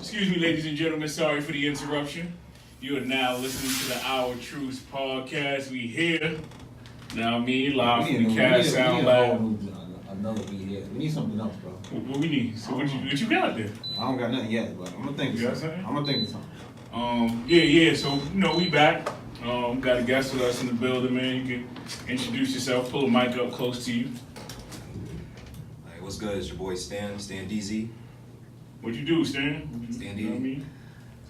Excuse me, ladies and gentlemen. Sorry for the interruption. You are now listening to the Our Truth podcast. We here. Now me live from the Cast Sound Lab. Another weed here. We need something else, bro. What we need? So what you got there? I don't got nothing yet, but I'm gonna think of something. I'm gonna think of something. Yeah. So we back. Got a guest with us in the building, man. You can introduce yourself. Pull the mic up close to you. Hey, what's good? It's your boy Stan DZ. What you do, Stan? Stan You know what I mean?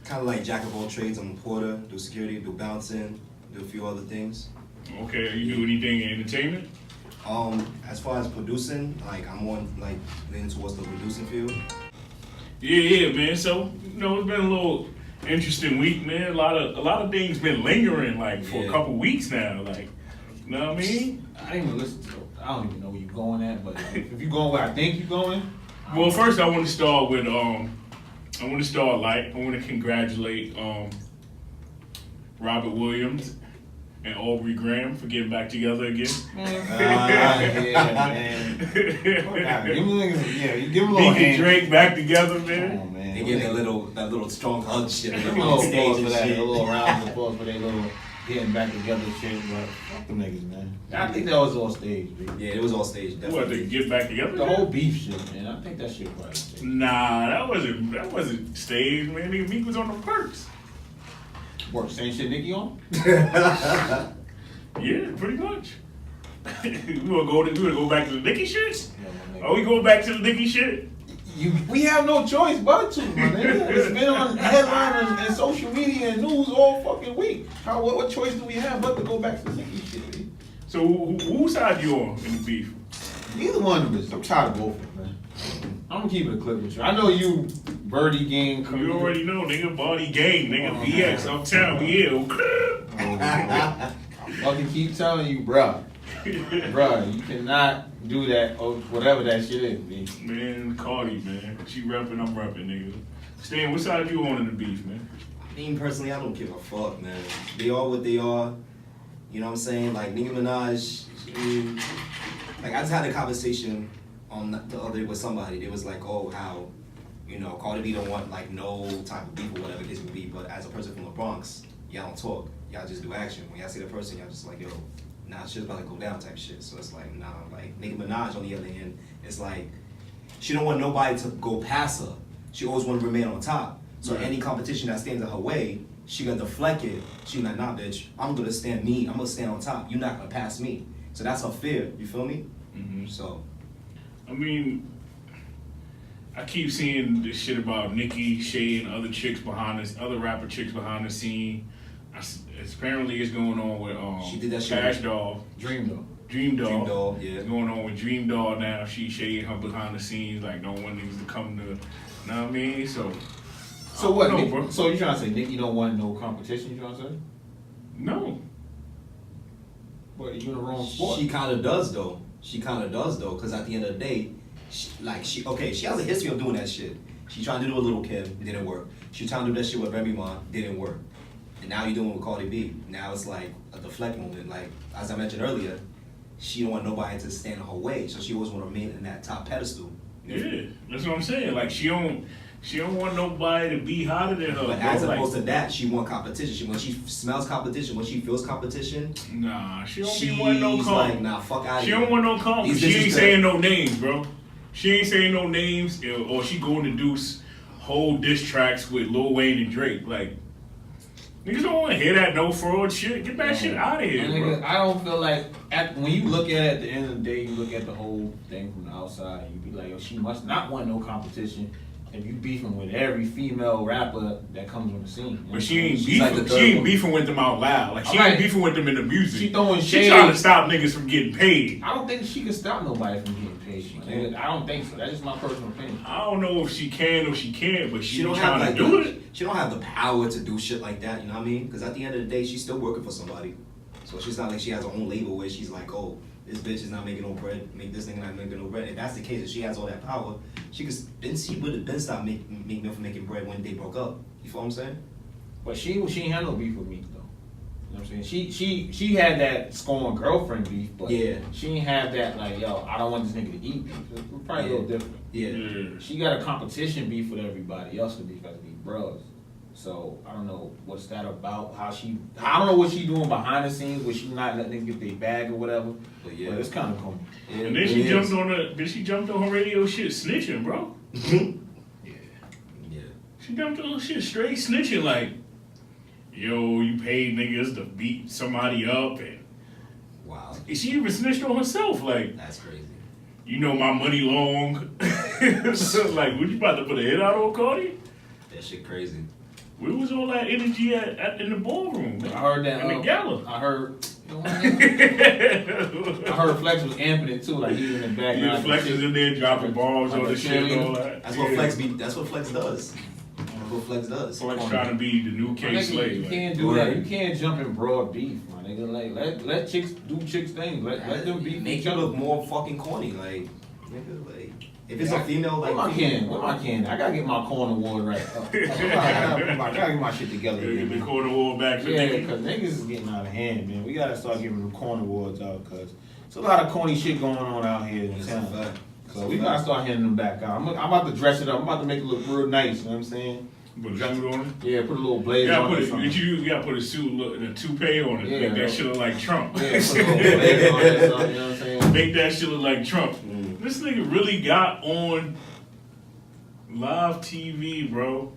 Kind of like jack of all trades. I'm a porter, do security, do bouncing, do a few other things. Okay. You do anything in entertainment? As far as producing, like I'm on like leaning towards the producing field. Yeah, man. So it's been a little interesting week, man. A lot of things been lingering like for a couple weeks now. Like, you know what I mean? I didn't even listen to it. I don't even know where you're going at, but if you're going where I think you're going. Well, first I want to start with I want to congratulate Robert Williams and Aubrey Graham for getting back together again. Yeah, man. You give him a little Meek and Drake back together, man. Come on, man. They give that little strong hug shit. Give them a little applause for that. A little round of applause for their little getting back together shit. But fuck them niggas, man. I think that was all staged, baby. Yeah, it was all staged. Definitely. What, they get back together? The whole beef shit, man. I think that shit was staged. Nah, that wasn't staged, man. Nigga, Meek was on the perks. Work, same shit Nicki on? Yeah, pretty much. we wanna go back to the Nicki shit? Yeah, We going back to the Nicki shit? We have no choice but to, my nigga. It's been on headlines and social media and news all fucking week. What choice do we have but to go back to the Nicki shit, man? So whose side you on in the beef? Neither one of us. I'm tired of both of them, man. I'm gonna keep it a clip with you. I know you, Birdie Gang. You already know, nigga. Body gang, nigga. BX, uptown, we here. I fucking keep telling you, bruh. Bruh, you cannot do that or whatever that shit is, man. Man, Cardi, man. She repping, I'm repping, nigga. Stan, what side you on in the beef, man? Me personally, I don't give a fuck, man. They are what they are. You know what I'm saying? Like Nicki Minaj. Like I just had a conversation on the other day with somebody. They was like, oh, how, Cardi B don't want like no type of beef or whatever it is with beef. But as a person from the Bronx, y'all don't talk. Y'all just do action. When y'all see the person, y'all just like, yo, nah, shit's about to go down type shit. So it's like, nah, like Nicki Minaj on the other hand, it's like she don't want nobody to go past her. She always want to remain on top. So any competition that stands in her way, she gonna deflect it. She like, nah, bitch, I'm gonna stand me. I'm gonna stand on top. You're not gonna pass me. So that's her fear. You feel me? Mm-hmm. So, I mean, I keep seeing this shit about Nicki, Shay, and other rapper chicks behind the scene. Apparently, it's going on with she did that shit Cash with Doll. Dream Doll. Dream Doll, yeah. It's going on with Dream Doll now. She shading her behind the scenes, like don't want niggas to come to, you know what I mean? So what? know, bro. So you trying to say Nicki don't want no competition? You trying to say? No. But you in the wrong sport. She kind of does though. Because at the end of the day, she has a history of doing that shit. She trying to do a Little Kim, didn't work. She trying to do that shit with Remy Ma, didn't work. And now you're doing it with Cardi B. Now it's like a deflect moment. Like, as I mentioned earlier, she don't want nobody to stand in her way, so she always want to remain in that top pedestal. Yeah, that's what I'm saying. Like she don't want nobody to be hotter than her. But as opposed to that, she want competition. When she smells competition, when she feels competition, nah, she don't be want no comp. Like, nah, fuck out of She here. don't want no comp. She ain't saying no names, bro. She ain't saying no names, or she going to do whole diss tracks with Lil Wayne and Drake. Like, niggas don't want to hear that no fraud shit. Get that shit out of here, bro. I don't feel like when you look at it at the end of the day, you look at the whole thing from the outside, and you be like, yo, she must not want no competition. If you beefing with every female rapper that comes on the scene. But she ain't beefing. She ain't beefing with them out loud. Like she ain't beefing with them in the music. She throwing shade. She trying to stop niggas from getting paid. I don't think she can stop nobody from getting paid. I don't think so. That's just my personal opinion. I don't know if she can or she can't, but she don't trying have to do it. She don't have the power to do shit like that. You know what I mean? Because at the end of the day, she's still working for somebody. So she's not like she has her own label where she's like, oh, this bitch is not making no bread, make this nigga not making no bread. If that's the case, if she has all that power, she would have been stopped making making bread when they broke up. You feel what I'm saying? But she ain't had no beef with Meek though. You know what I'm saying? She had that scorn girlfriend beef, but yeah, she ain't have that like, yo, I don't want this nigga to eat beef. It's probably a little different. Yeah. She got a competition beef with everybody else to be because these bros. So I don't know what's that about. I don't know what she doing behind the scenes. Was she not letting them get their bag or whatever? But yeah, it's kind of cool. Yeah, and then she jumped on her radio shit snitching, bro. Yeah. She jumped on her shit straight snitching like, yo, you paid niggas to beat somebody up, and wow. she even snitched on herself like, that's crazy. You know my money long. So like, what you about to put a hit out on Cardi? That shit crazy. Where was all that energy at in the ballroom? Man? I heard that in the gala. I heard Flex was amping it too, like he was in the back. Yeah, Flex is in there dropping bombs on the shit and all that. That's what Flex be. That's what Flex does. That's what Flex does. Flex trying to be the new K Slade. You can't do that. You can't jump in broad beef, my nigga. Like let chicks do chicks things. Let them beef. Make you look more fucking corny, like nigga, like. If it's a female, like what I can, I gotta get my corn award right. I gotta get my shit together. Get the corn award back for niggas. Because niggas is getting out of hand, man. We gotta start giving the corn awards out because it's a lot of corny shit going on out here in town. So we gotta start handing them back out. I'm about to dress it up. I'm about to make it look real nice. You know what I'm saying? Put a suit on it? Yeah, put a little blazer on it. You gotta put a suit and a toupee on it. Make that shit look like Trump. Yeah, put a little blazer on it. You know what I'm saying? Make that shit look like Trump. This nigga really got on live TV, bro,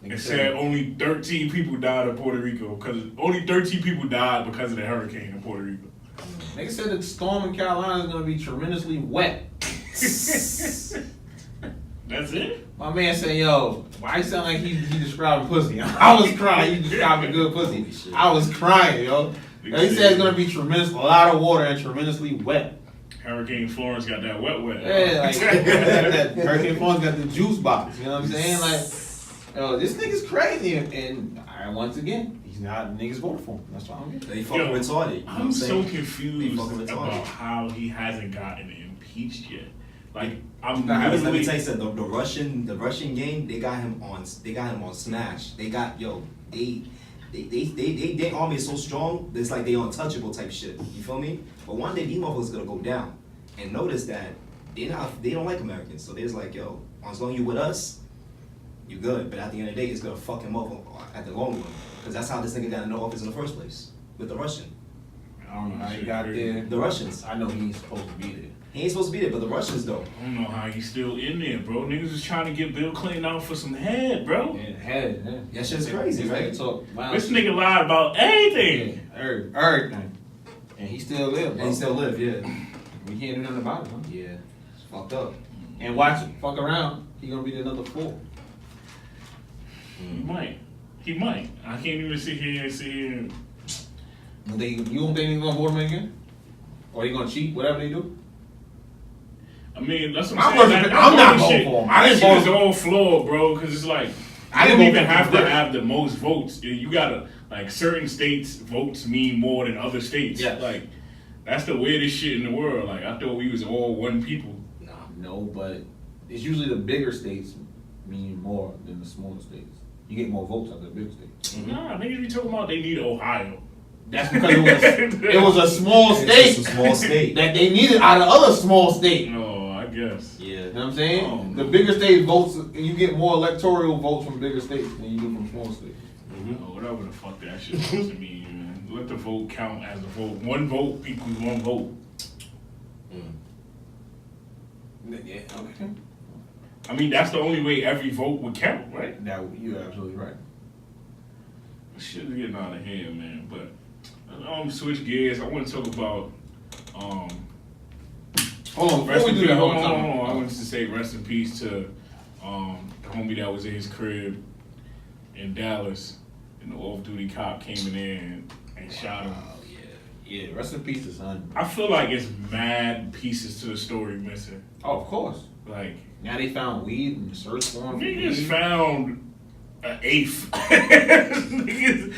and said only 13 people died in Puerto Rico because only 13 people died because of the hurricane in Puerto Rico. Nigga said the storm in Carolina is gonna be tremendously wet. That's it? My man said, yo, why he sound like he describing pussy? I was crying. He describing good pussy. I was crying, yo. He said it's gonna be a lot of water and tremendously wet. Hurricane Florence got that wet. Yeah, like that Hurricane Florence got the juice box. You know what I'm saying? Like, yo, this nigga's crazy, and once again, he's not niggas voted for him. That's why I'm getting. They fucking retarded. I'm so confused about how he hasn't gotten impeached yet. Like, let me tell you something. The Russian game, they got him on Smash. They got Their army is so strong, it's like they untouchable type shit. You feel me? But one day these motherfuckers gonna go down. And notice that they don't like Americans. So they're just like, yo, as long as you with us, you good. But at the end of the day, it's gonna fuck him up at the long run. Because that's how this nigga got into office in the first place. With the Russian. I don't know how he got there. The Russians. I know he ain't supposed to be there. He ain't supposed to be there, but the Russians though. I don't know how he's still in there, bro. Niggas is trying to get Bill Clinton out for some head, bro. Yeah, head, yeah. That shit's crazy, right? This nigga lied about everything. Yeah, everything. And he still live, bro. And he still live, yeah. We can't do nothing about it, huh? Yeah. It's fucked up. And watch it, fuck around, he gonna be another 4. He might. I can't even sit here and You don't think he's gonna vote him again? Or he gonna cheat, whatever they do? I mean, that's what I'm saying. I'm not voting for him. I didn't vote. It's all flawed, bro, because it's like, I don't even have to have the most votes. You gotta, like, certain states' votes mean more than other states. Yeah. Like, that's the weirdest shit in the world. Like, I thought we was all one people. No, but it's usually the bigger states mean more than the smaller states. You get more votes out of the bigger states. Mm-hmm. Nah, niggas be talking about they need Ohio. That's because it was a small state. It's a small state. That they needed out of other small states. No, I guess. Yeah. You know what I'm saying? The bigger state votes, you get more electoral votes from bigger states than you do from small states. Oh, whatever the fuck that shit supposed to mean, man. Let the vote count as a vote. One vote equals one vote. Yeah, okay. I mean, that's the only way every vote would count, right? You're absolutely right. Shit is getting out of hand, man. But switch gears. I want to talk about hold on, before we do that, hold on. I wanted to say rest in peace to the homie that was in his crib in Dallas, and the off-duty cop came in there and shot him. Yeah, rest in peace to son. I feel like it's mad pieces to the story missing. Oh, of course. Like, now they found weed in the search warrant. Niggas found an eighth. niggas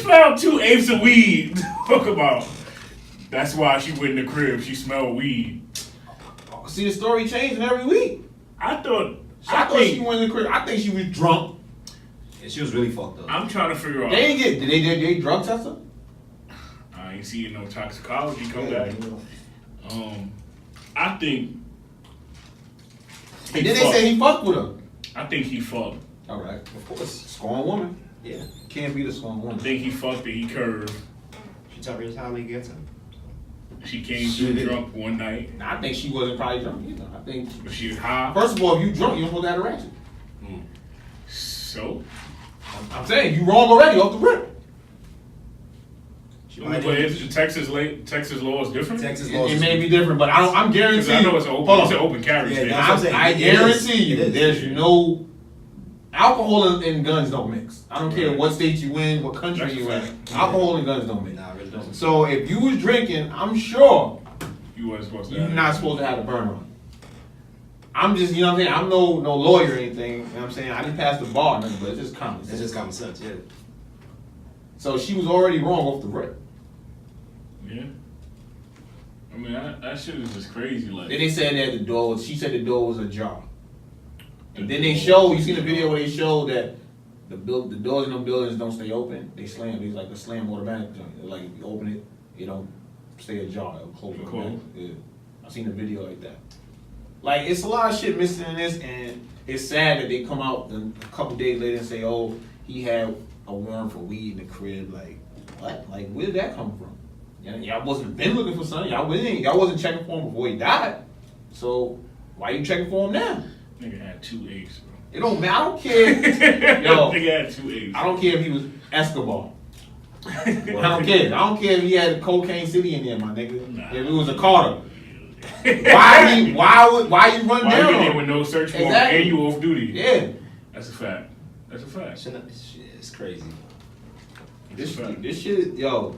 found 2/8 of weed. Talk about. That's why she went in the crib. She smelled weed. See, the story changing every week. I thought she went in the crib. I think she was drunk. And she was really fucked up. I'm trying to figure out. Did they drug test her? I ain't seeing no toxicology come back. I think And then they say he fucked with her. I think he fucked. All right, of course. Scorn woman. Yeah. Can't be the scorn I woman. think he fucked and he curved. She told me how he gets him. She came through drunk one night. I think she wasn't probably drunk either. I think. But she was high. First of all, if you drunk, you don't supposed to have a ratchet. So? I'm saying you wrong already off the rip. But is Texas law is different? Texas law. It may be different, but I'm guaranteeing. I know it's an open carry state. I guarantee you, there's no alcohol and guns don't mix. I don't care what state you in, what country you in. Alcohol and guns don't mix. Nah, it really don't. So if you was drinking, I'm sure You wasn't supposed to. you're not supposed to have a burner on. I'm just, you know what I'm saying? I'm no lawyer or anything. You know what I'm saying? I didn't pass the bar or nothing, but it's just common sense. It's just common sense, yeah. So she was already wrong off the rip. Yeah. I mean, that shit is just crazy. Like. Then they said that she said the door was ajar. And then they show, you seen the video where they show that the doors in them buildings don't stay open. They slam. It's like a slam automatic joint. Like if you open it, it don't stay ajar. It'll close automatic. Yeah. I seen a video like that. Like it's a lot of shit missing in this, and it's sad that they come out a couple days later and say, "Oh, he had a warrant for weed in the crib." Like what? Like where did that come from? Y'all wasn't been looking for something. Y'all wasn't checking for him before he died. So why you checking for him now? Nigga had 2 eggs, bro. It don't matter. I don't care. Yo, Nigga had 2 eggs. I don't care if he was Escobar. I don't care. I don't care if he had Cocaine City in there, my nigga. Nah. If it was a Carter. Why you run Why down you on there him? with no search warrant Exactly. and you off duty? Yeah. That's a fact. That's a fact. It's crazy. This shit, yo,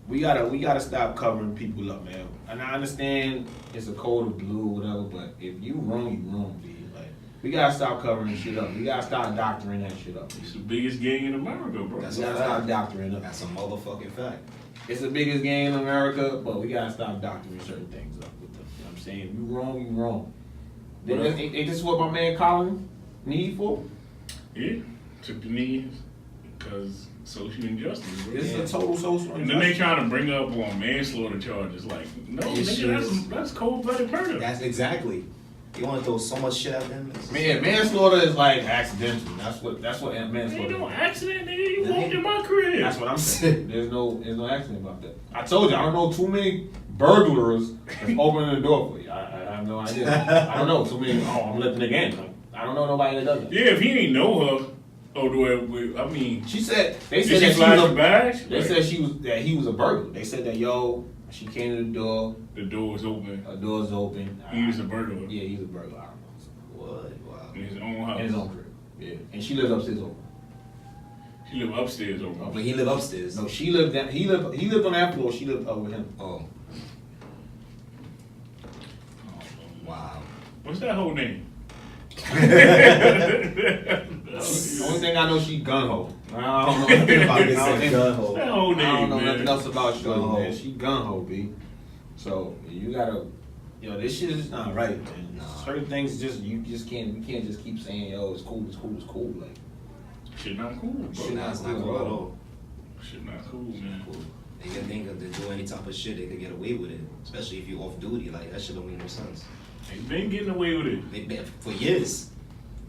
we gotta stop covering people up, man. And I understand it's a code of blue, whatever, but if you wrong, B. Like, we gotta stop covering shit up. We gotta start doctoring that shit up. It's the biggest gang in America, bro. That's We gotta start doctoring up. That's a motherfucking fact. It's the biggest game in America, but we gotta stop doctoring certain things up with them. You know what I'm saying? If you wrong, you wrong. Ain't this what my man Colin need for? Yeah, took the knees because social injustice, bro. This is a total social And then they injustice. trying to bring up on manslaughter charges. Like, no, nigga, that's cold-blooded murder. That's exactly. You want to throw so much shit at them? Man, manslaughter is like accidental. That's what manslaughter Ain't no is. accident, nigga. You walked in my crib. That's what I'm saying. There's no accident about that. I told you, I don't know too many burglars that's opening the door for you. I have no idea. I don't know too many. Oh, I'm letting the nigga in. Like, I don't know nobody that does that. Yeah, if he ain't know her, I mean, She said they did said she that flash she the was. badge? They said he was a burglar. They said that she came to the door. The door was open. Her door's open. He was a burglar. Yeah, he's a burglar. I don't know. What? Wow. In his own house. In his own crib. Yeah, and she lived upstairs over. She lived upstairs over. But he live upstairs. No, she lived down. He lived on that floor. She lived up with him. Oh. Wow. What's that whole name? The only thing I know, she gun ho. I don't know nothing about this. What's that whole name, I don't know man? nothing else about Shorty, Gun ho. man. She gun ho, B. So you gotta, this shit is not right, man. Nah. Certain things we can't just keep saying, yo, it's cool. Like, Shit not cool, bro. Shit Nah, it's not cool at all. Shit not cool, man. They can think of to do any type of shit, they could get away with it. Especially if you off duty, like that shit don't make no sense. They been getting away with it. They been for years.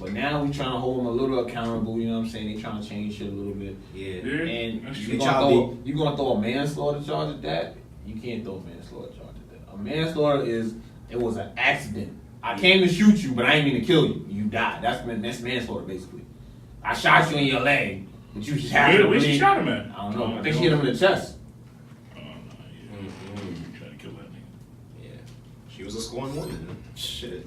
but now we trying to hold them a little accountable. You know what I'm saying? They trying to change shit a little bit. Yeah. Yeah, And that's you true. gonna throw a manslaughter charge at that? You can't throw a manslaughter charge at that. A manslaughter it was an accident. I came to shoot you, but I ain't mean to kill you. You died. That's manslaughter basically. I shot you in your leg, but you just happened to Where she bleed. shot him at? I don't know. I think she hit him in the chest. Oh, no, yeah. You trying to kill that nigga. Yeah. She was a scorned woman. Man. Shit.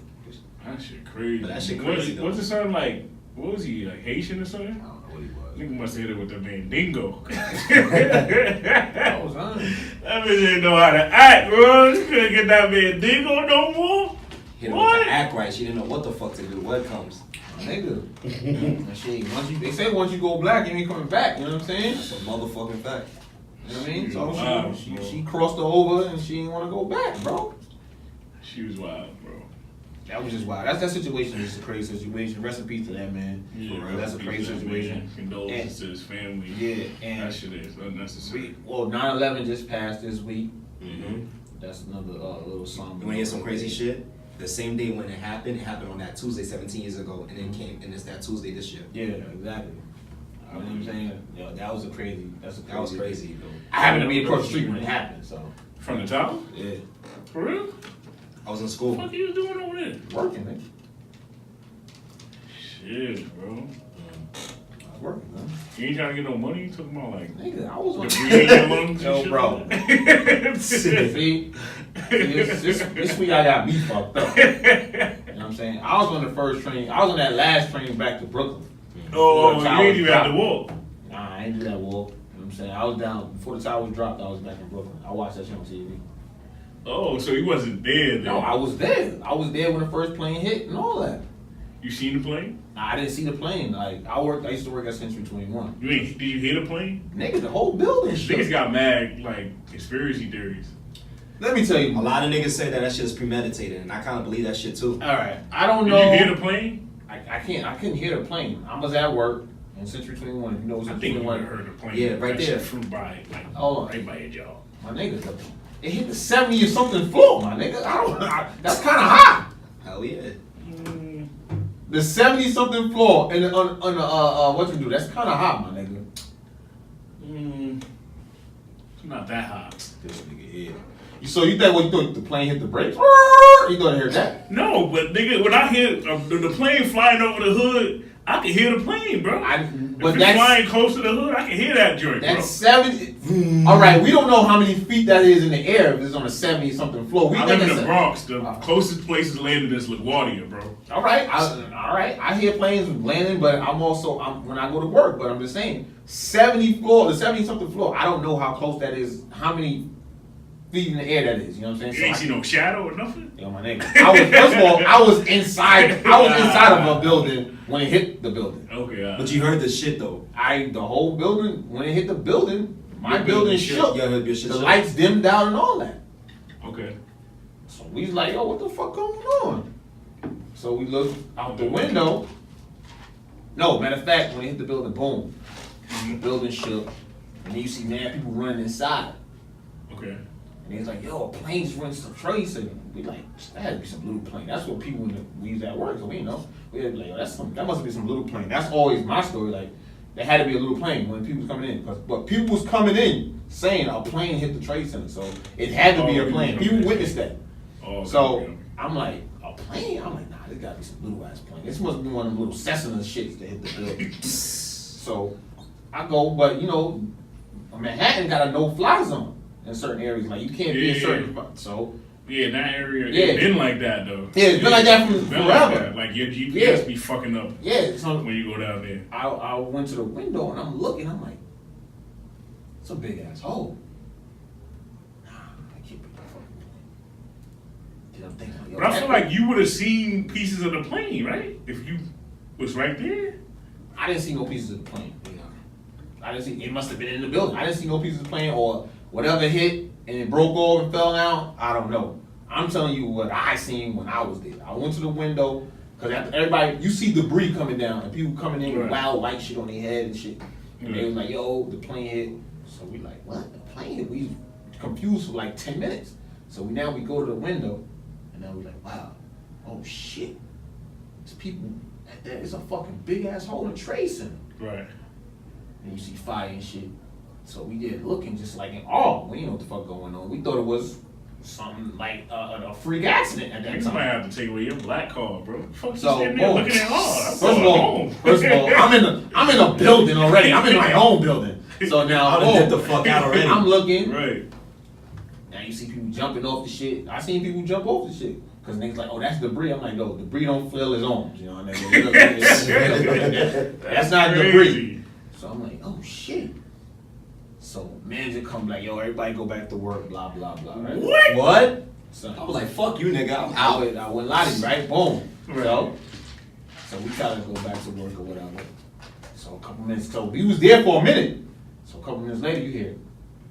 That shit crazy. But that shit crazy, though. What's the son like? What was he, like Haitian or I something? don't know what he was. Nigga must have hit it with that man Dingo. That was on. That bitch didn't know how to act, bro. She couldn't get that man Dingo no more. Hit her What? with the act right. She didn't know what the fuck to do. What comes? Nigga. And they say once you go black, you ain't coming back. You know what I'm saying? That's a motherfucking fact. You know what I mean? So Wow, she crossed her over and she didn't want to go back, bro. She was wild, bro. That was just wild. That situation is a crazy situation. Rest in peace to that man. Yeah, For real. That's a crazy situation. Condolences to his family. Yeah, and That shit is unnecessary. 9/11 just passed this week. Mm-hmm. That's another little song. You wanna hear some crazy shit? the same day when it happened on that Tuesday 17 years ago, and then came, and it's that Tuesday this year. Yeah, exactly. You know what I'm saying? Yo, that was crazy. That was crazy, though. I happened to be across the street when it happened, so. From the tower? Yeah. For real? I was in school. What the fuck you doing over there? Working, man. Shit, bro. I was working, man. You ain't trying to get no money? You talking about like Nigga, I was on the lungs Yo, and shit bro. like that? See, this week I got me fucked up. You know what I'm saying? I was on the first train. I was on that last train back to Brooklyn. Oh, Before the you ain't even towers had to walk. Nah, I ain't do that walk. You know what I'm saying? I was down, before the towers dropped, I was back in Brooklyn. I watched that shit on TV. Oh, so he wasn't there then. No, I was there. I was there when the first plane hit and all that. You seen the plane? Nah, I didn't see the plane. Like, I used to work at Century 21. Did you hear the plane? Nigga, the whole building Niggas shit. got mad, like, conspiracy theories. Let me tell you. A lot of niggas say that shit is premeditated, and I kind of believe that shit too. Alright, I don't Did know. you hear the plane? I couldn't hear the plane. I was at work in Century 21. If you know I Century think you 21. heard the plane. Yeah, right That there. shit flew by, like, Oh. right by your jaw. My nigga, it hit the 70 or something floor, my nigga. That's kind of high. Hell yeah. Mm, The 70 something floor and on the what you do? That's kind of hot, my nigga. it's not that hot. This nigga here. So you thought the plane hit the brakes? You thought I heard that? No, but nigga, when I hear the plane flying over the hood, I can hear the plane, bro. But if it's that's flying close to the hood, I can hear that joint, bro. that's 70. All right, we don't know how many feet that is in the air if it's on a 70 something floor. We I think live in it's the Bronx. The closest place is landing is LaGuardia, bro. All right, I hear planes landing, but I'm when I go to work. But I'm just saying, 70 floor, the 70 something floor. I don't know how close that is. How many feet in the air that is? You know what I'm saying? You ain't see no shadow or nothing? Yo, my nigga. First of all, I was inside of a building when it hit the building. Okay, But you heard the shit though. The whole building, when it hit the building, my Your building building shook. Yeah, your shit The shook. lights dimmed out and all that. Okay. So we was like, yo, what the fuck going on? So we looked out the window. No, matter of fact, when it hit the building, boom. The building shook. And then you see mad people running inside. Okay. And he's like, yo, a plane's running some trace. And we like, that had to be some little plane. That's what people we was at work, so we know. We had like, yo, that must be some little plane. That's always my story. Like, there had to be a little plane when people was coming in. But people was coming in saying a plane hit the Trade Center. So it had to be a plane. People witnessed that. Oh, So okay. I'm like, a plane? I'm like, nah, this gotta be some little ass plane. This must be one of them little Cessna shits that hit the building. So I go, but you know, Manhattan got a no-fly zone in certain areas. Like you can't be in certain. So Yeah, in that area, Yeah. it's been like that though. Yeah, it's been like that from Been forever. Like, that. Like your GPS Yeah. be fucking up yeah, so when you go down there. I went to the window and I'm looking. I'm like, it's a big ass hole. Nah, I can't be that fucking plane. Then I'm thinking, yo, But I that feel like you would have seen pieces of the plane, right? If you was right there. I didn't see no pieces of the plane. I didn't see. It must have been in the building. I didn't see no pieces of the plane or whatever hit and it broke off and fell down. I don't know. I'm telling you what I seen when I was there. I went to the window because everybody, you see debris coming down and people coming in with Right. wild white shit on their head and shit. And they Right. was like, "Yo, the plane hit." So we like, "What? The plane hit?" We confused for like 10 minutes. So we go to the window and now we like, "Wow, oh shit, there's people. It's a fucking big ass hole in the Trade Center." Right. And you see fire and shit. So we did looking just like in awe. We didn't know what the fuck going on. We thought it was something like a freak accident at that Niggas might time. have to take away your black card, bro. Fuck you So, sitting there boom. looking at all. First of all, I'm in a building already. I'm in my own building. So now I would've get the fuck out already. I'm looking. Right. Now you see people jumping off the shit. I seen people jump off the shit. Cause niggas like, oh, that's debris. I'm like, no, debris don't feel his arms. You know what I mean? That's not debris. Crazy. So I'm like, oh shit. So manager come like, yo, everybody go back to work, blah blah blah, right? What? So I was like, fuck you, nigga. I'm I out. went Lottie, right? Boom. Right. So we try to go back to work or whatever. So a couple minutes, so we was there for a minute. So a couple minutes later, you hear,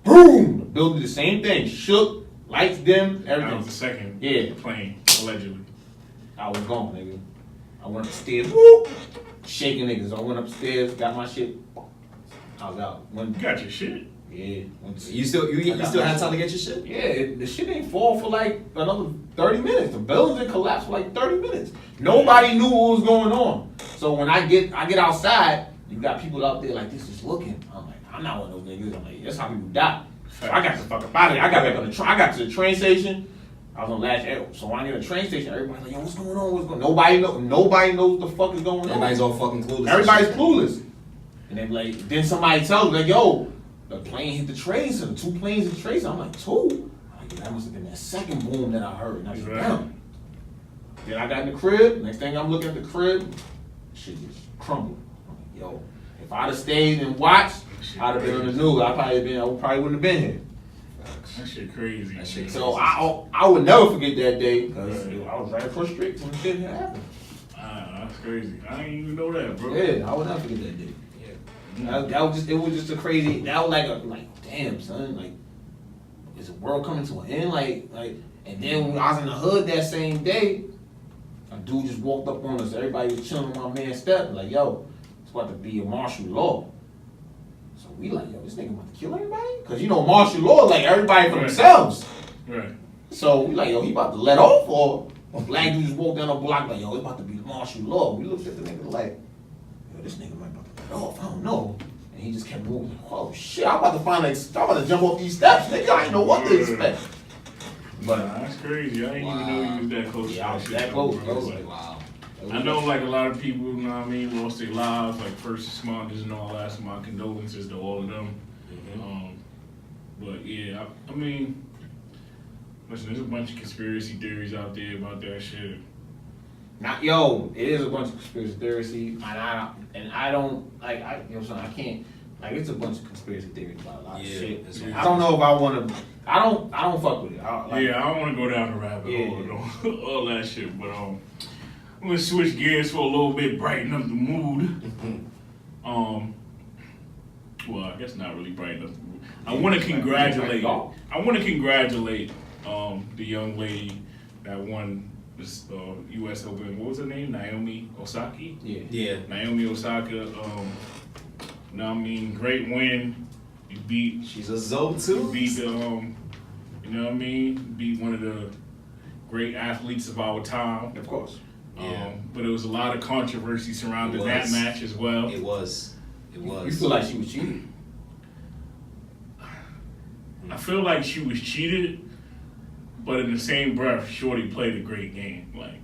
boom, the building, the same thing, shook, lights dim, That was everything. the second Yeah. plane, allegedly. I was gone, nigga. I went upstairs, whoop, shaking niggas. I went upstairs, got my shit. I was out. You got your shit. Yeah. You still had time to get your shit? Yeah, the shit ain't fall for like another 30 minutes. The building didn't collapse for like 30 minutes. Nobody knew what was going on. So when I get outside, you got people out there like this just looking. I'm like, I'm not one of those niggas. I'm like, that's how people die. So I got the fuck up out of there. I got back on the I got to the train station. I was on last arrow. So when I get to the train station, everybody's like, yo, what's going on? What's going on? Nobody knows what the fuck is going on. Everybody's all fucking clueless. Everybody's clueless. And then like somebody tells me like, yo, the plane hit the train center. 2 planes hit the train center. I'm like, 2? I'm like, that must have been that second boom that I heard. And I was down. Then I got in the crib. Next thing I'm looking at the crib, shit just crumbled. I'm like, yo, if I'd have stayed and watched, I'd have been on the news. I probably wouldn't have been here. That shit crazy. That shit So I would never forget that day because I was right across the street when the shit happened. That's crazy. I didn't even know that, bro. Yeah, I would never forget that day. Yeah. It was just a crazy. That was like damn son, like is the world coming to an end? Like, and then when I was in the hood that same day, a dude just walked up on us. Everybody was chilling on my man's step, like yo, it's about to be a martial law. So we like, yo, this nigga about to kill everybody? Cause you know martial law, like everybody for themselves. Right. So we like, yo, he about to let off, or a black dude just walked down the block like, yo, it's about to be martial law. We looked at the nigga like, yo, this nigga might about to let off, I don't know. And he just kept moving. Oh shit, I'm about to jump off these steps, nigga. I didn't know what to expect. But that's crazy. I didn't even know you was that close. Yeah, I was to that shit, close. bro. I was Like, wow. I know like a lot of people, you know what I mean, lost their lives, like first responders and all that, so my condolences to all of them. But yeah, I mean, listen, there's a bunch of conspiracy theories out there about that shit. It is a bunch of conspiracy theories, and I don't like, you know what I'm saying, I can't, like, it's a bunch of conspiracy theories about a lot of shit. I don't know if I want to, I don't fuck with it. I don't want to go down the rabbit hole and all that shit, but I'm gonna switch gears for a little bit, brighten up the mood. Well, I guess not really brighten up the mood. I want to congratulate the young lady that won this U.S. Open. What was her name? Naomi Osaka. Yeah. Naomi Osaka. You know what I mean? Great win. You beat. She's a Zoe too. You beat the. You know what I mean? Beat one of the great athletes of our time. Of course. But there was a lot of controversy surrounding that match as well. It was. You feel like she was cheated? I feel like she was cheated, but in the same breath, Shorty played a great game. Like,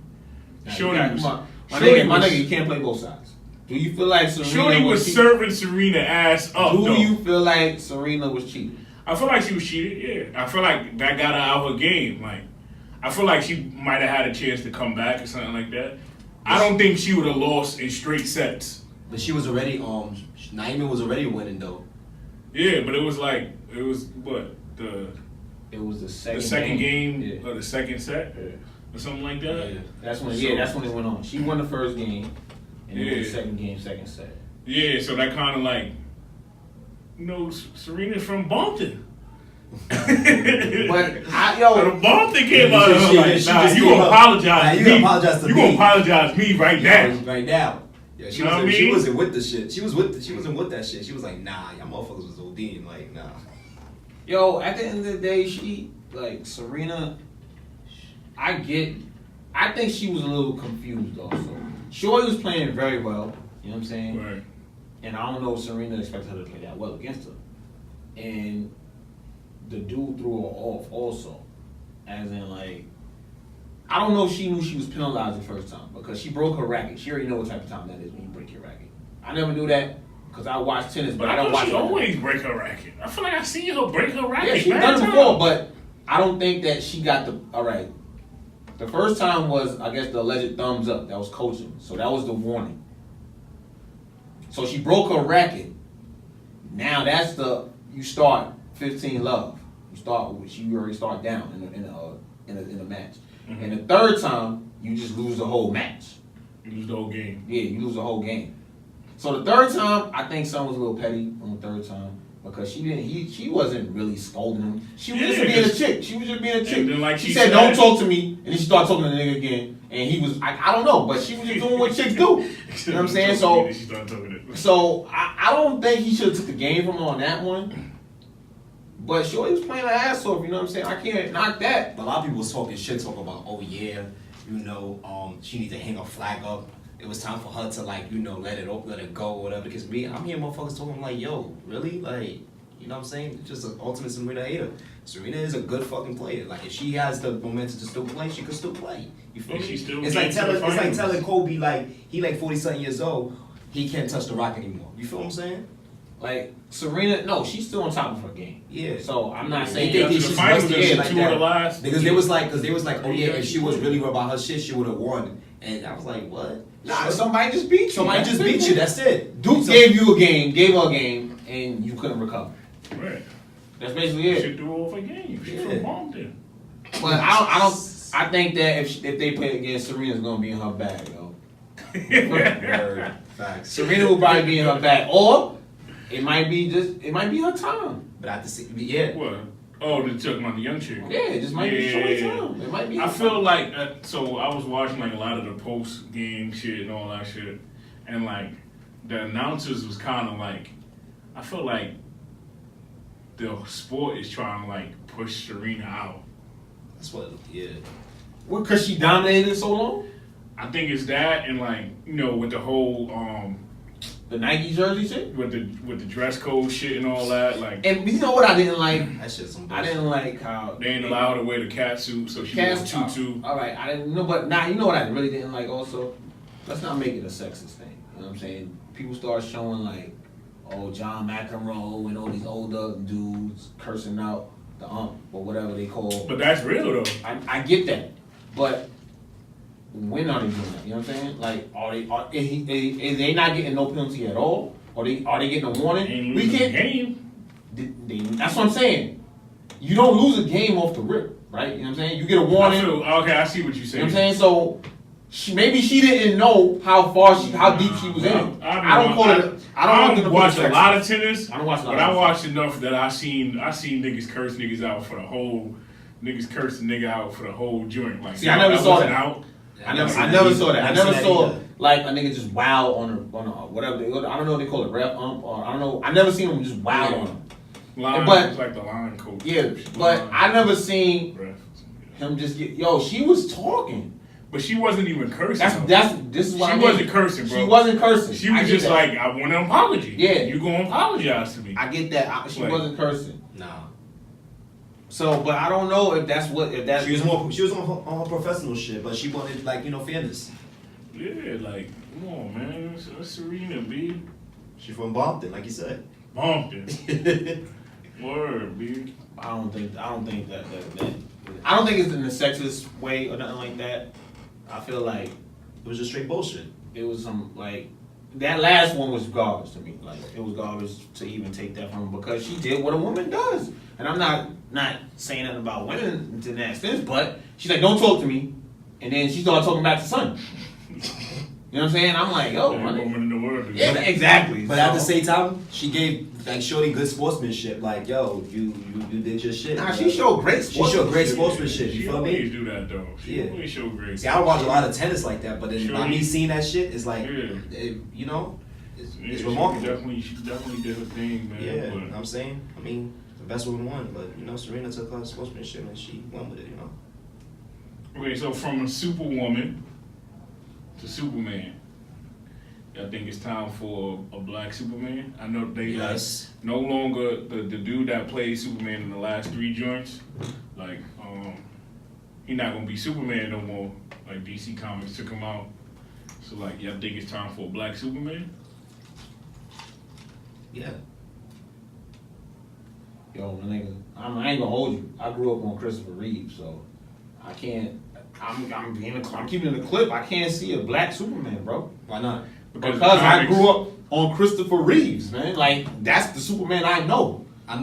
Shorty was, my nigga, you can't play both sides. Do you feel like Serena Shorty was serving Serena ass up? Do you feel like Serena was cheated? I feel like she was cheated. Yeah, I feel like that got her out of her game. Like, I feel like she might have had a chance to come back or something like that. I don't think she would have lost in straight sets. But she was already Naomi was already winning though. Yeah, but it was like what It was the second game or the second set or something like that. Yeah. That's when it went on. She won the first game, and then the second game, second set. Yeah, so that kind of like, you know, Serena's from Bumpton. But so the Bumpton came out of her like, you gonna apologize to me. You gonna apologize to me right now. Right now. Yeah, You know what I mean? She wasn't with the shit. She wasn't with that shit. She was like, nah, y'all motherfuckers was ODing. Like, nah. Yo, at the end of the day, Serena, I think she was a little confused also. Shorty was playing very well, you know what I'm saying? Right. And I don't know if Serena expected her to play that well against her. And the dude threw her off also. As in, like, I don't know if she knew she was penalized the first time because she broke her racket. She already know what type of time that is when you break your racket. I never knew that because I watch tennis, but I don't watch. She always break her racket. I feel like I see her break her racket. Yeah, she's done it before, but I don't think that she got the. All right, the first time was, I guess, the alleged thumbs up. That was coaching, so that was the warning. So she broke her racket. Now that's you start 15 love. You already start down in a match. Mm-hmm. And the third time, you just lose the whole match. You lose the whole game. Yeah, you lose the whole game. So the third time, I think someone was a little petty on the third time because she wasn't really scolding him. She was just being a chick. She was just being a chick. Then, like she said, "Don't talk to me," and then she started talking to the nigga again. And he was, I don't know, but she was just doing what chicks do. You know what I'm saying? So I don't think he should have took the game from her on that one. But Shorty was playing her ass off, you know what I'm saying? I can't knock that. But a lot of people was talking shit, talking about, oh yeah, she need to hang her flag up. It was time for her to let it go or whatever. Because I'm hearing motherfuckers talking like, yo, really? Like, you know what I'm saying? Just an ultimate Serena hater. Serena is a good fucking player. Like, if she has the momentum to still play, she could still play. You feel me? It's like telling Kobe, like, he 40-something years old, he can't touch the rock anymore. You feel what I'm saying? Like, Serena, no, she's still on top of her game. Yeah. So I'm not saying They think the she's finals rusty is like two of the last. because they was like, oh yeah, if she was really about her shit, she would have won. And I was like, what? Nah, somebody just beat you. Somebody just beat you. That's it. Duke gave you a game, gave her a game, and you couldn't recover. Right. That's basically it. She threw off a game. She from Compton. But I don't. I think that if they play against Serena's gonna be in her bag, yo. Word. Facts. Serena will probably be in her bag, or it might be her time. But I have to see, yeah. What? Oh, they took about the young chick. Yeah, it just might be short time. It might be. I feel like so I was watching like a lot of the post game shit and all that shit, and like the announcers was kind of like, I feel like the sport is trying to like push Serena out. That's what, yeah. What? Cause she dominated so long. I think it's that, and like with the whole The Nike jersey shit? with the dress code shit and all that, like And you know what I didn't like? That shit's some I bullshit. didn't like how they ain't allowed to wear the cat suit, so she wore a tutu. All right, I didn't know, but now you know what I really didn't like. Also, let's not make it a sexist thing. You know what I'm saying? People start showing like, oh, John McEnroe and all these older dudes cursing out the or whatever they call. But that's real though. I get that, but when are they doing that? You know what I'm saying? Like, is they not getting no penalty at all? Are they getting a warning? Ain't We losing can't. the game. That's what I'm saying. You don't lose a game off the rip, right? You know what I'm saying? You get a warning. Okay, I see what you're saying. You know what I'm saying? So maybe she didn't know how deep she was in. I don't watch a lot of tennis. I don't watch a lot. But I watched enough that I seen niggas curse niggas out for the whole. Niggas curse the nigga out for the whole joint. Like, see, I never saw that. Out. I never saw that. I never saw either. like a nigga just wow on a whatever I don't know what they call it, ref or I don't know. I never seen him just wow on him. Line, but it's like the line coach. Yeah, but I never seen Ref. him just get. Yo, she was talking. But she wasn't even cursing. This is what she wasn't cursing, bro. She wasn't cursing. She was just like, I want an apology. Yeah, you gonna apologize to me. I get that. She wasn't cursing. Nah. So, but I don't know if that's She was on her professional shit, but she wanted fairness. Yeah, like, come on, man. It's Serena, B. She from Boston, like you said. Boston. Word, B. I don't think that I don't think it's in a sexist way or nothing like that. I feel like It was just straight bullshit. it was some like that last one was garbage to me. Like it was garbage to even take that from her because she did what a woman does. And I'm not saying nothing about women to that extent, but she's like, don't talk to me. And then she started talking back to son. You know what I'm saying? I'm like, yo, Every woman in the world. yeah, exactly. But at the same time, she gave Shorty good sportsmanship. Like, yo, you did your shit. Nah, she showed great sportsmanship. She showed great sportsmanship. You She feel always me? do that though. She always show great. See, I don't watch a lot of tennis like that, but then Shorty. by me seeing that shit, it's like, Yeah. it's remarkable. She definitely did her thing, man. Yeah, But I'm saying, the best woman won, but Serena took her sportsmanship and she won with it. okay, so from a superwoman to Superman. I think it's time for a black Superman. I know they Yes. no longer the dude that played Superman in the last 3 joints. Like, he not gonna be Superman no more. Like DC Comics took him out. So like, y'all think it's time for a black Superman? Yeah. Yo, my nigga, I ain't gonna hold you. I grew up on Christopher Reeve, so I can't. I'm keeping it a clip. I can't see a black Superman, bro. Why not? Because I grew up on Christopher Reeves, man. Like that's the Superman I know. I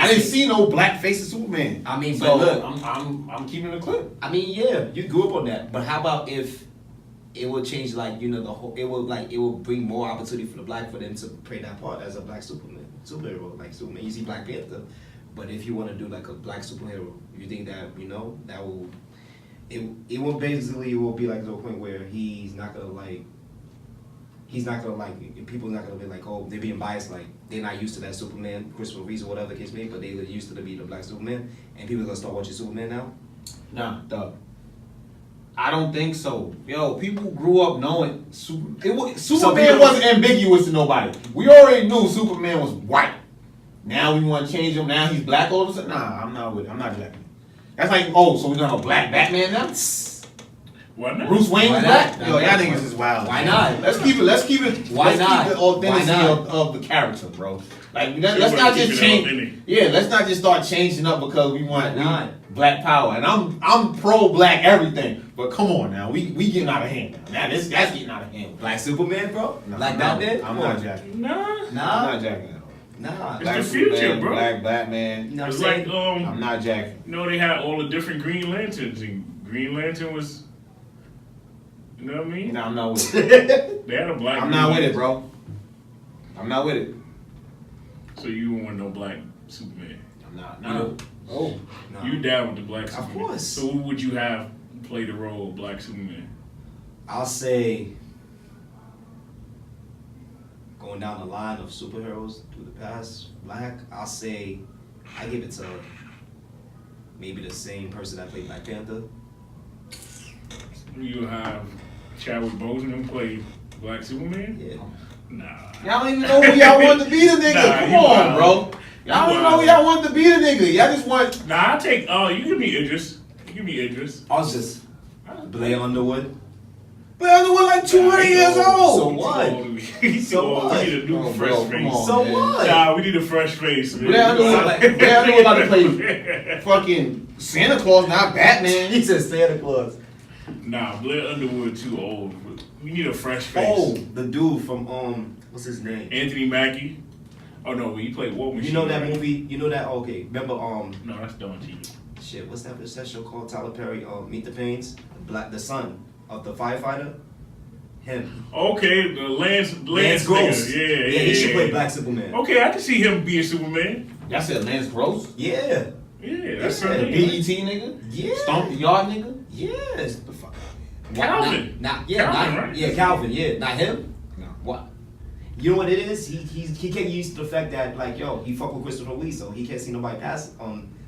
didn't see no black face of Superman. but so look, I'm keeping it a clip. Yeah, you grew up on that. But how about if it will change, the whole? It will bring more opportunity for the black for them to play that part as a black superhero, like Superman. You see Black Panther, but if you want to do like a black superhero, you think that that will. It will be like to a point where he's not gonna he's not gonna like, people not gonna be like, oh, they're being biased, like they're not used to that Superman, Christopher Reeve or whatever the case may be, but they used to be the black Superman, and people are gonna start watching Superman now. Nah, dog. I don't think so. Yo, people grew up knowing Superman wasn't ambiguous to nobody. We already knew Superman was white. Now we want to change him. Now he's black all of a sudden. Nah, I'm not with it. I'm not jacking it. That's like, oh, so we're gonna have a black Batman now? Why not? Bruce Wayne was black? Yo, y'all niggas is wild. Why not? Let's keep it. Why not? Keep the authenticity Why not? of the character, bro. Like, let's not just change. Yeah, let's not just start changing up because we want black power. And I'm pro black everything, but come on now, we getting out of hand now. That's getting out of hand. Black Superman, bro. No, Black Batman. I'm not jacking. Nah. I'm not jacking it. Nah. It's the future, Superman, bro. Black Batman. You know what It's I'm saying? like I'm not jacking. you know, they had all the different Green Lanterns, and Green Lantern was, you know what I mean? No, I'm not with it. They had a black. I'm not with it, bro. I'm not with it. So you don't want no black Superman? I'm not. No. Oh. No. You down with the black Of Superman? course. So who would you have play the role of black Superman? I'll say, going down the line of superheroes through the past, black, I'll say, I give it to maybe the same person that played Black Panther. You have Chadwick Boseman play Black Superman? Yeah. Nah. Y'all don't even know who y'all want to be the nigga. Nah, Come you on, wild. bro. Y'all don't even know who y'all want to be the nigga. Y'all just want. Nah, I take. You give me Idris. You give me Idris. I was just Blair Underwood. But Underwood like 200 years So old. what? He's So too old. what? We need a new Oh, fresh bro, face. come on. So man. what? Nah, we need a fresh face, man. Blair Underwood about to play fucking Santa Claus, not Batman. He said Santa Claus. Nah, Blair Underwood too old. We need a fresh face. Oh, the dude from what's his name? Anthony Mackie. Oh no, he played War Machine. You know that right? movie? You know that? Okay, remember No, that's Delonte. shit. What's that show called? Tyler Perry. Meet the Pains. The son of the firefighter. Him. Okay, the Lance Gross. nigga. Yeah, he should play Black Superman. Okay, I can see him being Superman. Y'all said Lance Gross? Yeah. Yeah, that's Yeah, something. BET nigga? Yeah. Stomp the yard nigga? Yes. The fuck? Calvin. Calvin, right? Yeah, Calvin. Yeah, not him. No. What? You know what it is? He can't use the fact that like yo he fuck with Christopher Lee, so he can't see nobody pass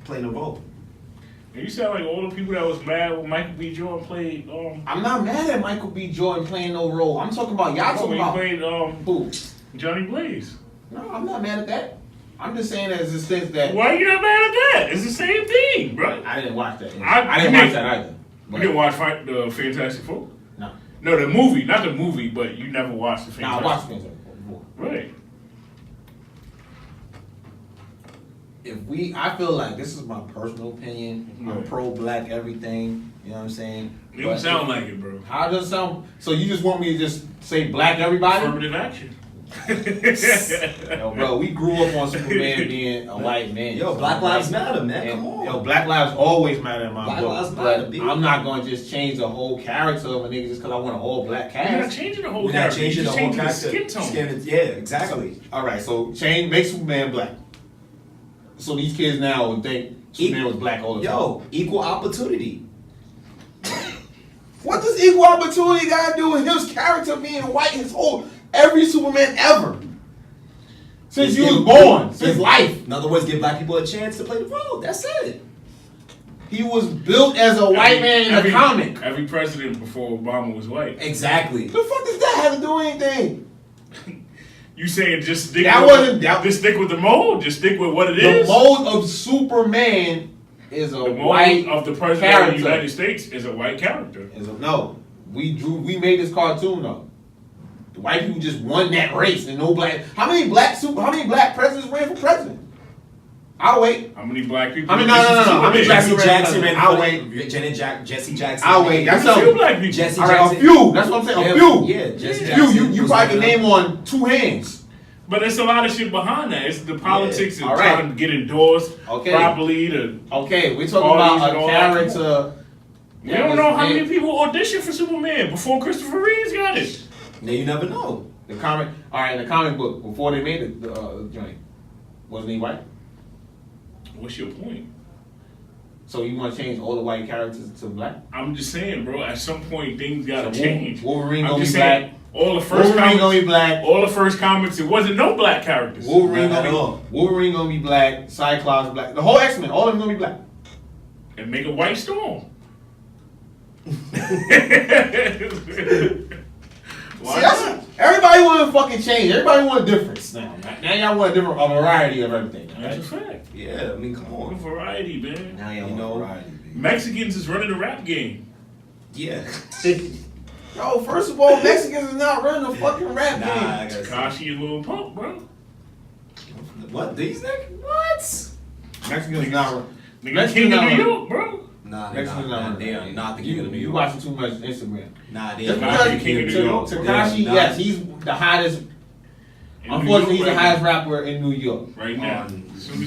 playing the role. And you sound like all the people that was mad when Michael B. Jordan played. I'm not mad at Michael B. Jordan playing no role. I'm talking about y'all talking when about he played who? Johnny Blaze. No, I'm not mad at that. I'm just saying as a sense that Why you not mad at that? It's the same thing, bro. I didn't watch that. I didn't watch that either. You didn't watch the Fantastic Four? No. No, the movie, not the movie, but you never watched the Nah, Fantastic I watched Fantastic Four before. Right. I feel like this is my personal opinion. I'm Right. pro-black everything. You know what I'm saying? You don't sound like it, bro. How does it sound? So you just want me to just say black everybody? Affirmative action. Yo, bro, we grew up on Superman being a white man. Yo, Black Lives Matter, man. And, Come on. Yo, Black Lives always matter in my Black book. Lives Matter, But B. I'm not going to just change the whole character of a nigga just because I want an all-black You're not cast. changing the whole We're not character. changing the You're whole just changing character. the skin tone. Yeah, exactly. All right, so make Superman black. So these kids now would think Superman was black all the time. Yo, equal opportunity. What does equal opportunity got to do with his character being white his whole every Superman ever? Since you was born, since life. In other words, give black people a chance to play the role. That's it. He was built as a white man in the comic. Every president before Obama was white. Exactly. The fuck does that have to do with anything? You saying just stick That with wasn't- that- just stick with the mold? Just stick with what it The is? mold of Superman is a The mold white of the president character. of the United States is a white character. No, we made this cartoon though. The white people just won that race and no black. How many black presidents ran for president? I'll wait. How many black people? No. How many black Jesse people Jackson ran ran I'll for wait. Jesse Jackson. I'll wait. That's There's a few something. black people. Jesse All right, Jackson. a few. That's what I'm saying. A few. Yeah, Jesse Yeah. Jackson. You was probably can one of name on 2 hands. But there's a lot of shit behind that. It's the politics and All right. trying to get endorsed Okay. properly. Okay, we're talking Parties about and a all that. character. We don't know how many people auditioned for Superman before Christopher Reeves got it. them. Now you never know. The comic. All right, in the comic book before they made the joint, wasn't he white? What's your point? So you want to change all the white characters to black? I'm just saying, bro. At some point, things gotta So change. Wolverine I'm gonna be just black. saying, All the first Wolverine comments, gonna be black. all the first comments, it wasn't no black characters. Wolverine Not at gonna all. be Wolverine gonna be black. Cyclops black. The whole X-Men, all of them gonna be black. And make a white storm. Why See, that's, not? everybody want to fucking change. Everybody want a difference now. Now y'all want a variety of everything. That's a Right? fact. Yeah, I mean, come More on. variety, man. Now y'all You want know, variety. Baby. Mexicans is running the rap game. Yeah. Yo, first of all, Mexicans is not running the fucking rap Nah, I game. gotta say. Takashi and Lil Pump, bro. What? These niggas? What? Mexicans not. Nigga, Mexicans king of not New running. York, bro. Nah, they're Mexicans not. not. They are not the king of the New You York. watching too much Instagram. Nah, they Just are not because the king of New York. Takashi, They're yes, not. he's the hottest. In New Unfortunately, he's York the right highest rapper in New York. now. Right now.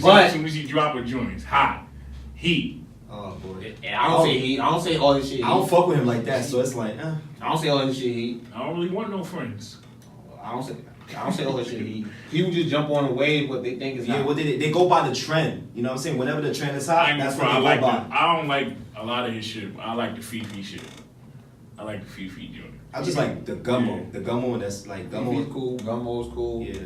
But- As soon as he drop a joint, it's hot. Heat. Oh boy. And I don't say he. I don't say all this shit. I don't fuck with him like that, so it's like, I don't say all this shit. He. I don't really want no friends. I don't say all this shit. He would just jump on a wave what they think is yeah, hot. what they go by the trend. You know what I'm saying? Whenever the trend is hot, I ain't that's gonna what front, they I go like by. I don't like a lot of his shit. I like the Fifi shit. I like the Fifi joint. I just like the gummo. Yeah. The gummo that's like Gummo's gummo. cool. Gummo's cool. Yeah.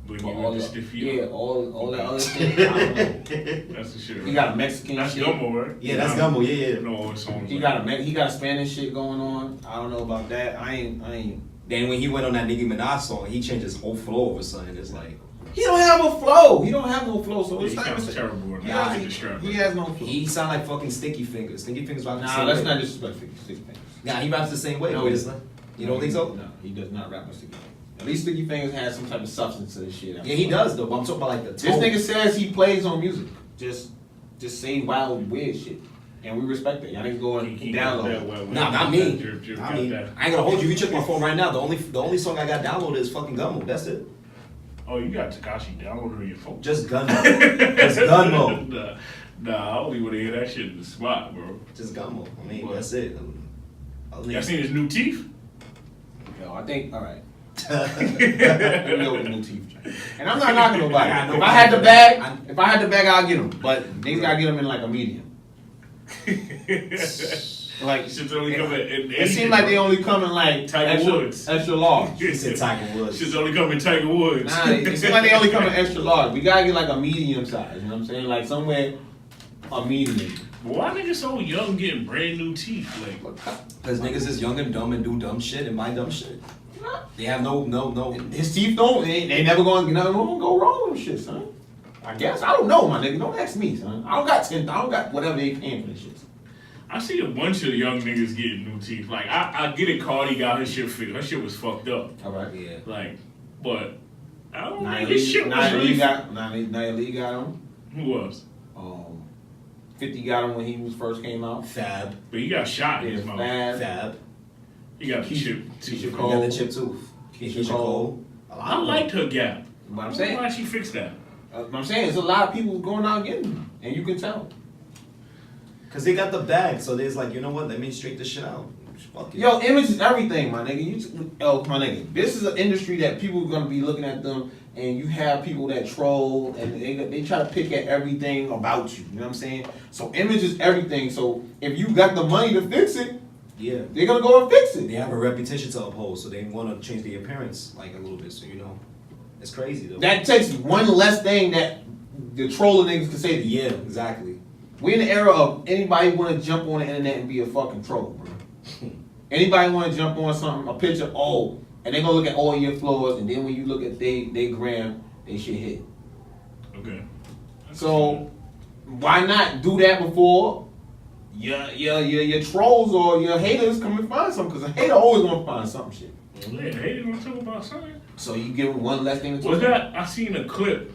But But you all with the the, stiffy yeah, up. all that other shit. I don't know. That's the shit. Right? He got a Mexican That's shit. gumbo, right? Yeah, that's gummo. Yeah, yeah. No, all the songs. He got a Spanish shit going on. I don't know about that. I ain't. Then when he went on that Nicki Minaj song, he changed his whole flow all of a sudden. It's like He don't have a flow. He don't have no flow. So Yeah, it's he not. sounds terrible. He, Nah, has, he has no flow. he sound like fucking Sticky Fingers. Sticky Fingers rap the Nah, same that's way. not disrespectful. Sticky Fingers. Nah, he raps the same way. No, though, he isn't doesn't. it? You don't think so? No, he does not rap with Sticky Fingers. At least Sticky Fingers has some type of substance to this shit. Yeah, he does though. But I'm talking about like the This tone. nigga says he plays on music. Just say wild, weird shit. And we respect it. Y'all niggas go and He got that download. well. Nah, not me. Drip, I got mean, that. I ain't gonna hold you. If you check my phone right now, the only song I got downloaded is fucking Gummo. That's it. Oh, you got Takashi downloaded on your phone. Just Gunmo. Just Gunmo. Nah, I only want to hear that shit in the spot, bro. Just Gummo. I mean, What? that's it. Y'all seen his new teeth? Yo, I think, alright. Let me open the new teeth. And I'm not knocking nobody. If I had the bag, I'll get them. But niggas gotta get them in like a medium. Like, Shit's only coming in it seems like they only come in like Tiger Woods. extra large. He said Tiger Woods. Shit's only coming Tiger Woods. Nah, it seems like they only come in extra large. We gotta get like a medium size. You know what I'm saying? Like somewhere a medium. But why niggas so young getting brand new teeth? Like, Because niggas is young and dumb and do dumb shit and buy dumb shit. They have no. His teeth don't. They never gonna go wrong with shit, son. I guess I don't know, my nigga. Don't ask me, son. I don't got 10. I don't got whatever they paying for this shit. I see a bunch of young niggas getting new teeth. Like, I get it, Cardi got her shit fixed. Her shit was fucked up. All right. Yeah. Like, but I don't Nia think his shit was really. Nia Lee got him. Who was? 50 got him when he first came out. Fab. But he got shot in his mouth. Fab. He got the chip. Keisha You Cole. got the chip too. Keisha Cole. I liked her gap. But I'm I don't know saying, why she fixed that. I'm saying, there's a lot of people going out getting them, and you can tell. Because they got the bag, so there's like, you know what? Let me straight this shit out. Fuck it. Yo, image is everything, my nigga. My nigga. This is an industry that people are gonna be looking at them, and you have people that troll and they try to pick at everything about you. You know what I'm saying? So image is everything. So if you got the money to fix it, Yeah. they're gonna go and fix They it. have a reputation to uphold, so they want to change the appearance like a little bit. So you know, it's crazy though. That takes one less thing that the trolling niggas can say to you. Yeah, exactly. We in the era of anybody want to jump on the internet and be a fucking troll, bro. Anybody want to jump on something, a picture, and they gonna look at all your flaws, and then when you look at they gram, they shit hit. Okay. So why not do that before your trolls or your haters come and find something? Because a hater always gonna find some shit. Yeah, they gonna talk about something. So you give them one less thing to talk Was about. that? I seen a clip.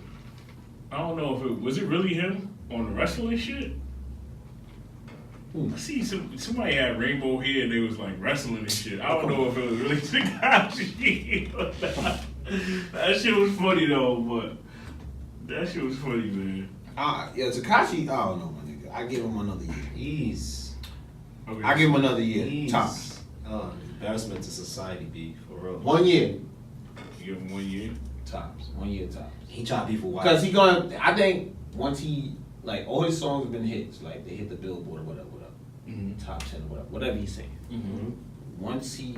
I don't know if it was really him on the wrestling shit. I see somebody had rainbow hair and they was like wrestling and shit. I don't know if it was really Takashi or not. That shit was funny though, but that shit was funny, man. Yeah, Takashi, I don't know, my nigga. I give him another year. Ease. Okay. I give him another year. Ease. Tops. Embarrassment to society, B, for real. 1 year. You give him 1 year. Tops. 1 year tops. He tried to be for white. Because he gonna, I think once he, like, all his songs have been hits. Like, they hit the Billboard or whatever. Mm-hmm. Top 10 or whatever. Whatever he's saying. Mm-hmm. once he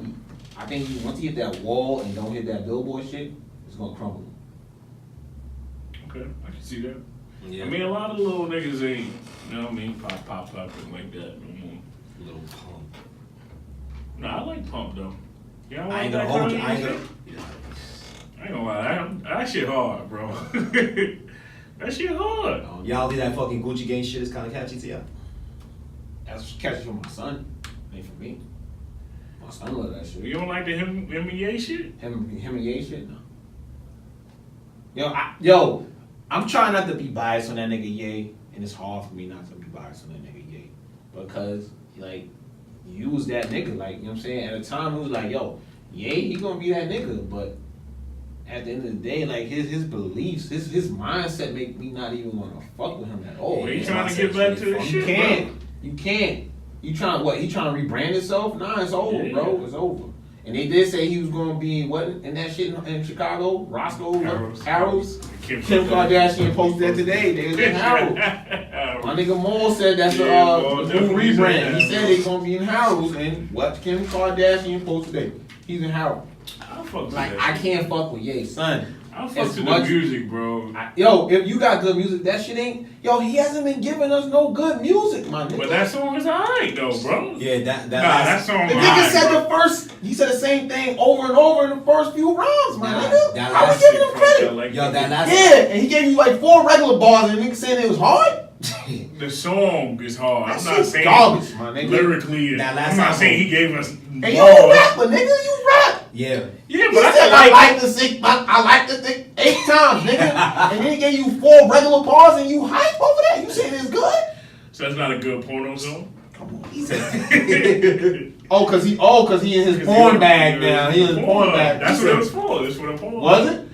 hit that wall and don't hit that billboard shit, it's gonna crumble. Okay, I can see that. Yeah. I mean, a lot of little niggas ain't, you know what I mean, pop like that no more. Little Pump. Nah, I like Pump though. Yeah, I ain't gonna hold you. I ain't gonna lie, that shit hard, bro. That shit hard. Y'all think that fucking Gucci Gang shit is kind of catchy to y'all? That's catchy for my son, ain't for me. My son love that shit. You don't like the him and Ye shit? Him and Ye shit, no. Yo, I'm trying not to be biased on that nigga Ye, and it's hard for me not to be biased on that nigga Ye, because like you was that nigga, like you know what I'm saying. At the time, it was like, yo, Ye, he gonna be that nigga, but at the end of the day, like his beliefs, his mindset make me not even want to fuck with him at all. Well, he trying to get back to the shit, You can't. You trying what? He trying to rebrand himself? Nah, it's over, bro. It's over. And they did say he was gonna be what in that shit in Chicago, Roscoe, Harold's. Kim Kardashian posted that today. They was in Harold. My nigga Moore said that's the new rebrand. He said they gonna be in Harold's, and what Kim Kardashian posted today? He's in Harold. I can't fuck with Ye, son. I fuck to the music, bro. Yo, if you got good music, that shit ain't. Yo, he hasn't been giving us no good music, my nigga. But that song is alright though, bro. Yeah, that song. The nigga said he said the same thing over and over in the first few rounds, my nigga. How we giving him credit? Yo, and he gave you like 4 regular bars, and the nigga saying it was hard. The song is hard. I'm not saying garbage, my nigga. Lyrically, I'm not saying he gave us. And you a rapper, nigga. You rap. Yeah, but I like the thing 8 times, nigga. And then he gave you 4 regular bars, and you hype over that. You saying it's good? So that's not a good porno song. Come on, he said. cause he in his porn bag now. He in his porn bag. That's what it was for. That's what a porn was it?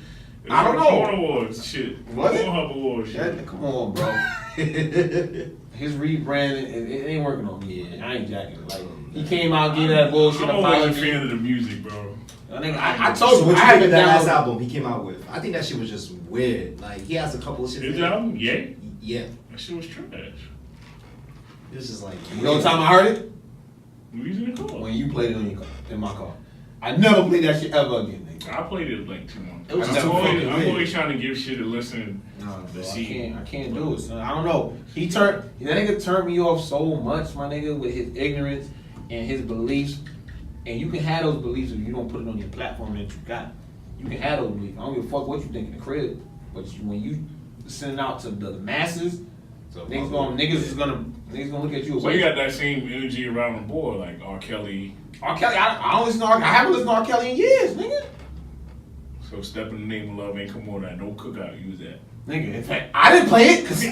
I don't know. Porn awards, shit. Was it? Pornhub awards, shit. Come on, bro. His rebranding, it ain't working on me. Yeah. I ain't jacking. Like he came out getting that bullshit. I'm always a fan of the music, bro. I told you. What you think of that last album he came out with? I think that shit was just weird. Like he has a couple of shit. His album, yeah. That shit was trash. It was just like. You know what time I heard it? We was in the car. When you played it on your car, in my car. I never played that shit ever again, nigga. I played it like 2 months. I'm always trying to give shit a listen. I can't do it, son. I don't know. That nigga turned me off so much, my nigga, with his ignorance and his beliefs. And you can have those beliefs if you don't put it on your platform that you got. You can have those beliefs. I don't give a fuck what you think in the crib. But when you send it out to the masses, niggas gonna look at you. So you got that same energy around the board, like R. Kelly. R. Kelly, I don't listen to I haven't listened to R. Kelly in years, nigga. So Step in the Name of Love ain't come on that. No cookout, use that. Nigga, in fact, I didn't play it because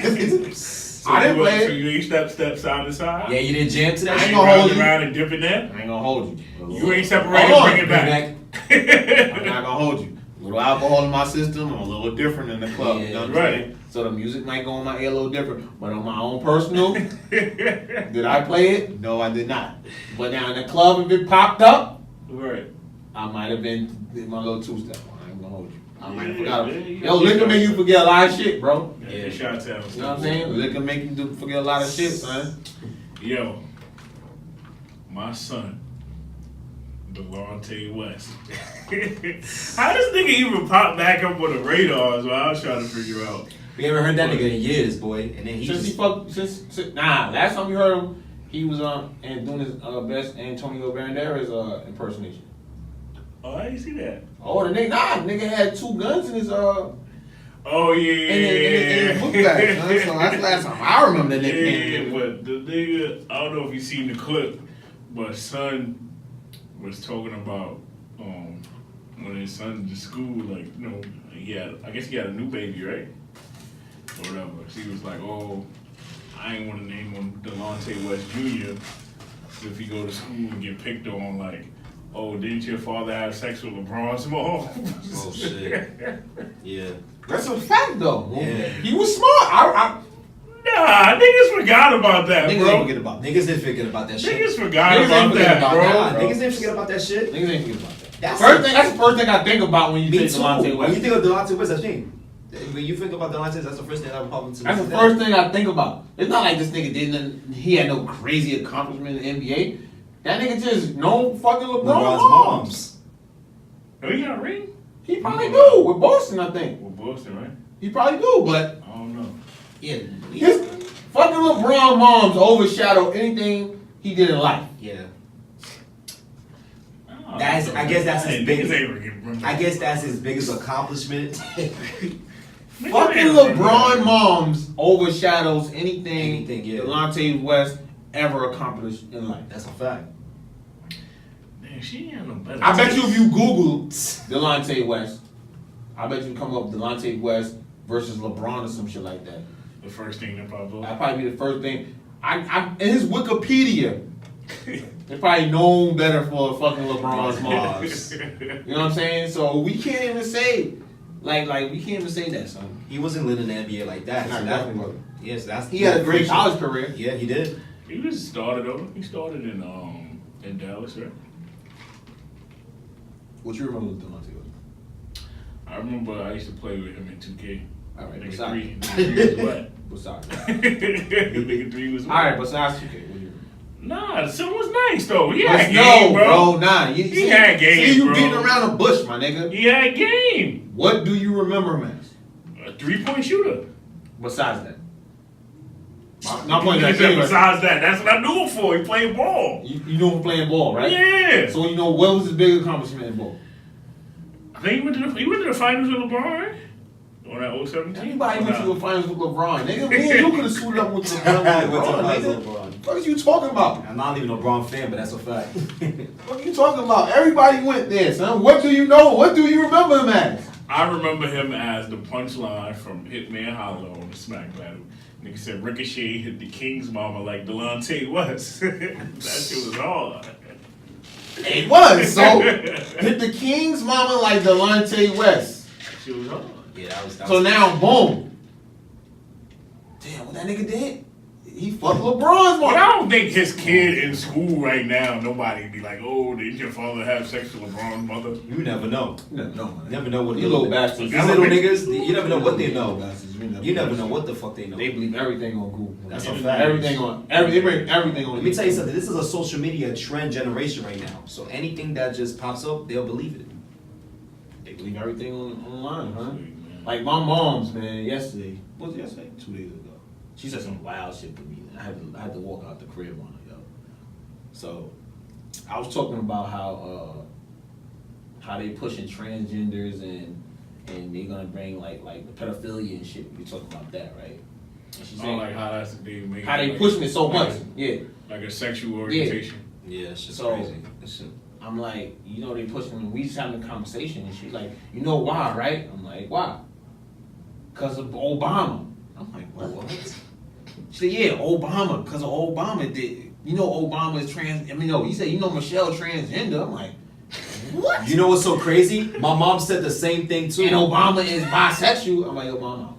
I didn't play it. So you ain't step side to side? Yeah, you didn't jam to that? I ain't gonna hold you. Around and dipping that? I ain't gonna hold you. You ain't separated, bring it back. I'm not gonna hold you. A little alcohol in my system, I'm a little different in the club. Yeah, you know what I'm saying? So the music might go in my ear a little different. But on my own personal, did I play it? No, I did not. But now in the club, if it popped up, right, I might have been did my little 2-step. I ain't gonna hold you. I might have forgot it. Yo, liquor make you forget a lot of shit, bro. Yeah, shout out to him. You know what I'm saying? Liquor make you forget a lot of shit, son. Yo, my son, Delonte West. How does nigga even pop back up on the radar is what I was trying to figure out. We haven't heard that nigga in years, boy. And then last time we heard him, he was and doing his best Antonio Banderas impersonation. Oh, I didn't see that. Oh, the nigga had 2 guns in his Oh yeah. In the book bag, son. So that's the last time I remember that nigga. Yeah, but the nigga, I don't know if you seen the clip, but son was talking about when his son to school, like, you know, I guess he had a new baby, right? Or whatever. So he was like, oh, I ain't want to name him Delonte West Jr. if he go to school and get picked on, like, oh, didn't your father have sex with LeBron Small? Oh shit. Yeah. That's a fact though. Yeah. He was smart. Nah, niggas forgot about that, niggas bro. Niggas didn't forget about that shit. Niggas forgot about that, bro. Niggas didn't forget about that shit. Niggas didn't forget about that. That's the first thing I think about when you think Delonte West. When you think of Delonte West, that's thing. When you think about Delonte, that's the first thing that would pop into. That's the first thing I think about. It's not like this nigga he had no crazy accomplishment in the NBA. That nigga just no fucking LeBron's LeBron's moms. moms. Oh, he got a ring? He probably do with Boston, I think. With Boston, right? He probably do, but I don't know. Yeah. his fucking LeBron moms overshadow anything he did in life. Yeah. Oh, That's. I guess that's his Niggas biggest. ain't remember. I guess that's his biggest accomplishment. Fucking LeBron moms overshadows anything, Anything, yeah. Delonte West ever accomplished in life. That's a fact. Man, she ain't no better. I bet you if you Google Delonte West, I bet you come up Delonte West versus LeBron or some shit like that. The first thing that popped up. That'd probably be the first thing. In his Wikipedia, they're probably known better for fucking LeBron's moms. You know what I'm saying? So we can't even say, like we can't even say that, son. He wasn't living in the NBA like that. Nah, So definitely that, wasn't. yes, that's. He had a great college career. Yeah, he did. He was started over. He started in Dallas, right? What you remember with Delonte West? I remember I used to play with him in 2K. All right, Nigga besides, three was wet. besides. Nigga 3 was wet. All right, besides 2K, what do you remember? Nah, the son was nice though. He Let's had game, bro. nah. He had game, See, you bro. beating around the bush, my nigga. He had game. What do you remember him as? A 3-point shooter. Besides that. Not playing that He said game. besides that, that's what I knew him for. He played ball. You know him playing ball, right? Yeah. So you know what was his big accomplishment in ball? I think he went to the finals with LeBron, right? On that 017. Anybody went to the finals with LeBron, nigga. Me and you could have suited up with LeBron. Went to the finals nigga. with LeBron. What are you talking about? I'm not even a LeBron fan, but that's a fact. What are you talking about? Everybody went there, son. What do you know? What do you remember him as? I remember him as the punchline from Hitman Hollow on the Smack Battle. Nigga said Ricochet hit the King's mama like Delonte West. That shit was hard. It was. So hit the King's mama like Delonte West. That shit was hard. Yeah, that was. So now, boom. Damn, what that nigga did? He fucked LeBron's But I mom. don't think his kid in school right now, nobody be like, oh, did your father have sex with LeBron's mother? You never know. No, You never know what you little bastards. These little niggas, you never know what they know. Bastards, You never know what the fuck they know. They believe everything on Google. That's a Yeah. fact. Everything on they bring everything on. Let me tell you something. This is a social media trend generation right now. So anything that just pops up, they'll believe it. They believe everything online, huh? Like my mom's man yesterday. What was it yesterday? 2 days ago. She said some wild shit to me. I had to walk out the crib on her, yo. So I was talking about how they pushing transgenders and they gonna bring like the pedophilia and shit. We talking about that, right? And she's saying like how that's they make how they like, pushing it so much. Yeah. Like a sexual orientation. Yeah, it's just So- crazy. It's just, I'm like, you know, they pushing. We just having a conversation, and she's like, you know why, right? I'm like, why? Because of Obama. I'm like, what? She said, yeah, Obama. Because of Obama did. You know, Obama is trans. I mean, no, he said, you know, Michelle transgender. I'm like, what? you know what's so crazy? My mom said the same thing too. And Obama is bisexual. I'm like, Obama.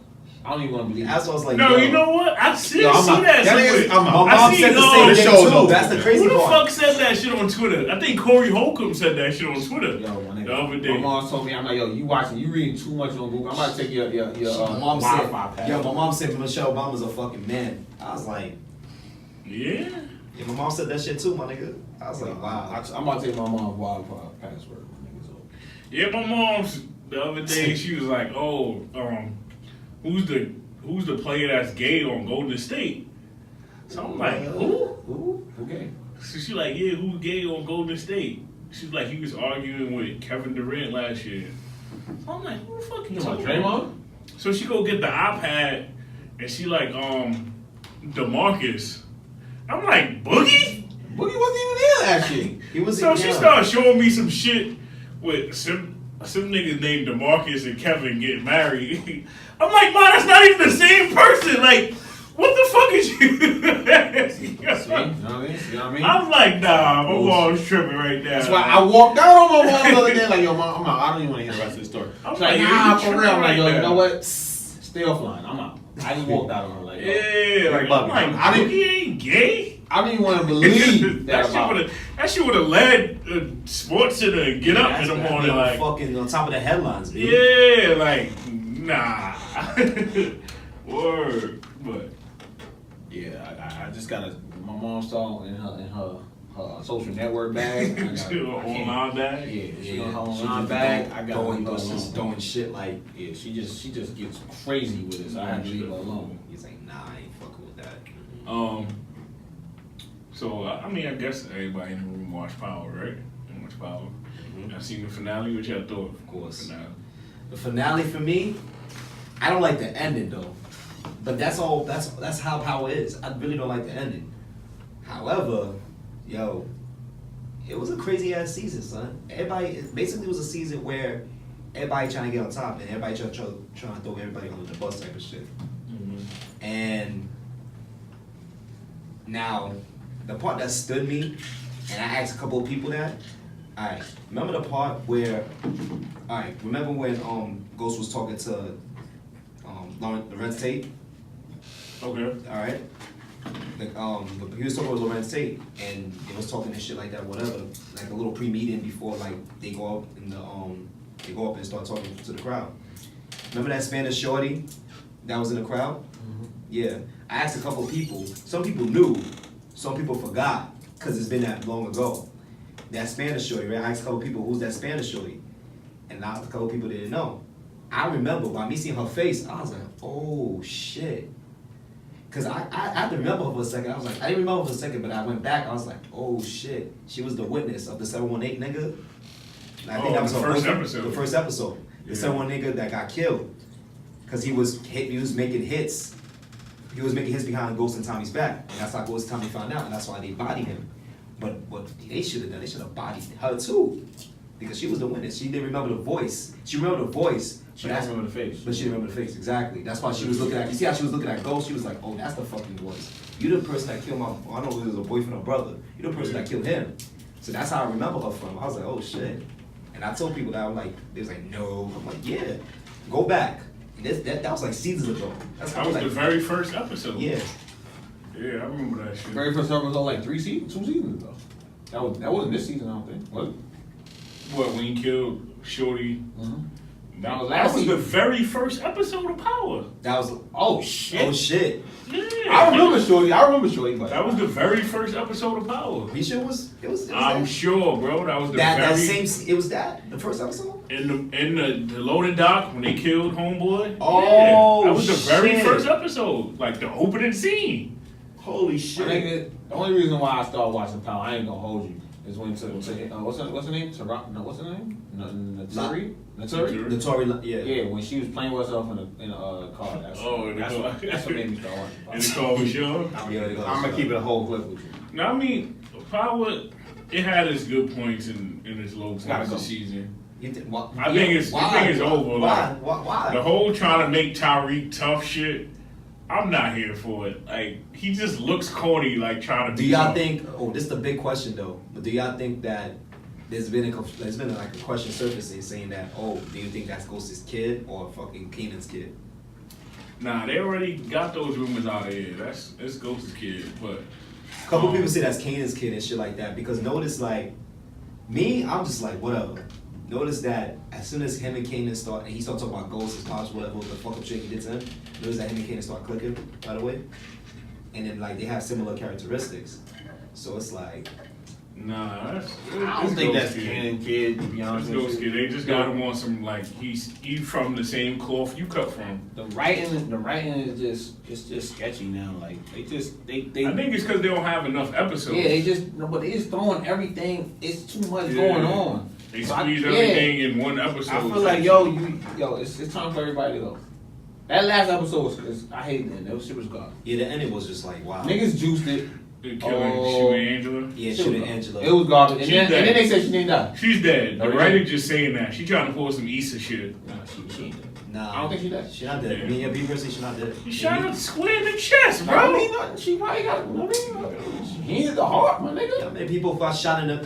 I don't even want to believe That's it. what I was like. No, yo. you know what? I still Yo, I'm see out. that. That shit. is- I'm out. My I mom see, said the no, same the thing show's too. over. That's the crazy Who the part. fuck said that shit on Twitter? I think Corey Holcomb said that shit on Twitter. Yo, my The other nigga. day. My mom told me, I'm like, yo, you reading too much on Google. I'm about to take your My mom Wi-Fi said, yo, my mom said Michelle Obama's a fucking man. I was like, Yeah. yeah, my mom said that shit too, my nigga. I was like, wow. I'm about to take my mom's Wi-Fi password. My nigga, so. Yeah, my mom's the other day she was like, oh, who's the player that's gay on Golden State? So I'm like, who? Okay. So she like, yeah, who's gay on Golden State? She's like, he was arguing with Kevin Durant last year. So I'm like, who the fuck you talking about? Draymond? So she go get the iPad and she like, DeMarcus. I'm like, Boogie? Boogie wasn't even there last year. He was So she started showing me some shit with some niggas named DeMarcus and Kevin getting married. I'm like, man, that's not even the same person. Like, what the fuck is you? See? You know what I mean? I'm like, nah, my mom's tripping right now. That's why I walked out on my mom the other day, like, yo, mom, I'm out. I don't even want to hear the rest of the story. I'm She's like, like, yo, nah, you for real. tripping I'm like, yo, right you know now. what? Stay offline. I'm out. I just walked out on her, like, yo. Yeah, like, Fuck I'm it. like, I didn't- Boogie ain't gay? I don't even want to believe that about it. That shit would have led Sports Center and Get Up in the morning, like, fucking on top of the headlines, dude. yeah, like, nah. Word, but. Yeah, I just gotta. My mom saw in her her social network bag. Online bag. Yeah, she got her online bag. I got throwing, her just throwing shit like. Yeah, she just gets crazy with it. So I had to leave her alone. He's like, nah, I ain't fucking with that. So I mean, I guess everybody in the room watched Power, right? And watched Power. Mm-hmm. I seen the finale. What y'all thought? Of course. Finale. The finale for me, I don't like the ending though. But that's all. That's how Power is. I really don't like the ending. However, yo, it was a crazy ass season, son. Everybody, it basically was a season where everybody trying to get on top and everybody trying to throw everybody under the bus type of shit. Mm-hmm. And now, the part that stood me, and I asked a couple of people that, alright, remember the part where, alright, remember when Ghost was talking to Lorenz Tate? Okay. Alright? He was talking with Lorenz Tate, and they was talking and shit like that, whatever, like a little pre-meeting before, like, they go up in the, they go up and start talking to the crowd. Remember that Spanish shorty that was in the crowd? Mm-hmm. Yeah. I asked a couple people. Some people knew. Some people forgot because it's been that long ago. That Spanish shorty, right? I asked a couple people, who's that Spanish shorty? And a couple people didn't know. I remember by me seeing her face, I was like, oh shit. Cause I had to remember her for a second. I was like, I didn't remember her for a second, but I went back. I was like, oh shit. She was the witness of the 718 nigga. And I think that was the her first episode. The first episode. The 718 nigga that got killed. Cause he was making hits. He was making hits behind Ghost and Tommy's back. And that's how Ghost and Tommy found out, and that's why they bodied him. But what they should have done, they should have bodied her too. Because she was the witness. She didn't remember the voice. She remembered the voice. She don't remember the face. But she didn't remember the face, exactly. That's why she was looking at, you see how she was looking at Ghost? She was like, oh, that's the fucking voice. You the person that killed my, I don't know if it was a boyfriend or brother. You the person that killed him. So that's how I remember her from. I was like, oh shit. And I told people that, I'm like, they was like, no. I'm like, yeah, go back. That was like seasons ago. That was the very first episode. Yeah. Yeah, I remember that shit. Very first episode was like 2 seasons ago. That wasn't this season, I don't think. Was it? What, when he killed Shorty? Mm-hmm. That was the very first episode of Power. That was, oh shit. oh shit. Yeah. I remember Shorty, but that was the very first episode of Power. You sure it was I'm that? sure, bro. That was the That very same, it was that? The first episode? in the loading dock when they killed Homeboy. Oh, yeah, that was the very shit. first episode, like the opening scene. Holy I shit. think the only reason why I started watching Power, I ain't gonna hold you, is when what's her name? What's her name? Naturi? Notori, yeah. Yeah, when she was playing with herself in a car. That's what made me start watching Power. And it's called Michelle. I'm gonna keep it a whole clip with you. No, I mean Power. It had its good points and its low points Gotta go. this season. I I think it's over. Why? Like, Why? the whole trying to make Tyreek tough shit. I'm not here for it. Like he just looks corny, like trying to. Do y'all think? Oh, this is the big question though. But do y'all think that there's been like a question surfacing saying that, oh, do you think that's Ghost's kid or fucking Keenan's kid? Nah, they already got those rumors out of here. It's Ghost's kid, but A couple people say that's Kanan's kid and shit like that because notice like me, I'm just like whatever. Notice that as soon as him and Kanan start, and he start talking about Ghost, his pops, whatever, the fuck up shit he did to him. Notice that him and Kanan start clicking right away, and then like they have similar characteristics. So it's like, nah, I don't think that's Canon kid, to be honest with Ghost you. kid. They just got him on some like he's from the same cloth you cut from. The writing is just sketchy now. Like they I think it's because they don't have enough episodes. yeah, they just throwing everything. It's too much going on. They So squeeze everything in one episode. I feel like it's time for everybody to go. That last episode was I hated it. That shit was gone. yeah, the ending was just like wow. Niggas juiced it. They shooting Angela. Yeah, Shit shooting was Angela. It was garbage. And She's then dead. they said she didn't die. She's dead. The Oh, writer really? just saying that. She trying to pull some Issa shit. Nah, she ain't dead. Nah, I don't think she dead. She not dead. Yeah. Me and your personally, she not dead. You shot her square in the chest, I bro. mean, she probably got. He hit the heart, my nigga. How many people got shot in the?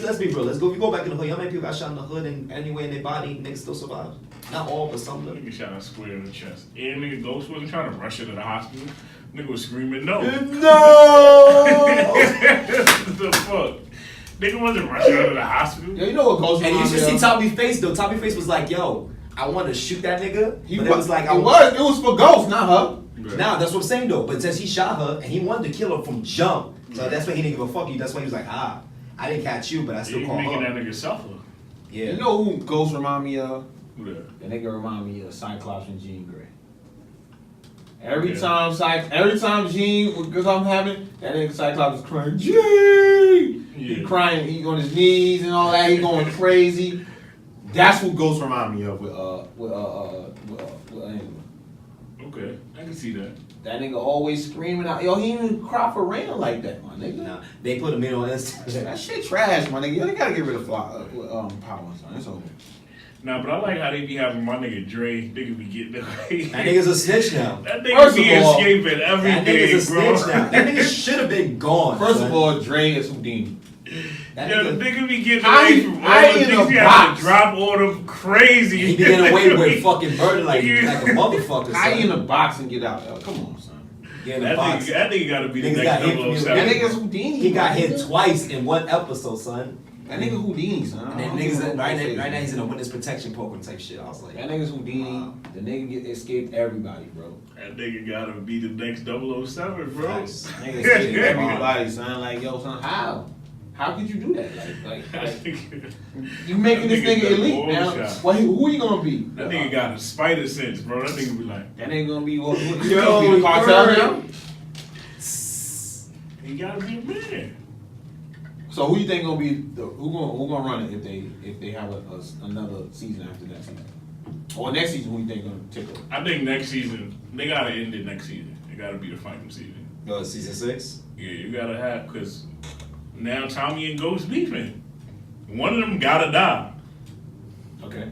Let's be real. Let's go. We go back in the hood. How many people got shot in the hood and anywhere in their body, niggas still survive? Not all, but some of them. Nigga shot her square in the chest. And nigga Ghost wasn't trying to rush her to the hospital. Nigga was screaming no. No. The fuck? Nigga wasn't rushing her to the hospital. Yo, you know what goes on? And you should see Tommy's face though. Tommy's face was like, "Yo, I wanted to shoot that nigga, but it was like it was for Ghost, not her. Right. Nah, that's what I'm saying though. But since he shot her and he wanted to kill her from jump, so that's why he didn't give a fuck you. That's why he was like, I didn't catch you, but I still You call making her. that nigga suffer. Yeah. You know who Ghost remind me of? Who that? That nigga remind me of Cyclops and Jean Grey. Every time Jean, because I'm having, that nigga Cyclops is crying, Jean! Yeah. He crying, he on his knees and all that, he going crazy. That's who Ghost remind me of with Angela. Okay, I can see that. That nigga always screaming out. Yo, he didn't even cry for Raina like that, my nigga. Nah, they put him in on Instagram. That shit trash, my nigga. Yo, they gotta get rid of power, son. It's over. Nah, but I like how they be having my nigga Dre. Nigga be getting away. That nigga's a snitch now. That nigga First be of all, escaping every That day, nigga's a bro. snitch now. That nigga should have been gone. First son. of all, Dre is Houdini. That Yeah, the nigga, nigga be getting I- away from all I the ain't things a he had box. to drop all them crazy. he be getting away with fucking murder like a motherfucker. How son. you in a box and get out? Yo, come on, son. Get in the That box. nigga gotta be the Niggas next got hit from 007. That nigga's Houdini. He got my hit nigga. twice in one episode, son. That nigga Houdini, son. And then niggas right now he's in a witness protection program type shit. I was like, That nigga's Houdini. Wow. The nigga escaped everybody, bro. That nigga gotta be the next 007, bro. Facts. Nigga escaped everybody, son. Like, yo, son, how? How could you do that? Like you making this That nigga nigga got elite all now. shots. Well, who you gonna be? That nigga got a spider sense, bro. That nigga be like, That nigga gonna be what? You Yo, gonna be the cartel word. now? he gotta be a man. So who you think gonna be who gonna run it if they have another season after that season? Or next season, who you think gonna tickle? I think next season, they gotta end it next season. It gotta be the final season. yo, season 6. Yeah, you gotta have, because now Tommy and Ghost beefing. One of them gotta die. Okay,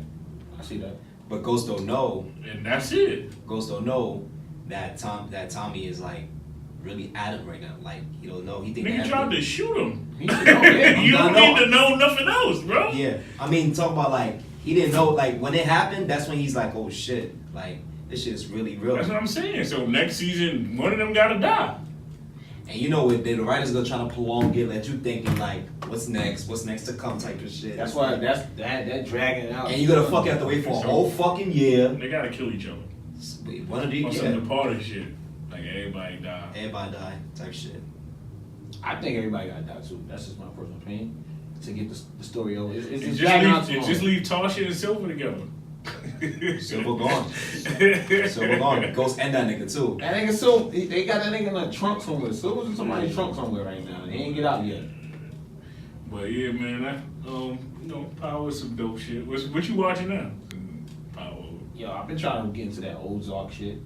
I see that. But Ghost don't know. And that's it. Ghost don't know that Tommy is like really adamant right now. Like he don't know. He think Nigga that tried to shoot him. He should know, yeah. You don't I know. need to know nothing else, bro. Yeah, I mean, talk about like he didn't know. Like when it happened, that's when he's like, oh shit, like this shit is really real. That's what I'm saying. So next season, one of them gotta die. And you know what? The writers gonna try to prolong it, let you thinking like, what's next? What's next to come? Type of shit. That's why that dragging it out. And you gotta fucking have to wait for a whole fucking year. They gotta kill each other. Wait, one of these, On yeah. some departed shit. Like everybody die. Everybody die type shit. I think everybody got that too. That's just my personal opinion. To get the story over, it's And just just dragging out too leave, and long. just leave Tasha and Silver together. Silver gone. Silver gone. Ghost and that nigga too. That nigga still, they got that nigga in a trunk somewhere. Silver's in somebody's trunk somewhere right now. He ain't get out yet. But yeah, man, Power is some dope shit. What you watching now? Power. Yo, I've been trying to get into that old Zark shit.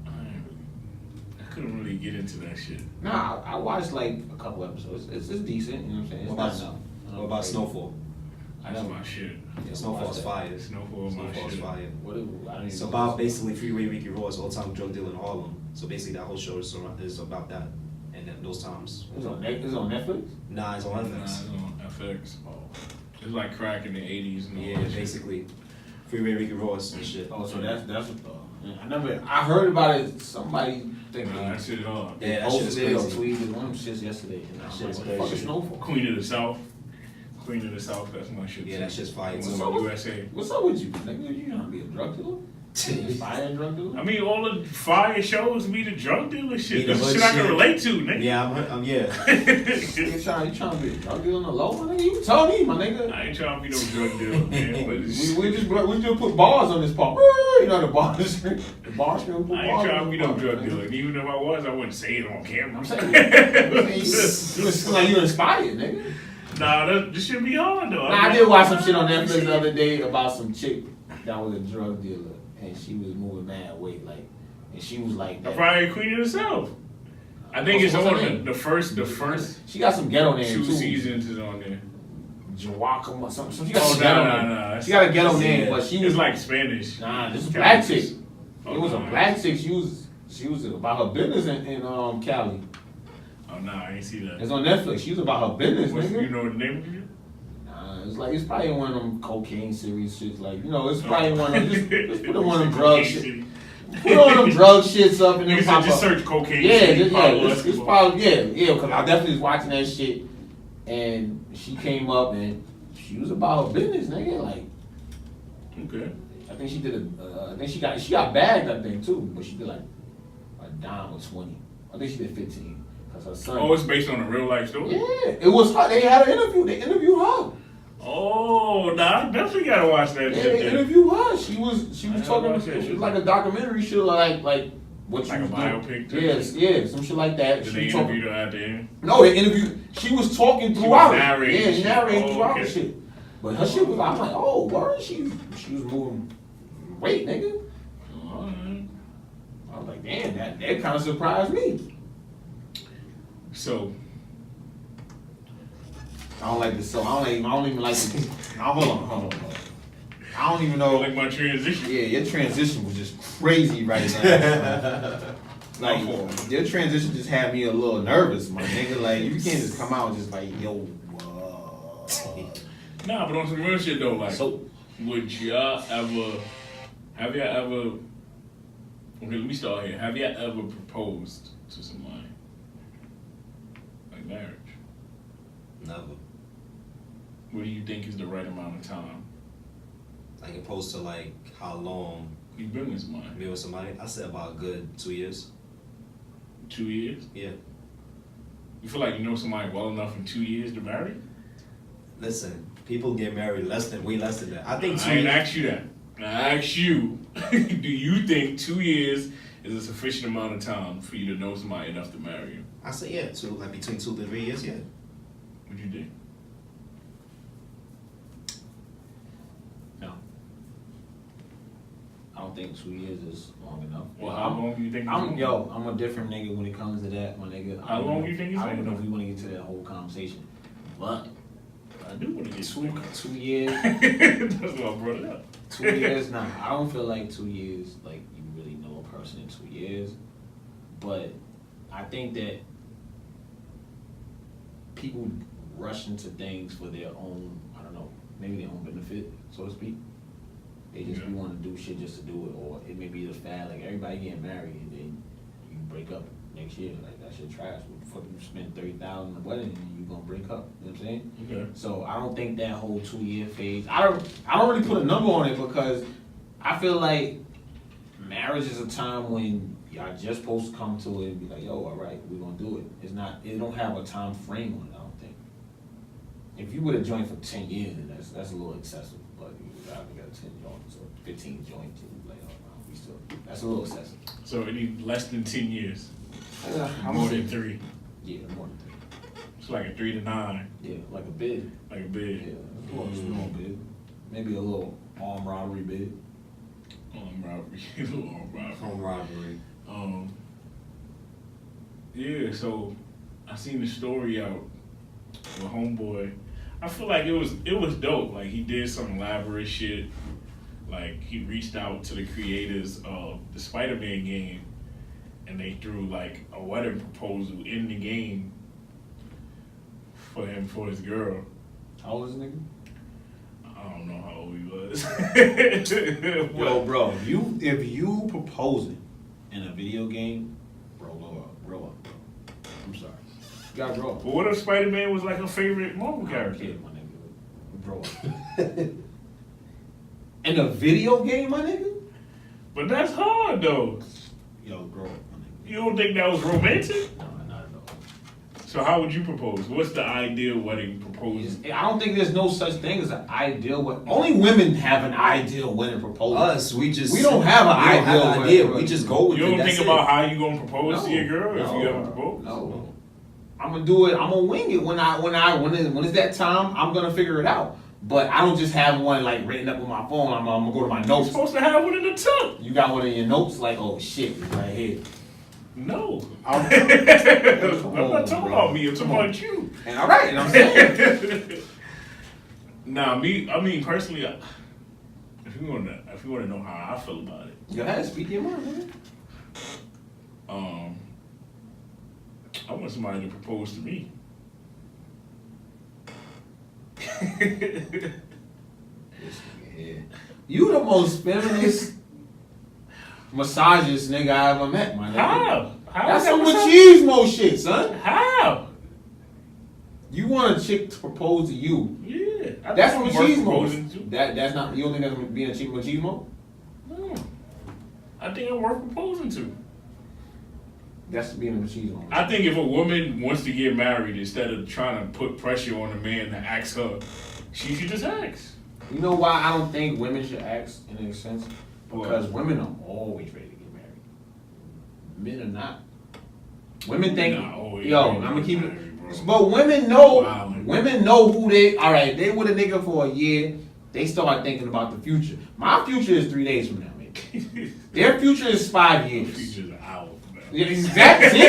I couldn't really get into that shit. Nah, I watched like a couple episodes. It's decent, you know what I'm saying? It's What not about- enough. What about Snowfall? I That's know. my shit. Yeah, Snowfall's fire. Snowfall's my Snowfall's shit. fire. What it, I don't It's even about know. basically Freeway Ricky Ross, all-time drug dealer in Harlem. So basically that whole show is about that. And then those times. It's on Netflix? Nah, it's on Nah, Netflix. it's on FX. It's like crack in the 80s and all Yeah, that shit. basically. Freeway Ricky Ross and shit. Oh, so that's I heard about it. Somebody think Nah, that shit is hard. Yeah, that shit is posted it or crazy. tweeted one of them shits yesterday. And I That shit was is like, what the fuck crazy. is Snowfall? Queen of the South. Queen of the South, that's my shit. Yeah, too. that shit's fire It's too. on USA. What's up with you? Nigga, you trying to be a drug dealer? You fire and drug dealer? I mean, all the fire shows be the drug dealer Be shit. the That's hood shit I can shit. relate to, nigga. Yeah, I'm yeah. You trying to be a drug dealer on the low, my nigga? You tell me, my nigga. I ain't trying to be no drug dealer, man. But it's, We just put bars on this part. You know the bars. The bars can put I ain't bars trying on to be the no part, drug nigga. dealer. And even if I was, I wouldn't say it on camera. I'm saying, you seem like you inspired, nigga. Nah, this should be hard though. Nah, I did watch some shit on Netflix the other day about some chick that was a drug dealer and she was moving mad weight, like, and she was like I'm that. probably Queen of the South. I think it's What's her on name? the first She got some ghetto name two too. seasons is on there. Jawakam or something. So she got Oh, some ghetto nah, name. nah. She got a ghetto name, Yeah. but she It's was like Spanish. nah. This is a black chick. Oh, It was a nah. black chick. She was about her business in Cali. Oh nah, I ain't see that. It's on Netflix. She was about her business, What's, nigga. you know the name of it? It's probably one of them cocaine series shits. Like, it's probably one of them. Just put one of them drug shit. Put one of them drug shits up and then Nigga pop said just up. search cocaine. Yeah, City, just, yeah, Pablo it's Escobar. probably yeah, because I definitely was watching that shit, and she came up and she was about her business, nigga. Like, Okay. I think she did I think she got bagged, I think, too, but she did like a dime or 20. I think she did 15. Cause her son. Oh, it's based on a real life story? Yeah, it was her. They had an interview. They interviewed her. Oh, nah, I definitely gotta watch that. Yeah, they interviewed her. She was talking. watch that It shit. was like a documentary shit, like what Like she a was biopic doing. type Yes, yeah, some shit like that. Did She they was talking. interview her at the end? No, they interviewed. She was talking She throughout. was narrating Yeah, shit. narrating Oh, throughout okay. the shit. But her shit was. I'm like, oh, word. She was moving weight, nigga. Alright. I was like, damn, that kind of surprised me. So, I don't like this. So I don't even like this. Hold on. I don't even know. like my transition. Yeah, your transition was just crazy right now. Like, your transition just had me a little nervous, my nigga. Like, you can't just come out and just like, yo, Nah, but on some real shit though, like, So, would y'all ever, have y'all ever, okay, let me start here. Have y'all ever proposed to somebody? Like marriage? Never. What do you think is the right amount of time Like opposed to like how long you've been with somebody? being with somebody. I said about a good 2 years. 2 years? Yeah. You feel like you know somebody well enough in 2 years to marry? Listen, people get married way less than that. I think 2 I ain't years. asked you that. I asked you, do you think 2 years is a sufficient amount of time for you to know somebody enough to marry you? I say yeah, like between 2 to 3 years. Yeah. What you think? no. I don't think 2 years is long enough. Well, how long do you think? it's long? I'm a different nigga when it comes to that, my nigga. How long do you think it's I don't long know if enough? we want to get to that whole conversation, but I do want to get two, to 2 years, That's why I brought it up. 2 years. Nah, I don't feel like 2 years. Like you really know a person in 2 years, but I think that people rush into things for their own, I don't know, maybe their own benefit, so to speak. They just Yeah. want to do shit just to do it, or it may be the fad, like everybody getting married and then you break up next year, like that shit trash. What the fuck, you spend $30,000 on a wedding and you gonna break up, you know what I'm saying? Okay. So I don't think that whole 2 year phase, I don't really put a number on it because I feel like marriage is a time when y'all just supposed to come to it and be like, yo, all right, we're gonna do it. It don't have a time frame on it, I don't think. If you would have joined for 10 years, then that's a little excessive. But we got 10 joints or 15 joints, and like, oh, no, we still, that's a little excessive. So it needs less than 10 years. I'm More gonna than say, 3. yeah, more than 3. It's like a 3 to 9, Yeah, like a bid. like a Yeah, bid. a little small bid. Maybe a little armed robbery bid. Robbery. Armed robbery. Home robbery. Yeah, so I seen the story out with Homeboy. I feel like it was dope. Like he did some elaborate shit. Like he reached out to the creators of the Spider-Man game and they threw like a wedding proposal in the game for him, for his girl. How old is this nigga? I don't know how old he was. Yo, bro, if you proposing in a video game, grow up, bro. I'm sorry. You gotta grow up. But what if Spider-Man was like a favorite Marvel character? Kid, my nigga. Grow up. In a video game, my nigga? But that's hard though. Yo, grow up, my nigga. You don't think that was romantic? No, not at all. So how would you propose? What's the ideal wedding proposal? I don't think there's no such thing as an ideal wedding. Only women have an ideal wedding proposal. Us, we don't have an ideal wedding. idea. We just go with You it. don't That's think it. about how you gonna propose to your girl if you ever propose? No. I'm gonna do it. I'm gonna wing it when it's that time. I'm gonna figure it out. But I don't just have one like written up on my phone. I'm gonna go to my You're notes. supposed to have one in the tuck. You got one in your notes, like, oh shit, it's right here. No. I'm I'm not talking about me. I'm talking about you. And all right, and I'm saying, Nah, I mean personally, if you wanna know how I feel about it, go ahead, speak your mind, man. I want somebody to propose to me. You the most feminist misogynist nigga I ever met, my nigga. How? That's is some that machismo shit, son. How? You want a chick to propose to you, Yeah. That's think what it's worth machismo proposing is. to. That's not. You don't think that's being a machismo? No. I think it's worth proposing to. That's being a machismo. I think if a woman wants to get married, instead of trying to put pressure on a man to ask her, she should just ask. You know why I don't think women should ask in a sense? Because women are always ready to get married. Men are not. Women think, I'm gonna keep it. But women know, women know who they. All right, they with a nigga for a year. They start thinking about the future. My future is 3 days from now, man. Their future is 5 years. Future's an hour. Yeah, exactly.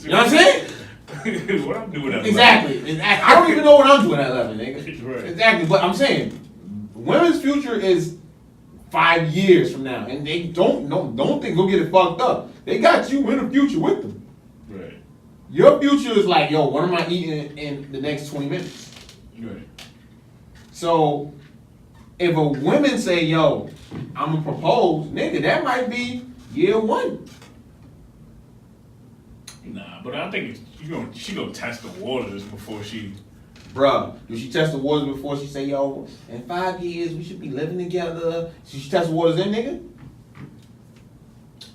You know what I'm saying? What I'm doing at 11. Exactly. I don't even know what I'm doing at 11, nigga. Right. Exactly. But I'm saying, women's future is 5 years from now, and they don't think go get it fucked up. They got you in the future with them. Right. Your future is like, yo, what am I eating in the next 20 minutes? Right. So, if a woman say, yo, I'm gonna propose, nigga, that might be year 1. Nah, but I think she gonna test the waters before she. Bruh, do she test the waters before she say, yo, in 5 years we should be living together? Should she test the waters then, nigga?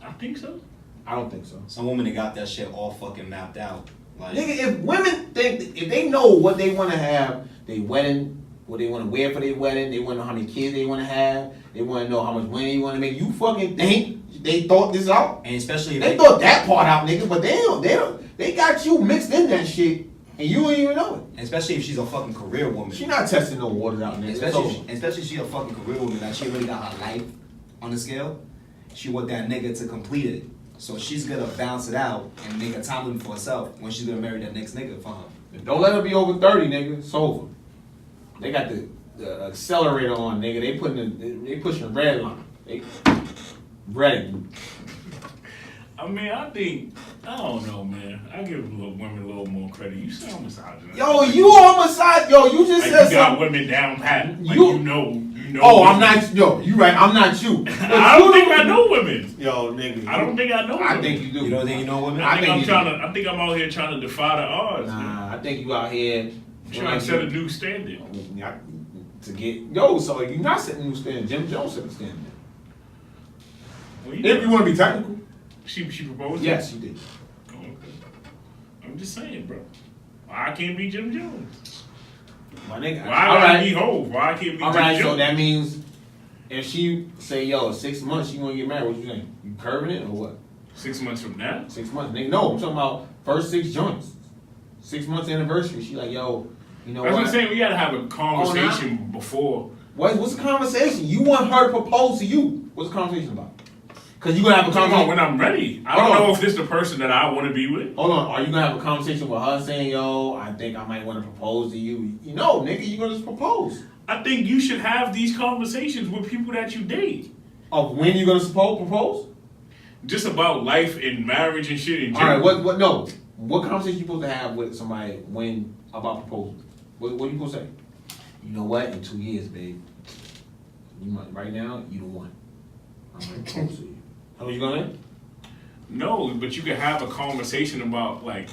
I think so. I don't think so. Some women that got that shit all fucking mapped out. Like, Nigga, if women think, if they know what they want to have, they wedding, what they want to wear for their wedding, they want to know how many kids they want to have, they want to know how much money they want to make. You fucking think they thought this out? and especially if They thought that part out, nigga, but they got you mixed in that shit, and you ain't even know it. especially if she's a fucking career woman. She not testing no waters out, nigga. Especially if she's a fucking career woman, like she already got her life on the scale. She want that nigga to complete it. So she's gonna balance it out and make a time limit for herself when she's gonna marry that next nigga for her. Don't let her be over 30, nigga. It's over. They got the accelerator on, nigga. They pushing the red line. They ready. I mean, I don't know, man. I give women a little more credit. You sound misogynist. Yo, you on my side. Yo, you just like said you got something. women down pat. Like You- you know. Oh, I'm not. Yo, you right. I'm not you. I don't think I know women. Yo, nigga. I don't think I know women. I think you do. You don't think you know women? I think I'm you trying do. to. I think I'm out here trying to defy the odds. man. Nah, I think you out here Trying to set a new standard. to get so you're not setting a new standard. Jim Jones set the standard. Well, If you want to be technical, she proposed. yes, he did. Oh, okay. I'm just saying, bro. Why I can't be Jim Jones? My nigga. Why all I right. be Hov? Why I can't be All Jim right, Jones? so that means if she say, yo, 6 months she gonna get married, what you think? You curving it or what? 6 months from now. 6 months, nigga. No, I'm talking about first 6 joints. 6 months anniversary. She like, yo, you know That's what I'm what? saying. We gotta have a conversation before. What's the conversation? You want her to propose to you. What's the conversation about? Because you gonna have a I'm talking about when conversation. I'm ready. I Hold don't on. know if this the person that I want to be with. Hold on, are you gonna have a conversation with her saying, yo, I think I might want to propose to you? You know, nigga, you gonna just propose. I think you should have these conversations with people that you date. Of when you gonna propose? Just about life and marriage and shit in All general. right, what conversation you supposed to have with somebody when about proposal? What you supposed to say? You know what? In 2 years, babe. You might right now. You the one. I'm gonna propose to you. How you gonna? No, but you can have a conversation about like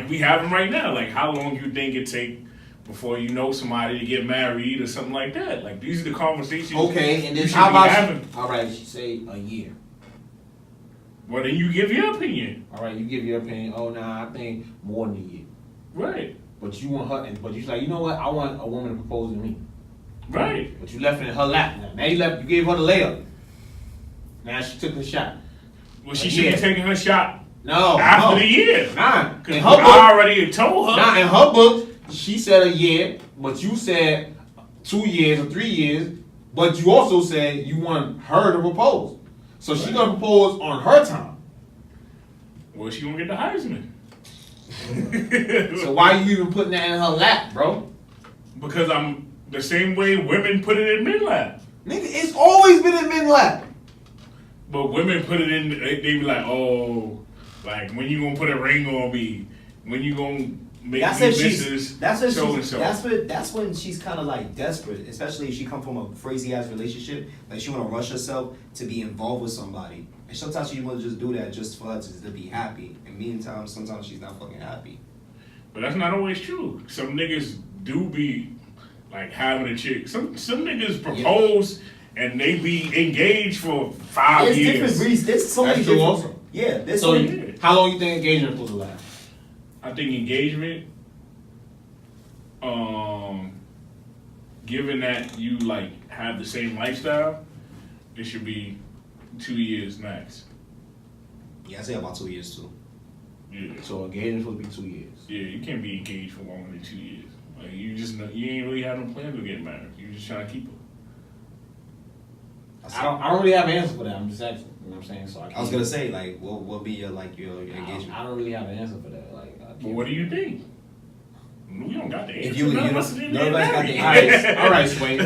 we having right now. Like how long you think it take before you know somebody to get married or something like that. Like these are the conversations. Okay, and you then should how be about? having. All right, she say a year. Well, then you give your opinion. All right, you give your opinion. Oh, nah, I think more than a year. Right. But you want her, but you like, you know what? I want a woman to propose to me. Right. But you left it in her lap now. Now you gave her the layup. Now she took the shot. Well, she should be taking her shot No. after the year. Nah. Because In her I book, already told her. nah, in her book, she said a year, but you said 2 years or 3 years, but you also said you want her to propose. So she gonna propose on her time. Well, she gonna get the Heisman. So why you even putting that in her lap, bro? Because I'm the same way women put it in men lap. Nigga, it's always been in men's lap. But women put it in, they be like, oh, like when you gonna put a ring on me? When you gonna make That's me if Mrs. So and so? That's when she's kind of like desperate, especially if she come from a crazy ass relationship. Like she want to rush herself to be involved with somebody, and sometimes she want to just do that just for her to be happy. And meantime, sometimes she's not fucking happy. But that's not always true. Some niggas do be Like having a chick. Some niggas propose and they be engaged for 5 There's years. different reasons. There's so many That's true different. also. Yeah, there's So, so many. how long you think engagement supposed to last? I think engagement, given that you like have the same lifestyle, it should be 2 years max. Yeah, I say about 2 years too. Yeah. So engagement supposed to be 2 years. Yeah, you can't be engaged for longer than 2 years. Like you just you ain't really have no plans to get married. You just trying to keep her. I don't really have an answer for that. I'm just asking. You know what I'm saying? So I was gonna say like, what will be your engagement? I don't really have an answer for that. Like, But what do you think? We don't got the answer. If you None of don't- us didn't nobody's get got the married. all right, Sway. None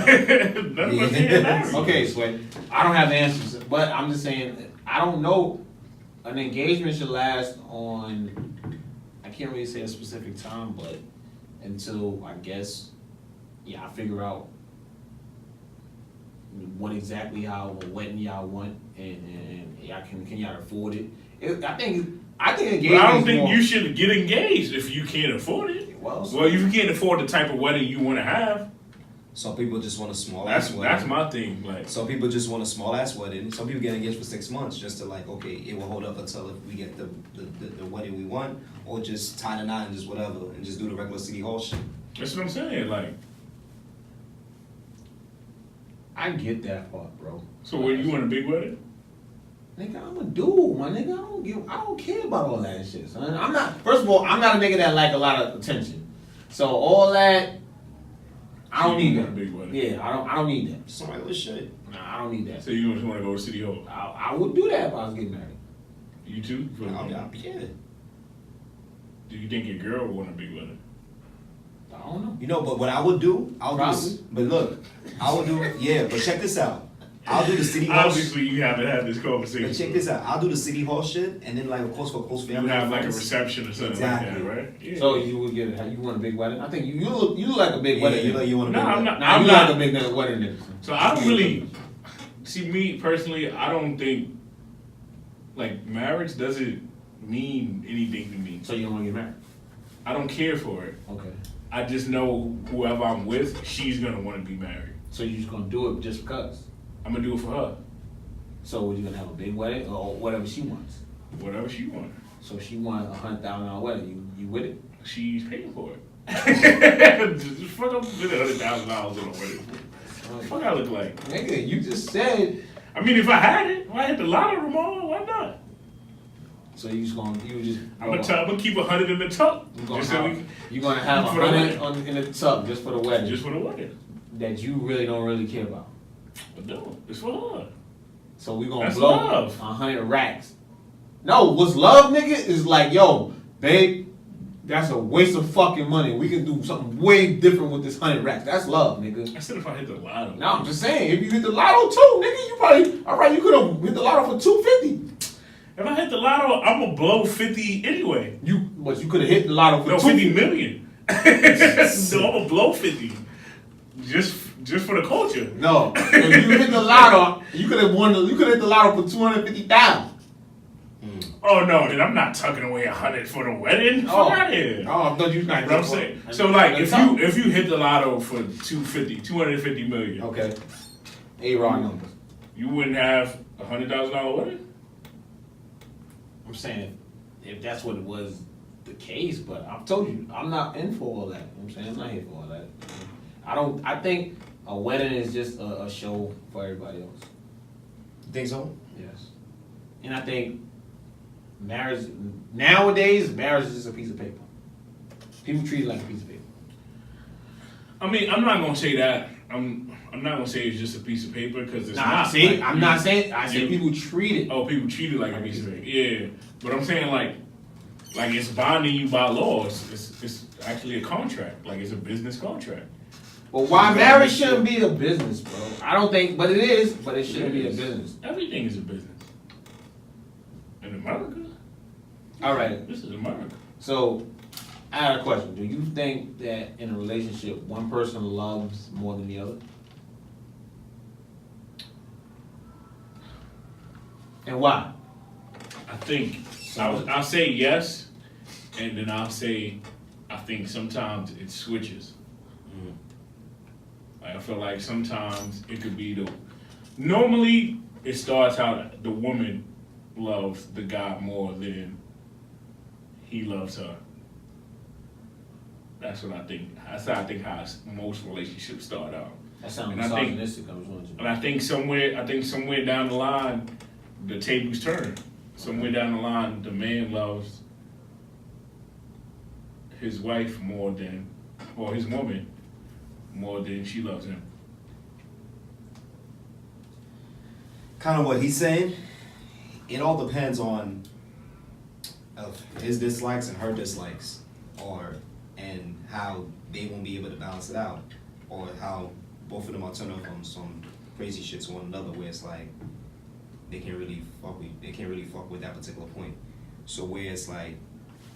of us get married. Okay, Sway. I don't have the answers, but I'm just saying I don't know. An engagement should last on. I can't really say a specific time, but until I guess, I figure out what exactly how a wedding y'all want, and y'all can y'all afford it. I think engagement. But I don't is think more, you should get engaged if you can't afford it. Well, Well, if you can't afford the type of wedding you want to have, Some people just want a small that's ass wedding. my thing. Like, Some people just want a small ass wedding. Some people get engaged for 6 months just to like, okay, it will hold up until if we get the wedding we want, or just tie the knot and just whatever, and just do the regular city hall shit. that's what I'm saying. Like, I get that part, bro. so what, you want a big wedding? Nigga, I'm a dude, my nigga. I don't care about all that shit, son. I'm not. First of all, I'm not a nigga that like a lot of attention. So all that, I don't So you need want that. a big wedding? Yeah, I don't need that. Some regular shit. Nah, I don't need that. So you just want to go to City Hall? I would do that if I was getting married. You too? Yeah. Do you think your girl would want a big wedding? I don't know. You know, but what I would do, Probably. but look, I would do, yeah, but check this out. I'll do the city hall shit. Obviously, you haven't had this conversation. But check this out. I'll do the city hall shit, and then like, of course, for close You family. have and like a friends. reception or something Exactly. like that, right? Yeah. So you would you want a big wedding? I think you look like a big Yeah, wedding. you want to No, I'm not. Nah, I'm you not. like a big wedding nigga. So I don't really see me personally. I don't think like marriage doesn't mean anything to me. So you don't want to get married? I don't care for it. Okay. I just know whoever I'm with, she's gonna want to be married. So you just gonna do it just because? I'm gonna do it for her, So would you gonna have a big wedding or whatever she wants? whatever she wants. So she want $100,000 wedding. You with it? She's paying for it. Just fuck up with $100,000 on a wedding. Fuck I look like. Nigga, you just said. I mean, if I had it, if I had the lotto tomorrow, why not? So you just. I'm gonna keep 100 in the tuck. You're gonna have For the 100 in the tub just for the wedding. Just for the wedding. That you really don't really care about. But no, it's for her. So we gonna That's blow love. 100 racks. No, what's love, nigga, is like, yo, babe, that's a waste of fucking money. We can do something way different with this 100 racks. That's love, nigga. I said if I hit the lotto. No, I'm just saying, if you hit the lotto too, nigga, you probably, all right, you could have hit the lotto for 250. If I hit the lotto, I'm gonna blow 50 anyway. But you could have hit the lotto for No, 250. 50 million. No, I'm gonna blow 50. Just for the culture. No, if you hit the lotto, you could have hit the lotto for 250,000. Oh no, then I'm not tucking away 100 for the wedding. Fuck out of here. Oh, I thought you You know what I'm saying? So like, if you hit the lotto for 250 million, okay, A-Rod numbers. you wouldn't have $100,000 wedding. I'm saying, if that's what it was the case, but I've told you, I'm not in for all that. You know what I'm saying, I'm not here for all that. I think a wedding is just a show for everybody else. You think so? Yes. And I think nowadays, marriage is just a piece of paper. People treat it like a piece of paper. I mean, I'm not gonna say that. I'm not gonna say it's just a piece of paper because it's not. See, like, I'm not saying. I say people treat it. Oh, people treat it like a piece of paper. Yeah, but I'm saying like it's binding you by law. It's actually a contract. Like it's a business contract. Well, why marriage shouldn't be a business, bro? I don't think, but it is. But it shouldn't be a business. Everything is a business. In America. All right. This is America. So, I had a question. Do you think that in a relationship, one person loves more than the other? And why? I think I'll say yes, and then I'll say I think sometimes it switches. Like, I feel like sometimes it could be normally it starts out the woman loves the guy more than he loves her. That's what I think. That's how I think how most relationships start out. That sounds And I think- misogynistic. I was wondering. And I think somewhere down the line, the tables turn. Somewhere down the line, the man loves his wife more than, or his woman more than she loves him. Kind of what he's saying. It all depends on his dislikes and her dislikes, and how they won't be able to balance it out, or how both of them are turning from some crazy shit to one another, where it's like they can't really fuck with that particular point. So where it's like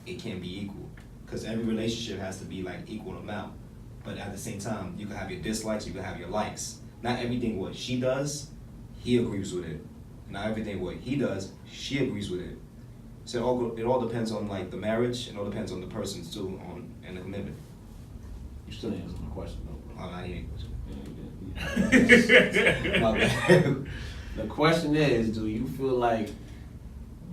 it can't be equal, because every relationship has to be like equal amount. But at the same time, you can have your dislikes, you can have your likes. Not everything what she does, he agrees with it. Not everything what he does, she agrees with it. So it all depends on like the marriage, it all depends on the persons too, and the commitment. You still answering my question though. I'm not hearing My bad. The question is, do you feel like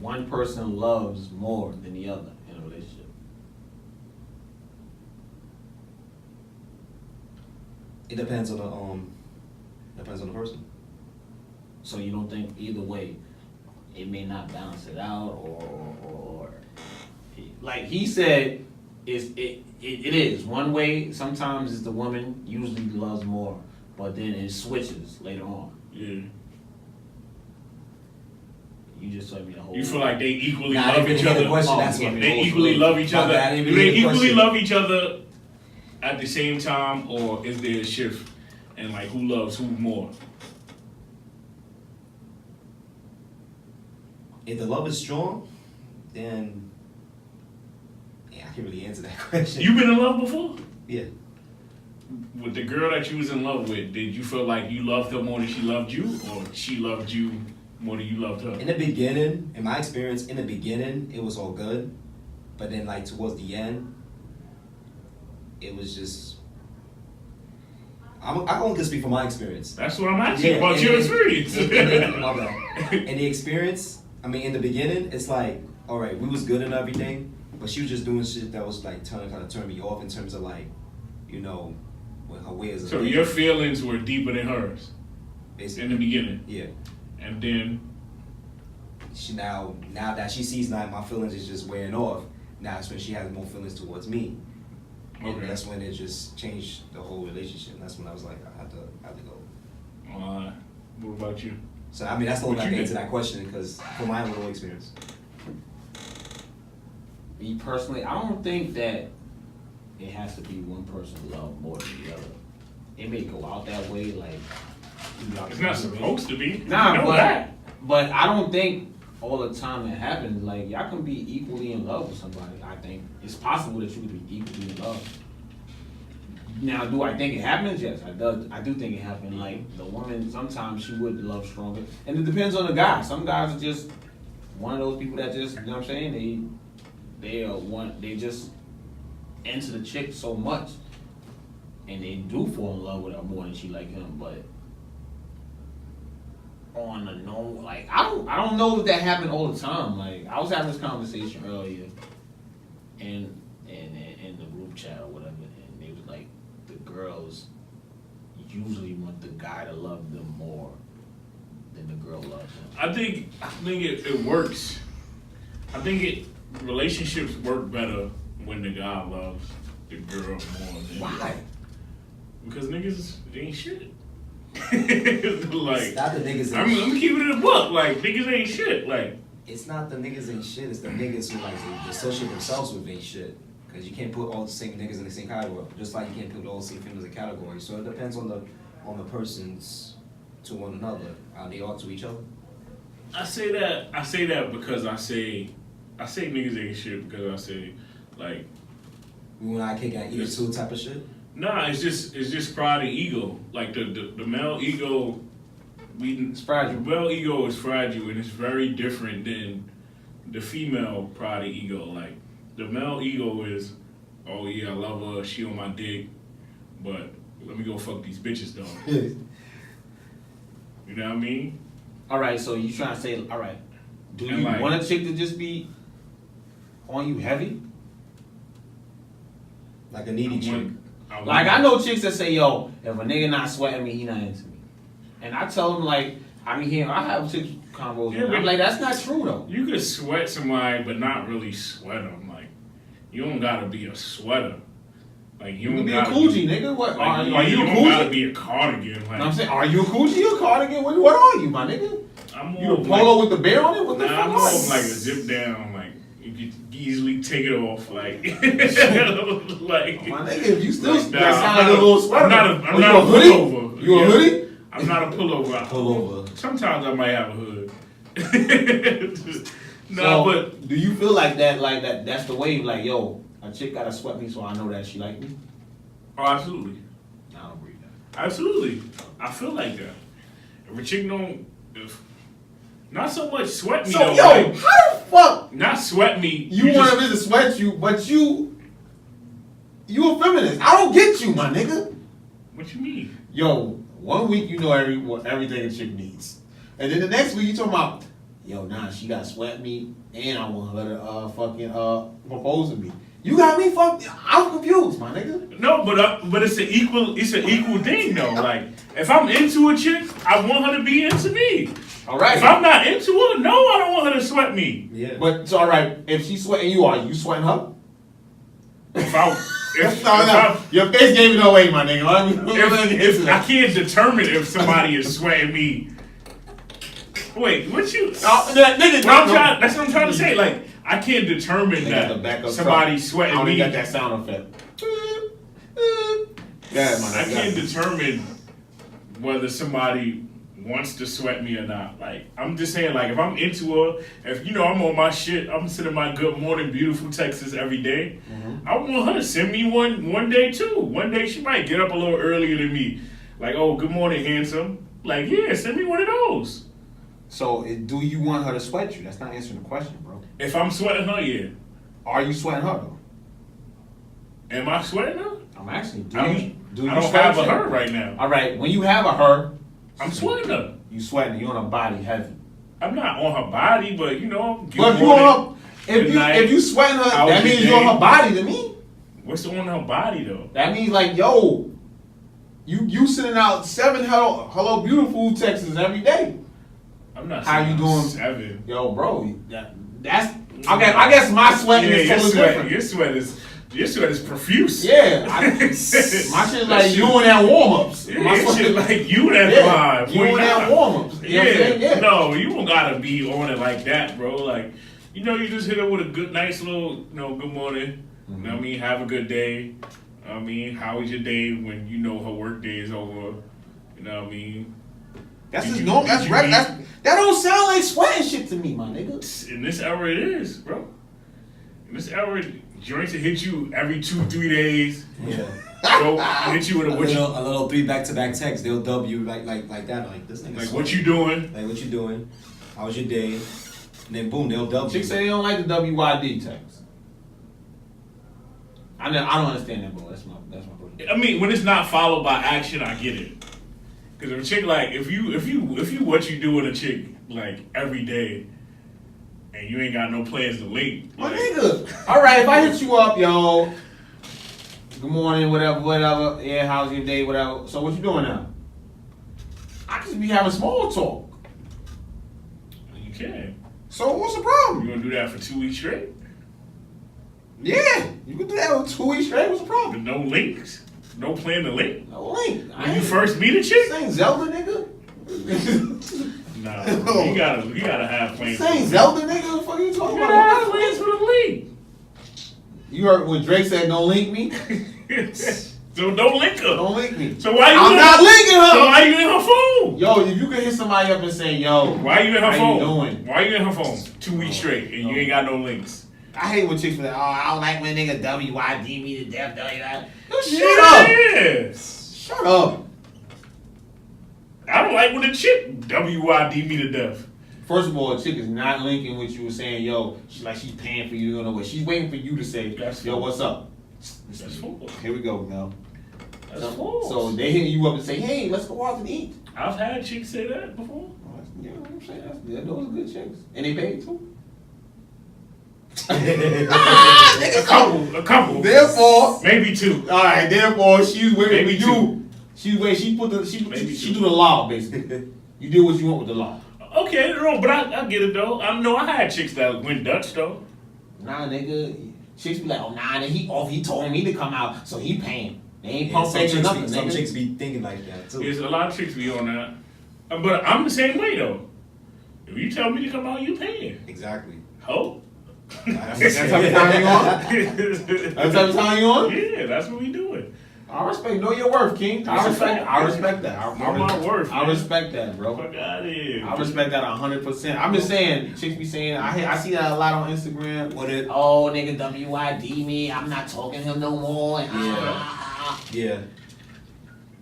one person loves more than the other in a relationship? It depends on the person. So you don't think either way, it may not balance it out, or like he said, it is one way. Sometimes it's the woman usually loves more, but then it switches later on. Yeah. You just told me the whole. You feel like they equally Nah, I love didn't each hear the other? question, Oh, that's yeah, what They equally love each My other? bad, I didn't Do they hear the equally question. love each other at the same time, or is there a shift? And like, who loves who more? If the love is strong, then yeah, I can't really answer that question. You been in love before? Yeah. With the girl that you was in love with, did you feel like you loved her more than she loved you, or she loved you more than you loved her? In the beginning, in my experience, in the beginning, it was all good. But then, like, towards the end, it was just... I only can speak from my experience. That's what I'm asking about and- your and- experience. My bad. In the experience, I mean, in the beginning, it's like, all right, we was good and everything, but she was just doing shit that was, like, kind of turn me off in terms of, like, you know, what her way is. So your feelings were deeper than hers Basically. in the beginning, Yeah. and then She now that she sees that my feelings is just wearing off, now that's when she has more feelings towards me. And Okay. that's when it just changed the whole relationship. That's when I was like, I had to go. what about you? So I mean, that's the only way I What can you answer did? that question, because from my own experience. Me personally, I don't think that it has to be one person love more than the other. It may go out that way, like It's not supposed to be. Nah, You know but that. but I don't think all the time it happens. Like y'all can be equally in love with somebody. I think it's possible that you could be equally in love. Now, do I think it happens? Yes, I do think it happens. Like the woman, sometimes she would love stronger, and it depends on the guy. Some guys are just one of those people that just, you know what I'm saying? They just into the chick so much, and they do fall in love with her more than she like him. But on the normal, like I don't know if that happened all the time. Like I was having this conversation earlier, in the group chat or whatever, and they was like, the girls usually want the guy to love them more than the girl loves him. I think it works. I think relationships work better when the guy loves the girl more than Why? because niggas ain't shit. Like Not the niggas I'm ain't shit. keeping it a buck. Like niggas ain't shit. Like It's not the niggas ain't shit, it's the niggas who like they associate themselves with ain't shit. Because you can't put all the same niggas in the same category, just like you can't put all the same females in a category. So it depends on the persons to one another, how they are to each other. I say that because I say niggas ain't shit because I say like We and I kick at either two type of shit. nah, it's just pride and ego. Like the male ego, It's fragile. The male ego is fragile and it's very different than the female pride and ego. Like the male ego is, oh yeah, I love her, she on my dick, but Let me go fuck these bitches though. You know what I mean? All right, so you trying to say, all right, do And you like- want a chick to just be on you heavy? Like a needy chick. Like, I know chicks that say, yo, if a nigga not sweating me, he not into me. And I tell them, like, I have chicks combos. Yeah, I'm but- like, that's not true, though. You could sweat somebody, but not really sweat them. Like, you don't gotta be a sweater. Like, You don't can be a gotta coochie, nigga. What? Like, Are you a don't gotta coochie? be a cardigan. Like, You know what I'm saying? Are you a coochie or a cardigan? What are you, my nigga? I'm more You a of polo like, with the bear on it? What the nah, fuck I'm are more you? of like a zip down. Like, you could easily take it off. Like, like My nigga, if you still Like, nah, that sound I'm like a not a- little sweater. I'm Are not you a hoodie? pullover. You a Yeah. hoodie? I'm not a pullover. Pullover. Sometimes I might have a hood. No, So, but do you feel like that? Like that's the wave. Like, yo, a chick gotta sweat me so I know that she like me. oh, absolutely, I don't believe that. absolutely. I feel like that. If a chick don't, if not so much sweat me So, though. yo, like, how the fuck not sweat me. you want just- a bitch to sweat you, but you a feminist? I don't get you, my nigga. What you mean? Yo, 1 week you know everything a chick needs, and then the next week you talking about, yo, nah, she got sweat me, and I want her to fucking propose to me. You got me fucked. I'm confused, my nigga. No, but it's an equal thing though. Like if I'm into a chick, I want her to be into me. All right. If I'm not into her, no, I don't want her to sweat me. Yeah. But it's all right. If she's sweating you, are you sweating her? If I No. Your face gave it away, my nigga. if I can't determine if somebody is sweating me. Wait, what you? Nigga, That's what I'm trying to say. Like I can't determine They got the backup that somebody truck. sweating I only me. got that sound effect. Yeah, man. I can't determine whether somebody wants to sweat me or not. Like I'm just saying, like if I'm into her, if you know I'm on my shit, I'm sending my good morning beautiful texts every day. I want her to send me one day too. One day she might get up a little earlier than me. Like, oh, good morning, handsome. Like, yeah, send me one of those. So, do you want her to sweat you? That's not answering the question, bro. If I'm sweating her, yeah. Are you sweating her though? Am I sweating her? I'm asking. I Do you don't sweat have a chick? her right now. All right. When you have a her, I'm sweating her. you sweating. You on her body heavy. I'm not on her body, but you know. good But if you morning, on her, good night. if you sweating her, How that was your means you're on day? her body to me. What's on her body though? That means like, yo, you sending out 7 hello beautiful texts every day. I'm not. How saying you I'm doing? 7. Yo, bro, that's I guess my sweating Yeah, is your totally sweat. different. Your sweat is profuse. Yeah, my shit like you in that warm ups. Yeah, My your shit like you that yeah, vibe. you in that warm ups. You know what I'm saying? Yeah. No, you don't gotta be on it like that, bro. Like, you know, you just hit her with a good, nice little, good morning. You know what I mean? Have a good day. I mean, how was your day when you know her work day is over? You know what I mean? That's Did just you- normal. did That's you right. eat? That don't sound like sweating shit to me, my nigga. In this era, it is, bro. In this era, joints will hit you every 2-3 days. Yeah. So hit you with A a what you, little 3 back-to-back texts. They'll dub you like that. Like this nigga. like what you doing? Like what you doing? How was your day? And then boom, they'll dub you. Chicks say they don't like the WYD text. I don't understand that, bro. That's my question. I mean, when it's not followed by action, I get it. Because if a chick like if you what you do with a chick like every day, and you ain't got no plans to link, My like, nigga. All right, if I hit you up, yo, good morning, whatever. Yeah, how's your day, whatever. So what you doing now? I just be having small talk. you can. So what's the You problem? gonna do that for 2 weeks straight Yeah, you can do that with 2 weeks straight. What's the with problem? no links, no plan to link? No link. When you first meet a chick, This ain't Zelda, nigga. nah, you gotta have plans. This ain't Zelda, nigga. What the fuck are you You talking gotta have about? plans for the link. You heard when Drake said, "Don't link me." So don't link her. Don't link me. So why you? I'm in not her, linking her. So why you in her phone? Yo, if you can hit somebody up and say, "Yo, Why you in her how phone? you doing?" Why you in her phone 2 weeks straight and you ain't got no links? I hate when chicks be like, "Oh, I don't like when nigga WYD me to death." Yo, shut Yeah. Shut up. I don't like when a chick WYD me to death. First of all, a chick is not linking with you and saying, "Yo," she's paying for you to know what. She's waiting for you to say, That's "Yo, cool. what's up?" That's cool. Here we go, Mel. That's false. So they hit you up and say, hey, let's go out and eat. I've had chicks say that before. You know what I'm saying? Those are good chicks. And they paid too. A couple. Therefore, maybe two. All right. Therefore, she's where Maybe you. She do the law basically. You do what you want with the law. Okay, no, but I get it though. I had chicks that went Dutch though. Nah, nigga. Chicks be like, oh nah, he told me to come out, so he paying. They ain't pump faking nothing. Some chicks be thinking like that too. There's a lot of chicks be on that. But I'm the same way though. If you tell me to come out, you paying. Exactly. Ho. That's how many time you on? That's how many time you on? Yeah, that's what we doing. I respect. Know your worth, King. I respect that. I Know my worth. I respect that, bro. Fuck out of here. I respect that 100%. I'm just saying, chicks be saying, I see that a lot on Instagram. Oh, nigga, WID me. I'm not talking to him no more. Yeah.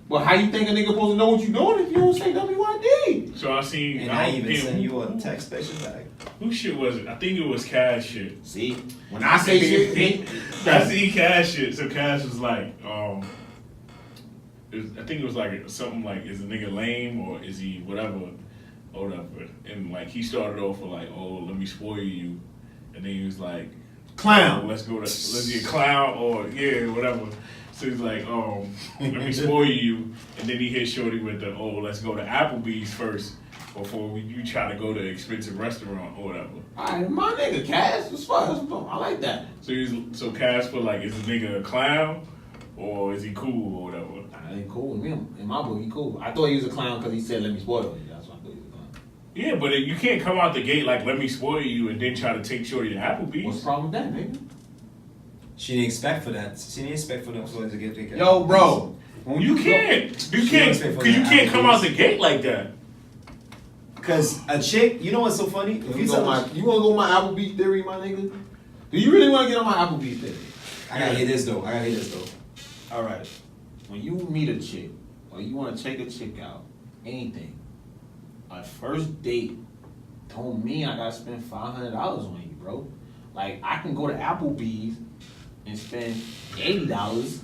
Well, how you think a nigga supposed to know what you doing if you don't say WID? So I seen. And I even send you a text message back. Who shit was it? I think it was Cash shit. See, when I say shit, I see Cash shit. So Cash was like, I think it was like something like, is a nigga lame or is he whatever, or whatever. And like he started off with like, oh, let me spoil you, and then he was like, clown. Oh, let's get clown or yeah, whatever. So he's like, let me spoil you, and then he hit Shorty with the, oh, let's go to Applebee's first before you try to go to an expensive restaurant or whatever. Alright, my nigga Cash was fun. I like that. So Cash put like, is the nigga a clown or is he cool or whatever? Nah, he cool with me. In my book, he cool. I thought he was a clown because he said, let me spoil you. That's why I thought he was a clown. Yeah, but you can't come out the gate like, let me spoil you and then try to take Shorty to Applebee's. What's the problem with that, nigga? She didn't expect for that. She didn't expect for them to get taken. Yo, bro. When you can't come out the gate like that. Cause a chick, you know what's so funny? You wanna go my Applebee's theory, my nigga? Do you really wanna get on my Applebee's theory? I gotta hear this though. Alright. When you meet a chick, or you wanna take a chick out, anything, a first date don't mean I gotta spend $500 on you, bro. Like, I can go to Applebee's and spend $80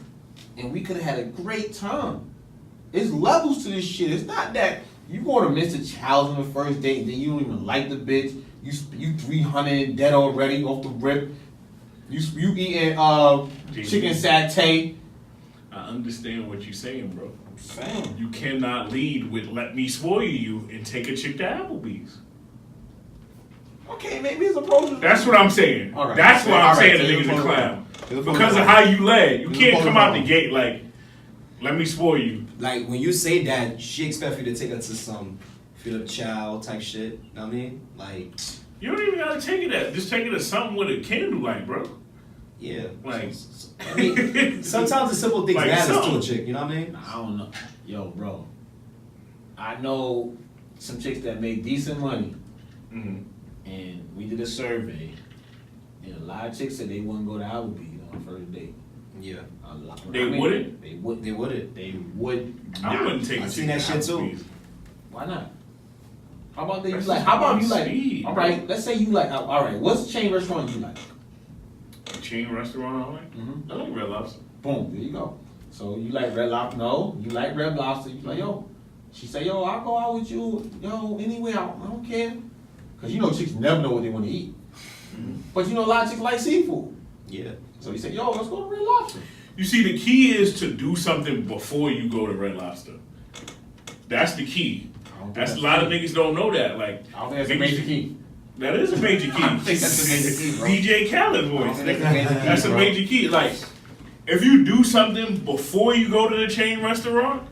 and we could have had a great time. There's levels to this shit. It's not that you go to Mr. Child's on the first date and then you don't even like the bitch. You 300 dead already off the rip. You eating chicken satay. I understand what you're saying, bro. I'm saying. You cannot lead with let me spoil you and take a chick to Applebee's. Okay, maybe it's a pro. That's what I'm saying. All right. That's why I'm saying the so nigga's a clown. Because of how you led. You can't come out the gate like, let me spoil you. Like when you say that, she expects you to take her to some Philip Chow type shit. You know what I mean? Like, you don't even gotta take it at. Just take it to something with a candlelight, bro. Yeah. Like, I mean, sometimes the simple things like matters to a chick. You know what I mean? I don't know. Yo, bro. I know some chicks that make decent money. Mm-hmm. And we did a survey, and a lot of chicks said they wouldn't go to Applebee's on the first date. Yeah. They wouldn't? They would. They wouldn't. They would not. I wouldn't take a I chick seen that to shit too. Applebee's. Why not? How about that? That's How about you just like? speed, All right, let's say you like. All right, what's the chain restaurant you like? A chain restaurant I like? Mm-hmm. I like Red Lobster. Boom, there you go. So you like Red Lobster? No, you like Red Lobster. You like, yo. She say, yo, I'll go out with you, yo, anywhere. I don't care. Cause you know chicks never know what they want to eat. Mm-hmm. But you know a lot of chicks like seafood. Yeah. So you say, yo, let's go to Red Lobster. You see, the key is to do something before you go to Red Lobster. That's the key. That's a lot of niggas don't know that. Like, I don't think that's a major key. That is a major key. I think that's a major key, bro. DJ Khaled voice. That's a bro. major key. Like, if you do something before you go to the chain restaurant,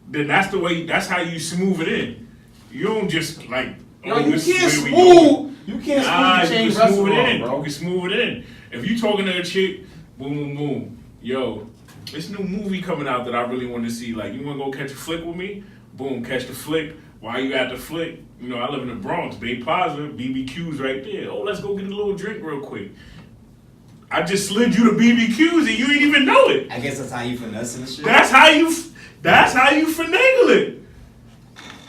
then that's the way. That's how you smooth it in. You don't just like. Yo, you this is can't where we going. smooth. You can't Nah, smooth the chain you can smooth it restaurant, in. bro. You can smooth it in. If you talking to a chick, boom, boom, boom. Yo, this new movie coming out that I really want to see. Like, you want to go catch a flick with me? Boom, catch the flick. While you at the flick, you know, I live in the Bronx, Bay Plaza, BBQ's right there. Oh, let's go get a little drink real quick. I just slid you to BBQ's and you didn't even know it. I guess that's how you finesse and shit. That's how you finagle it.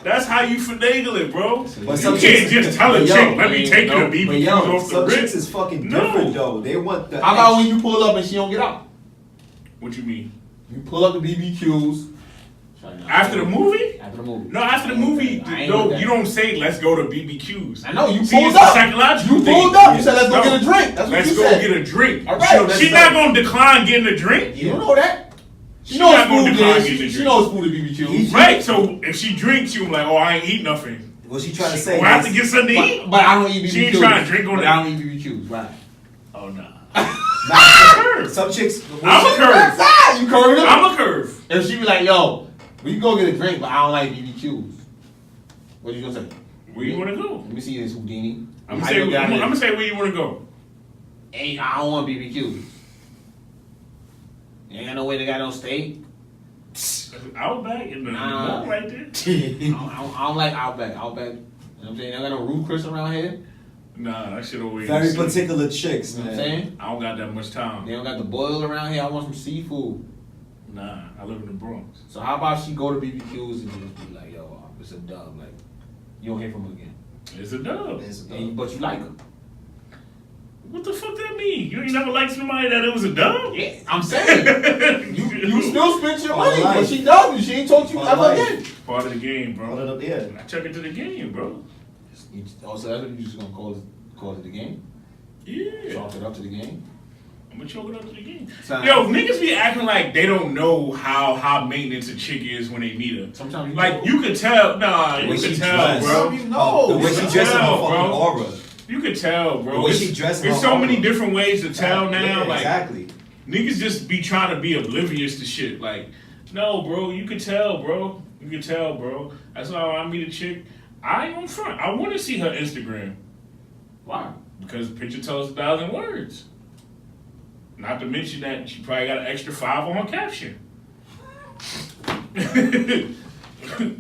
That's how you finagle it, bro. But You can't just tell a chick, let me take you to But BBQ's yo, off the some rip. chicks is fucking No. different though. They want the. How about when you pull up and she don't get out? What you mean? You pull up the BBQs. After the movie? After the movie. No, after the movie, no, you don't say let's go to BBQs. I know, you See, pulled it's a up. psychological You thing. pulled up. You said let's go get a drink. That's what Let's you go said. get a drink. All right. She's not going to decline getting a drink. You don't know that. She not going to decline getting a She drink. knows food at BBQs. Right, so if she drinks, she'll be like, oh, I ain't eat nothing. What she trying to say? Well, I have to get something to eat. But I don't eat BBQs. She ain't trying to drink on but that. I don't eat BBQs. Right. Oh, nah. Nah, some chicks. I'm a curve. You curving them? I'm a curve. If she be like, yo, we can go get a drink, but I don't like BBQs. What you gonna say? Where you want to go? Let me see this Houdini. I'm gonna say where you want to go. Hey, I don't want BBQs. Ain't got no way they got no steak. Outback in the Nah. mall right there. I don't like Outback. Outback, you know what I'm saying? They got no Ruth Chris around here. Nah, that shit always. Very particular chicks, You know man. what I'm saying? I don't got that much time. They don't got the boil around here. I want some seafood. Nah, I live in the Bronx. So how about she go to BBQs and just be like, yo, it's a dub. Like, you don't hear from her again. It's a dub. But you like her. What the fuck that mean? You ain't never liked somebody that it was a dub? Yeah, I'm saying. you still spent your money, life. but she dubbed you. She ain't told you All ever life. again. Part of the game, bro. Yeah. I check into the game, bro. Also, that's what you just gonna call it the game? Yeah. Chalk it up to the game? I'm gonna choke it up to the game. Sound- Yo, niggas be acting like they don't know how high maintenance a chick is when they meet her. Sometimes Like, you could tell. Nah, you way could she tell, dressed. bro. You know. The way she dresses her Tell, fucking bro. aura. You could tell, bro. The way she It's- dressed There's her so many aura. different ways to tell now. Yeah, Like, exactly. niggas just be trying to be oblivious to shit. Like, no, bro, you could tell, bro. You could tell, bro. That's why when I meet a chick, I ain't on front. I want to see her Instagram. Why? Because picture tells 1,000 words. Not to mention that she probably got an extra 5 on her caption.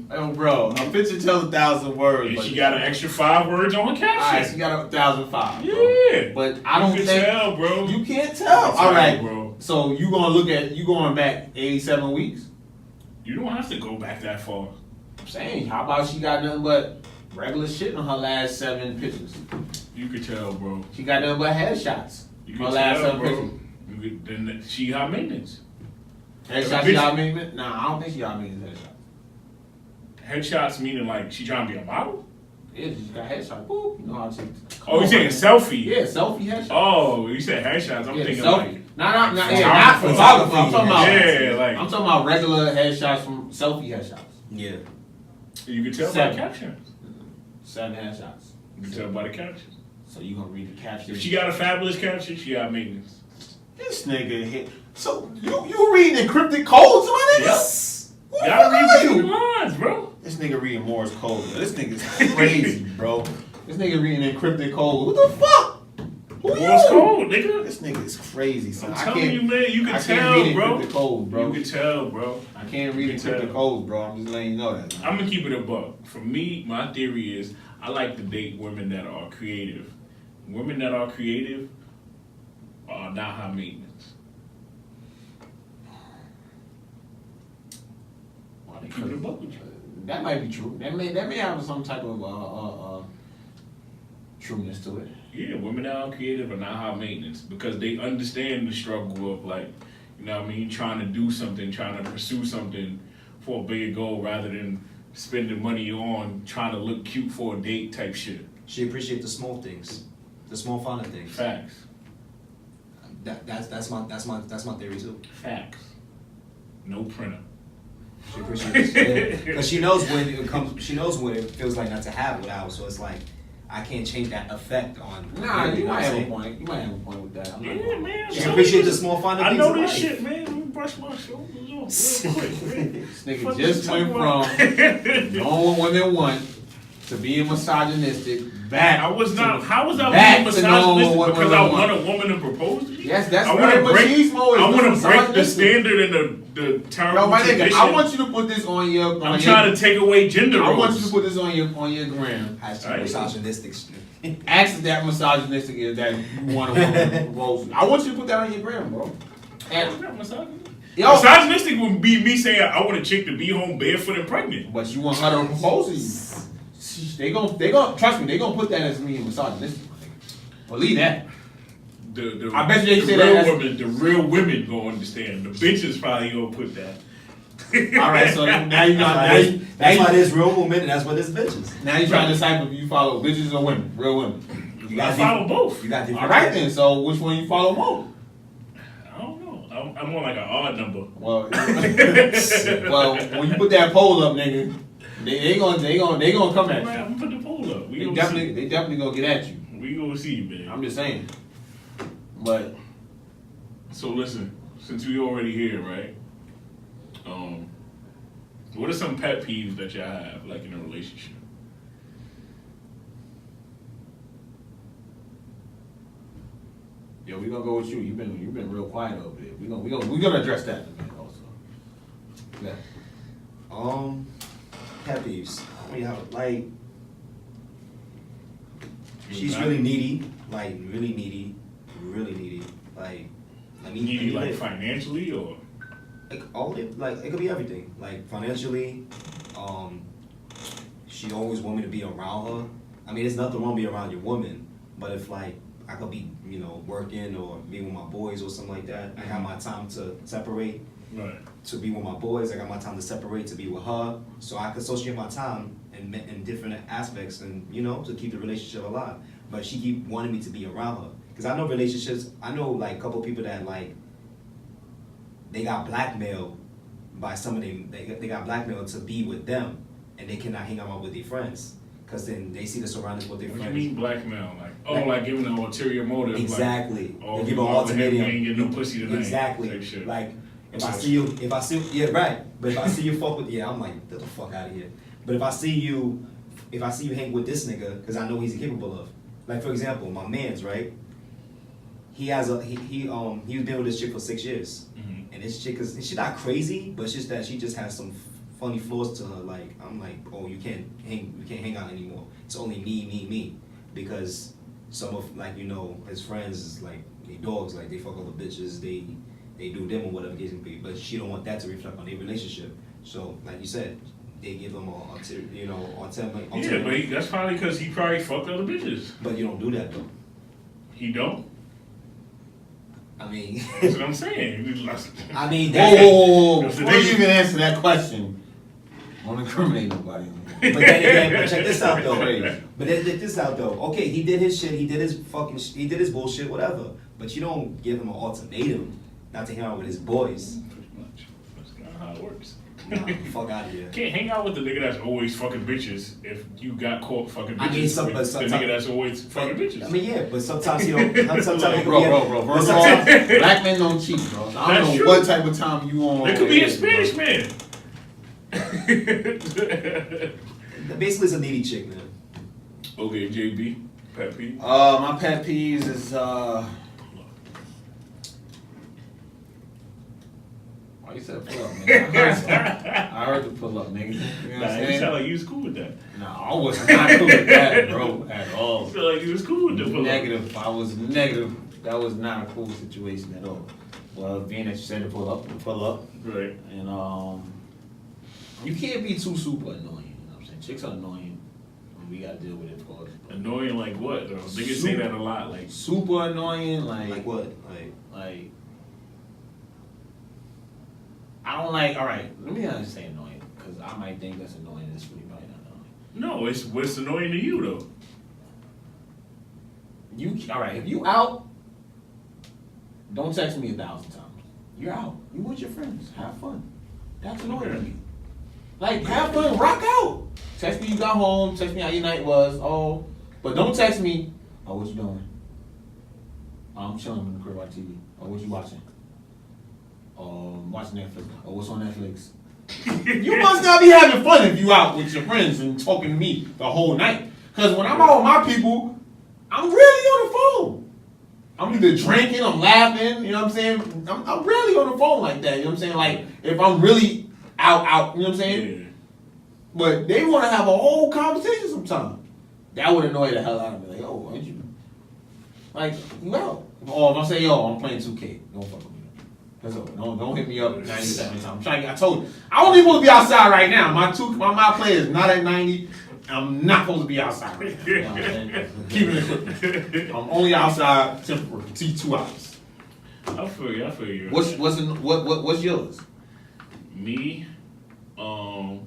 Oh, bro, a picture tells 1,000 words. And but she got an extra 5 words on her caption. Alright, she got 1,005. Bro. Yeah. But I don't you can think tell, bro. you can't tell. can All right, tell, bro. So you going back 87 weeks? You don't have to go back that far. I'm saying, how about she got nothing but regular shit on her last 7 pictures? You could tell, bro. She got nothing but headshots. You Her could last tell, 7 bro. pictures. You could, then she high maintenance. Headshots, Bitch- she got maintenance? Nah, I don't think she got maintenance headshots. Headshots meaning like she trying to be a model? Yeah, she got headshots. Boop. You know how to Oh, you saying selfie? Yeah, selfie headshots. Oh, you said headshots. I'm Yeah, thinking selfie. like. Not Photography. photography. I'm talking about. Yeah, like. I'm talking about regular headshots from selfie headshots. Yeah. You can tell by 7. the captions. 7 headshots. You can tell by the captions. So you gonna read the caption? If she got a fabulous caption, she got maintenance. This nigga hit. So you reading encrypted codes, my nigga? Yes. Who the Gotta fuck read are between you? the lines, bro. This nigga reading Morse code. This nigga's crazy, bro. This nigga reading encrypted code. What the fuck? Who Morse you? code, nigga. This nigga is crazy, son. I'm telling you, man, you I can can't tell, read bro. encrypted code, bro. You can tell, bro. I can't read You can encrypted tell. codes, bro. I'm just letting you know that. Man. I'm gonna keep it a buck. For me, my theory is I like to date women that are creative. Women that are creative are not high maintenance. Keep it a buck with you. That might be true. That may have some type of trueness to it. Yeah, women that are creative are not high maintenance because they understand the struggle of like, you know what I mean, trying to do something, trying to pursue something for a bigger goal rather than spending money on trying to look cute for a date type shit. She appreciates the small things, the small fun things. Facts. That's my theory too. Facts. No printer. She appreciates it because she knows when it comes. She knows what it feels like not to have it without. So it's like I can't change that effect on. Nah, her, you know might what I'm have a saying? point. You might have a point with that. I'm not Yeah, gonna- man. She appreciates the small fun I things know in this life. shit, man. Let me brush my shoulders off real quick, man. This nigga Fuck just you went talking from knowing what women want to being misogynistic back. I was not. How was I Back being to knowing misogynistic? what Because women I want. want a woman to propose to me. Yes, that's I very wanna break. machismo is I want to break the misogynistic. standard and the terrible Yo, my nigga, tradition. I want you to put this on your. I'm trying to take away gender roles. I want you to put this on your gram. Hashtag Right. misogynistic shit. Ask if that misogynistic is that you want a woman to propose to. I want you to put that on your gram, bro. And yo, Misogynistic would be me saying I want a chick to be home barefoot and pregnant. but you want her to propose to you. They gon' trust me. They gonna put that as me misogynistic. Believe that. I bet you they say real that. Women, the real women gonna understand. The bitches probably gonna put that. All right, so now you got that's why there's real women and that's why there's bitches. Now you trying to decipher if you follow bitches or women, real women. I follow both. You got different. All right then. So which one you follow more? I don't know. I'm on like an odd number. Well, when you put that poll up, nigga, they gonna come at you. I'm gonna put the poll up. They definitely gonna get at you. We gonna see, man. I'm just saying. But so listen, since we already here, right? What are some pet peeves that y'all have, like in a relationship? yeah, we gonna go with you. You've been real quiet over there. We gonna address that in a minute also. Yeah. Pet peeves. I mean, like, she's really needy. Like, really needy. Like, I mean, Needy, like financially, or like all it, like it could be everything. Like financially, she always want me to be around her. I mean, there's nothing wrong being around your woman, but if like I could be, working or being with my boys or something like that, I got my time to separate. right? To be with my boys, I got my time to separate to be with her, so I could associate my time in different aspects and to keep the relationship alive. But she keep wanting me to be around her because I know relationships. I know like a couple people that like they got blackmailed by somebody. They got blackmailed to be with them, and they cannot hang out with their friends because then they see the surroundings with their What friends. do you mean blackmail? Like giving an ulterior motive? Exactly. Like, They give an ultimatum. You ain't getting no pussy tonight. Exactly. Type shit. Like if I see you, yeah, right. But if I see you fuck with, I'm like, get the fuck out of here. But if I see you hang with this nigga, because I know he's capable of. Like for example, my man's right. He has he was been with this chick for 6 years, and this chick she's not crazy, but it's just that she just has some funny flaws to her. Like I'm like, oh, we can't hang out anymore. It's only me, because some of his friends is like they dogs, like they fuck other bitches, they do them or whatever case may be, but she don't want that to reflect on their relationship. So like you said, they give them Yeah, but that's probably because he probably fucked other bitches. But you don't do that though. He don't. I mean, That's what I'm saying. I mean, Whoa! That's the Before you thing. even answer that question, don't incriminate nobody. but then again, but check this out though. Crazy. But then check this out though. Okay, he did his shit. He did his bullshit, whatever. But you don't give him an ultimatum not to hang out with his boys. Pretty much. That's kind of how it works. Nah, fuck out of here. Can't hang out with the nigga that's always fucking bitches if you got caught fucking bitches. I mean, with the sometimes- nigga that's always fucking bitches. I mean, yeah, but sometimes you don't. Sometimes Bro. but First of all, sometimes- black men don't cheat, bro. I That's don't know true. what type of time you on. It could be a is, bro. Spanish man. Basically, it's a needy chick, man. Okay, JB, pet peeve. My pet peeves is Why you said pull up, nigga? I heard the pull up, nigga. You know what I'm Nah, you saying? sound like you was cool with that. Nah, I was not cool with that, bro, at all. You sound like you was cool with the pull up. Negative. I was negative. That was not a cool situation at all. Well, being that you said to pull up, Right. and you can't be too super annoying. You know what I'm saying? Chicks are annoying. And we gotta deal with it, of course. Annoying like what, though? Niggas say that a lot. Like, Super annoying, Like what? like I don't like. All right, let me not just say annoying because I might think that's annoying. It's really probably not annoying. no, it's what's annoying to you though. You all right? If you out, don't text me 1,000 times. You're out. You with your friends. Have fun. That's annoying to me. Like have fun. Rock out. Text me you got home. Text me how your night was. Oh, but don't text me. Oh, what you doing? I'm chilling in the crib watching TV. Oh, what you watching? Watching Netflix. Oh, what's on Netflix? You must not be having fun if you out with your friends and talking to me the whole night. Cause when I'm out with my people, I'm really on the phone. I'm either drinking, I'm laughing, you know what I'm saying? I'm really on the phone like that, you know what I'm saying? Like, if I'm really out, you know what I'm saying? Yeah. But they want to have a whole conversation sometimes. That would annoy the hell out of me. Like, oh, aren't you? Like, you out. Or if I say, yo, I'm playing 2K, don't fuck with me. That's over. Don't hit me up 97 times. I told you, I don't even want to be outside right now. My play is not at 90. I'm not supposed to be outside right now. You know what I'm saying? Keeping it. I'm only outside temporarily, 2 hours. I feel you. What's yours? Me, I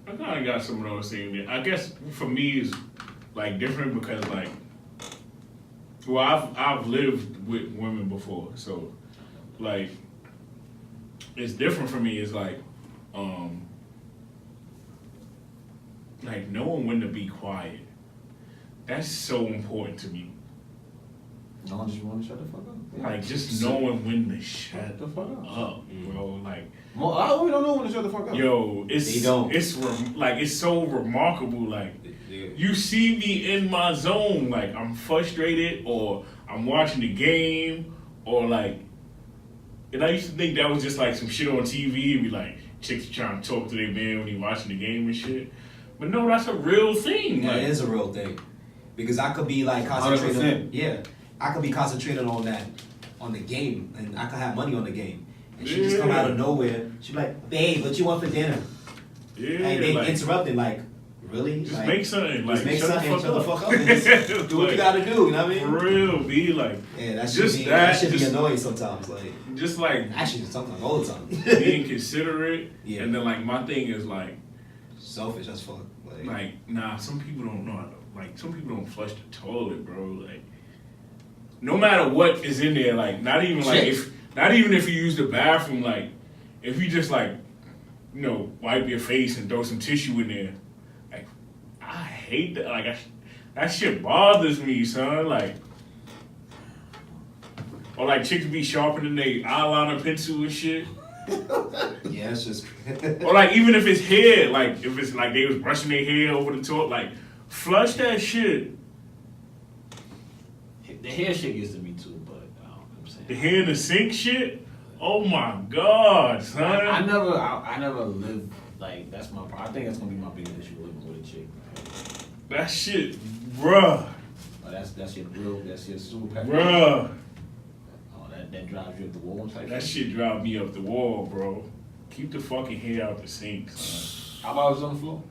kind of got some of those things. I guess for me it's like different because like, well, I've lived with women before, so like it's different for me. It's like knowing when to be quiet. That's so important to me. No, just want to shut the fuck up. Yeah. Like just knowing when to shut the fuck up, bro. Like, well, I don't know when to shut the fuck up. yo, it's so remarkable. Like, you see me in my zone, like I'm frustrated, or I'm watching the game, or like, and I used to think that was just like some shit on TV, and be like, chicks trying to talk to their man when he watching the game and shit. But no, that's a real thing. Yeah, like, it is a real thing. Because I could be like concentrating. 100%. Yeah, I could be concentrating on the game, and I could have money on the game, and she just come out of nowhere. She be like, "Babe, what you want for dinner?" Yeah, and they like, interrupting, like, really? just like, make something. Like, just make shut something, the shut the fuck fuck up. up. And just do what you gotta do. You know what I mean? For real, be like, Yeah, that just should be that, that should be just- annoying sometimes. Like, just like actually, sometimes all the time. being considerate. Yeah. And then like my thing is like Selfish as fuck. Like, nah, some people don't know how to, like, some people don't flush the toilet, bro. Like, no matter what is in there, like, not even if you use the bathroom, like, if you just like, you know, wipe your face and throw some tissue in there, like, I hate that. Like, that shit bothers me, son. Like, or like chicks be sharpening their eyeliner pencil and shit. yeah, it's just. Or like even if it's hair, like if it's like they was brushing their hair over the top, like flush that shit. The hair shit gets to me too, but I'm saying The hair in the sink shit. Oh my god, son. I never lived like that's my problem. I think that's gonna be my biggest issue living with a chick. That shit, bruh. But that's your super pet. Bruh. Oh, that drives you up the wall type. That shit drive me up the wall, bro. Keep the fucking hair out the sink, son. How about it's on the floor?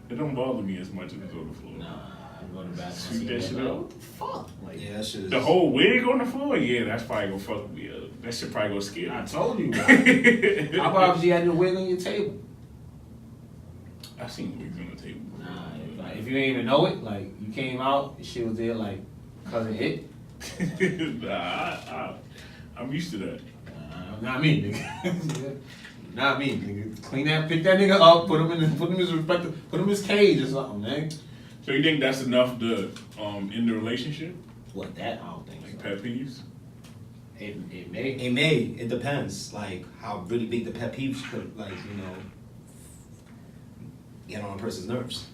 It don't bother me as much as it's on the floor. Nah, I'm going to the bathroom. Sweep that shit up. What the fuck? Like, Yeah, that shit is. The whole wig on the floor? Yeah, that's probably gonna fuck me up. That shit probably gonna scare I me. told you. How about if you had your wig on your table? I seen wigs on the table. Nah, if you ain't even know it, like you came out, shit was there, like cousin hit. Nah, I'm used to that. Not me, nigga. Not me, nigga. Clean that, pick that nigga up, put him in his respective, put him in his cage or something, man. So you think that's enough to end the relationship? What that? I don't think Like so. pet peeves? It may. It may. It depends. Like how really big the pet peeves could, like, you know, get on a person's nerves.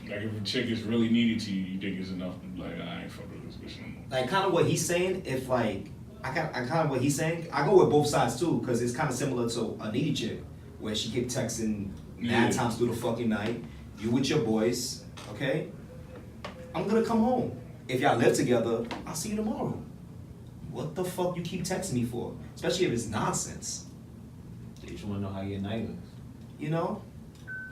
Like if a chick is really needed to you, you think it's enough to be like, I ain't fucking with this bitch no more. Like kind of what he's saying. If like I kind of what he's saying. I go with both sides too, because it's kind of similar to a needy chick where she kept texting mad times through the fucking night. You with your boys, okay? I'm gonna come home. If y'all live together, I'll see you tomorrow. What the fuck you keep texting me for? Especially if it's nonsense. They just want to know how your night is. You know?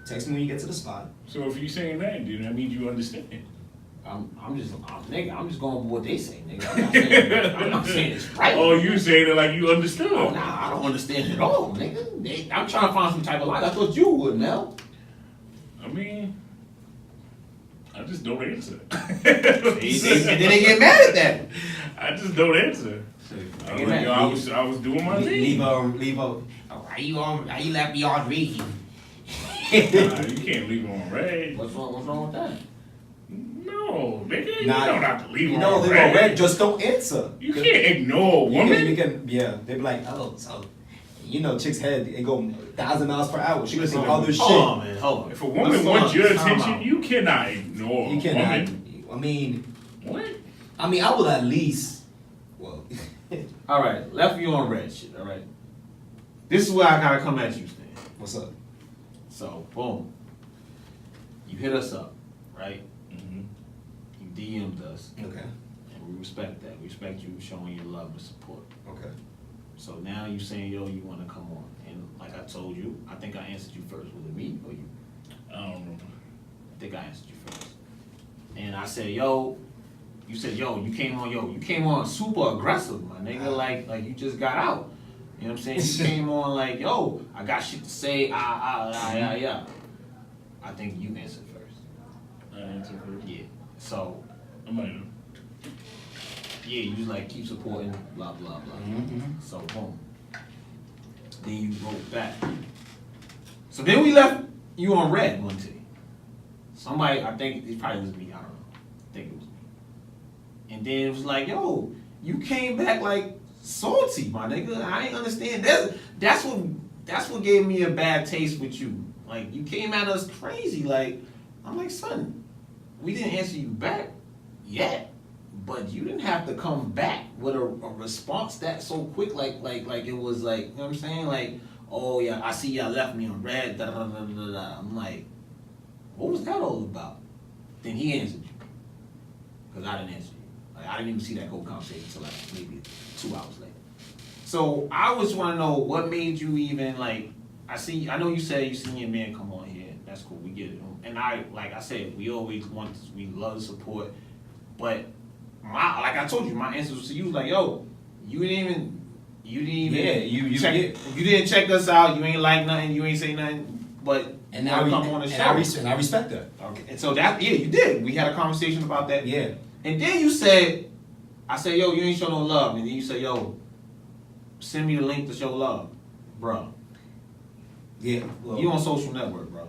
Text me when you get to the spot. So if you saying that, then that means you understand. I'm just going with what they say, nigga. I'm not saying it's right. Oh, you saying it like you understood. Oh, nah, I don't understand it at all, nigga. I'm trying to find some type of life. I thought you would, Mel. I mean, I just don't answer. And then they get mad at that. I just don't answer. I was doing my thing. Leave out. Why you let me on read? Nah, you can't leave it on red. What's wrong with that? No, nigga, you Nah, don't have to leave You it know, on leave red. on red. Just don't answer. You can't ignore a woman. You can, yeah. They be like, oh, so, you know, chick's head, it go 1,000 miles per hour. She listen to other shit. Hold on, man. Hold on. If a woman wants your attention, you cannot ignore You a cannot. woman. I mean, What? I will at least. Well, All right, left you on red shit. All right. This is where I gotta come at you, Stan. what's up? So, boom. You hit us up, right? Mm-hmm. You DM'd us, Okay. and we respect that. We respect you showing your love and support. Okay. So now you saying, yo, you want to come on. And like I told you, I think I answered you first. Was it me or you? I don't know. I think I answered you first. And I said, yo, you said, yo, you came on super aggressive, my nigga, like you just got out. You know what I'm saying? You came on like, yo, I got shit to say, yeah. I think you answered first. I answered first. Yeah. So, I might have. yeah, you was like, keep supporting, blah, blah, blah. Mm-hmm. So, boom. Then you wrote back. So then we left you on red one day. Somebody, I think it probably was me, I don't know. I think it was me. And then it was like, yo, you came back like salty, my nigga. I ain't understand. That's what gave me a bad taste with you. Like, you came at us crazy. Like, I'm like, son, we didn't answer you back yet. But you didn't have to come back with a response that so quick, like it was like, you know what I'm saying? Like, oh yeah, I see y'all left me on red, da da da da da da. I'm like, what was that all about? Then he answered you. Because I didn't answer you. Like, I didn't even see that whole conversation until like maybe 2 hours later. So I just want to know what made you even like, I know you said you seen your man come on here. That's cool, we get it. And like I said, we love the support. But like I told you, my answer was to you was like, yo, you didn't even you didn't check us out, you ain't like nothing, you ain't say nothing, but And now come on the show. and I respect that. Okay. And so that, yeah, you did. We had a conversation about that. Yeah. And then you said, I said, yo, you ain't show no love. And then you said, yo, send me the link to show love. Bro. Yeah. Well, You on social network, bro.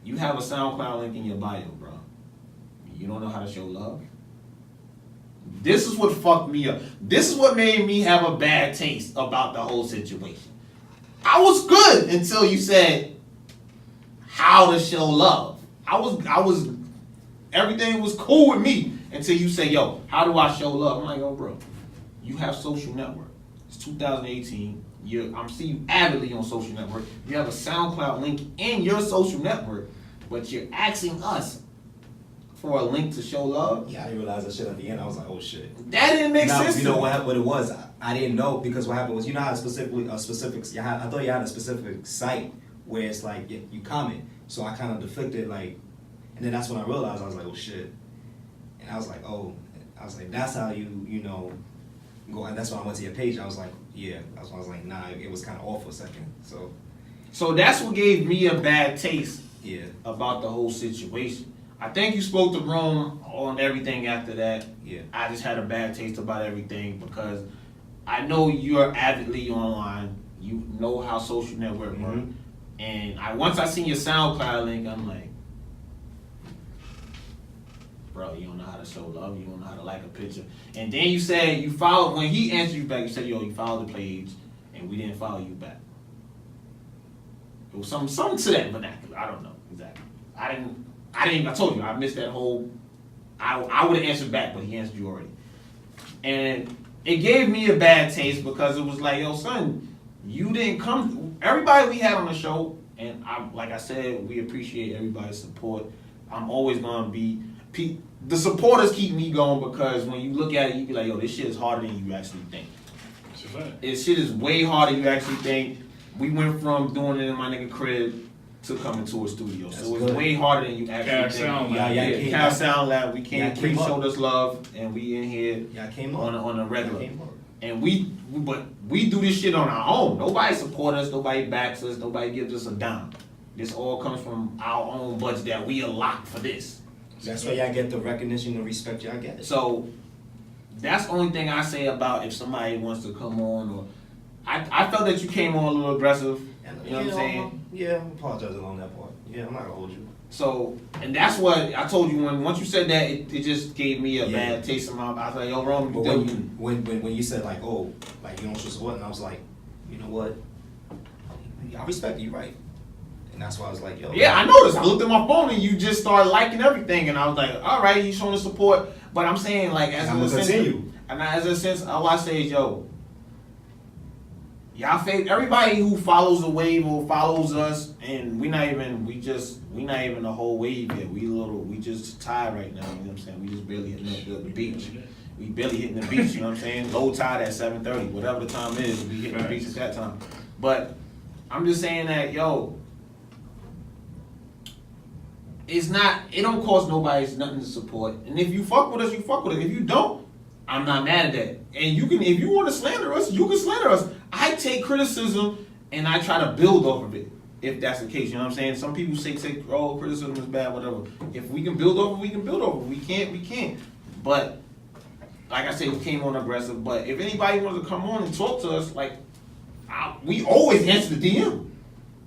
You have a SoundCloud link in your bio, bro. You don't know how to show love? This is what fucked me up. This is what made me have a bad taste about the whole situation. I was good until you said how to show love. I was everything was cool with me until you say, yo, how do I show love? I'm like, yo, bro, you have social network. It's 2018. I'm seeing you avidly on social network. You have a SoundCloud link in your social network, but you're asking us for a link to show love. Yeah, I didn't realize that shit at the end. I was like, oh shit. That didn't make sense. You know what it was? I didn't know because what happened was, you know how I thought you had a specific site where it's like you comment. So I kind of deflected like, and then that's when I realized, I was like, oh shit. And I was like, that's how you know, go. And that's when I went to your page. I was like, yeah. That's when I was like, nah, it was kind of off for a second. So that's what gave me a bad taste Yeah. about the whole situation. I think you spoke to Rome on everything after that. Yeah. I just had a bad taste about everything because I know you're avidly online. You know how social network work. And once I seen your SoundCloud link, I'm like, bro, you don't know how to show love. You don't know how to like a picture. And then you said you followed, when he answered you back, you said, yo, you followed the page and we didn't follow you back. It was something to that vernacular. I don't know exactly. I told you, I missed that whole, I would have answered back, but he answered you already. And it gave me a bad taste because it was like, yo, son, you didn't come, everybody we had on the show, and like I said, we appreciate everybody's support. I'm always gonna be, the supporters keep me going because when you look at it, you be like, yo, this shit is harder than you actually think. It's a fact. This shit is way harder than you actually think. We went from doing it in my nigga crib to coming to a studio. That's so it's good. way harder than you actually Cal think. Sound Lab. Yeah, Cal Sound Lab. We Yeah, came, came we up. showed us love, and we in here Yeah, I came up. on a regular. I came up. And but we do this shit on our own. Nobody support us. Nobody backs us. Nobody gives us a dime. This all comes from our own budget that we allot for this. That's why y'all get the recognition and respect y'all get. So that's the only thing I say about if somebody wants to come on, or I felt that you came on a little aggressive. You know what I'm saying? Yeah, I'm apologizing on that part. Yeah, I'm not gonna hold you. So, and that's what I told you once you said that, it just gave me a Yeah. bad taste in my mouth. I was like, yo, Rome, But you when you said like, oh, like you don't show support, and I was like, you know what? I respect you, right? And that's why I was like, yo. Yeah, I noticed. I looked at my phone and you just started liking everything, and I was like, all right, you showing the support. But I'm saying, like, as I'm a gonna sense, continue. and as a sense, all I say is, yo, y'all everybody who follows the wave or follows us, and we not even the whole wave yet. We just tired right now. You know what I'm saying? We just barely hitting the beach. We barely hitting the beach. You know what I'm saying? Low tide at 7:30, whatever the time is. We hitting the beach at that time. But I'm just saying that, yo, it's not. It don't cost nobody nothing to support. And if you fuck with us, you fuck with us. If you don't, I'm not mad at that. And you can, if you want to slander us, you can slander us. I take criticism and I try to build off of it. If that's the case, you know what I'm saying? Some people say, oh, criticism is bad, whatever. If we can build over, we can build over. We can't, we can't. But like I said, we came on aggressive. But if anybody wants to come on and talk to us, like we always answer the DM.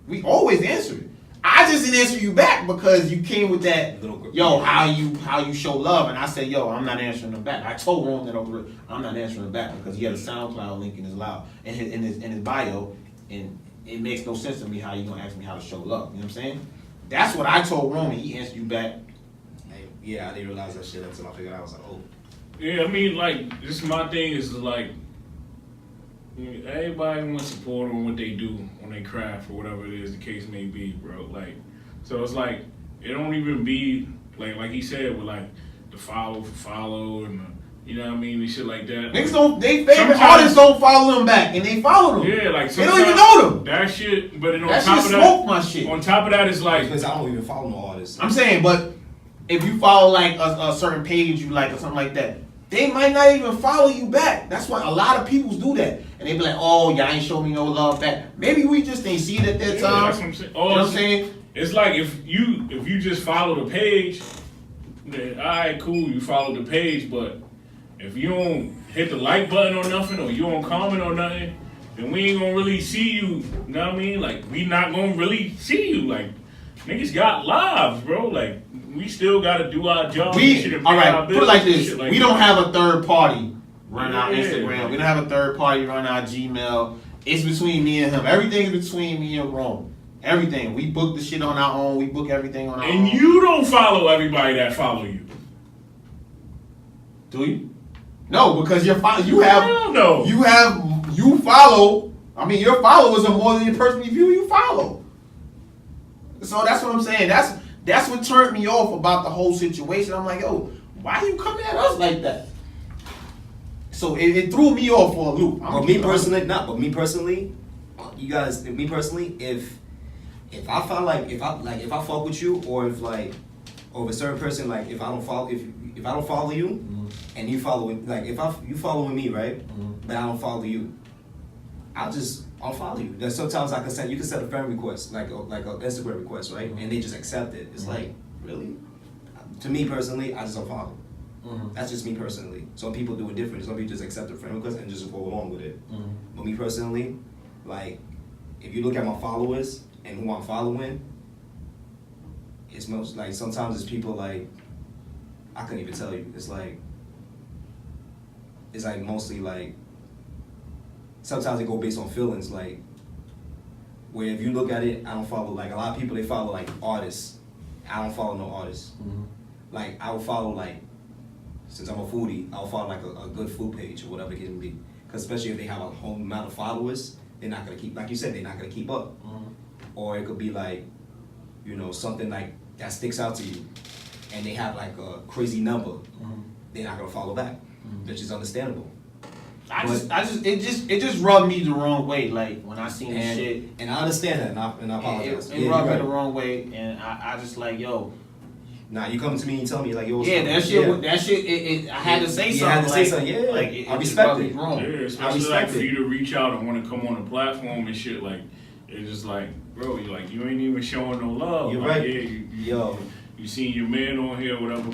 We always answer it. I just didn't answer you back because you came with that, yo, how you show love, and I said, yo, I'm not answering them back. I told Rome that I'm not answering them back because he had a SoundCloud link in his bio, and it makes no sense to me how you gonna ask me how to show love. You know what I'm saying? That's what I told Rome, and he answered you back. Yeah, I didn't realize that shit until I figured out. I was like, oh. Yeah, I mean, like, this is my thing is like, everybody wants support on what they do on their craft or whatever it is the case may be, bro. Like, so it's like it don't even be like he said with like the follow and you know what I mean and shit like that. Niggas don't, they favorite artists don't follow them back, and they follow them. Yeah, like they don't even know them. That shit, but then on that top shit of smoke that, my shit. On top of that, it's like because I don't even follow no artists. I'm saying, but if you follow like a certain page you like or something like that, they might not even follow you back. That's why a lot of people do that. And they be like, oh, y'all ain't show me no love back. Maybe we just didn't see it at that time. That's what I'm saying. You know what I'm saying? It's like if you just follow the page, then alright, cool, you follow the page, but if you don't hit the like button or nothing, or you don't comment or nothing, then we ain't gonna really see you. You know what I mean? Like, we not gonna really see you. Like, niggas got lives, bro. Like, we still gotta do our job. Alright, put it like this. Like we don't have a third party run our Yeah. Instagram. We don't have a third party run our Gmail. It's between me and him. Everything is between me and Rome. Everything. We book the shit on our own. We book everything on our own. And you don't follow everybody that follow you. Do you? No, because you have No. you follow. I mean, your followers are more than the person you follow. So that's what I'm saying. That's what turned me off about the whole situation. I'm like, yo, why you coming at us like that? So it threw me off for a loop. But me personally, you guys, me personally, if I feel like if I fuck with you, or if a certain person, like if I don't follow you, Mm-hmm. and you following, like you following me, right? Mm-hmm. But I don't follow you, I'll follow you. Then sometimes you can set a friend request, like an Instagram request, right? Mm-hmm. And they just accept it. It's Mm-hmm. like, really? To me personally, I just don't follow. Mm-hmm. That's just me personally. Some people do it different. Some people just accept a friend request and just go along with it. Mm-hmm. But me personally, like, if you look at my followers and who I'm following, it's most like sometimes it's people like I couldn't even tell you. It's like mostly like sometimes it go based on feelings. Like where if you look at it, I don't follow like a lot of people. They follow like artists. I don't follow no artists. Mm-hmm. Like I will follow like. Since I'm a foodie, I'll follow like a good food page or whatever it can be. Because especially if they have a whole amount of followers, they're not gonna keep, like you said, they're not gonna keep up. Mm-hmm. Or it could be like, you know, something like that sticks out to you, and they have like a crazy number. Mm-hmm. They're not gonna follow back, which is understandable. It just rubbed me the wrong way. Like when I seen this shit, and I understand that, and I apologize. It rubbed me the wrong way, and I just like, yo. Nah, you come to me and tell me like, yo, Yeah, that shit. I had to say something. You had to say something. Yeah, like I respect it. Yeah, especially like for you to reach out and want to come on the platform and shit. Like, it's just like, bro, you ain't even showing no love. You're like, right. Yeah, you seen your man on here, or whatever,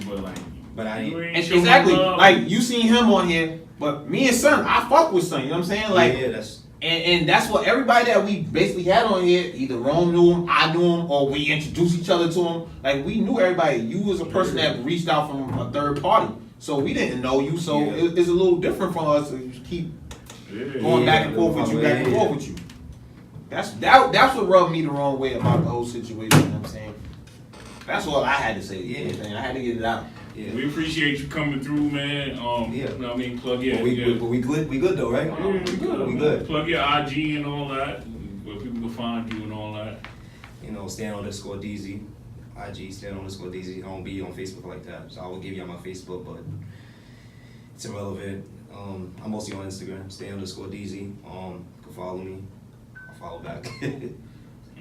but I you ain't and showing exactly love. like you seen him on here, but me and Son, I fuck with Son. You know what I'm saying? Like, yeah, that's. And that's what everybody that we basically had on here, either Rome knew him, I knew him, or we introduced each other to him. Like, we knew everybody. You was a person that reached out from a third party. So we didn't know you. So it's a little different for us to keep going back and forth with you, That's what rubbed me the wrong way about the whole situation. You know what I'm saying? That's all I had to say. I had to get it out. Yeah. We appreciate you coming through, man. You know what I mean? Plug your... But we good though, right? Yeah, we good. We good. Plug your IG and all that, where people can find you and all that. You know, _DZ. IG, _DZ. I don't be on Facebook like that. So I will give you my Facebook, but it's irrelevant. I'm mostly on Instagram, _DZ. You can follow me. I'll follow back.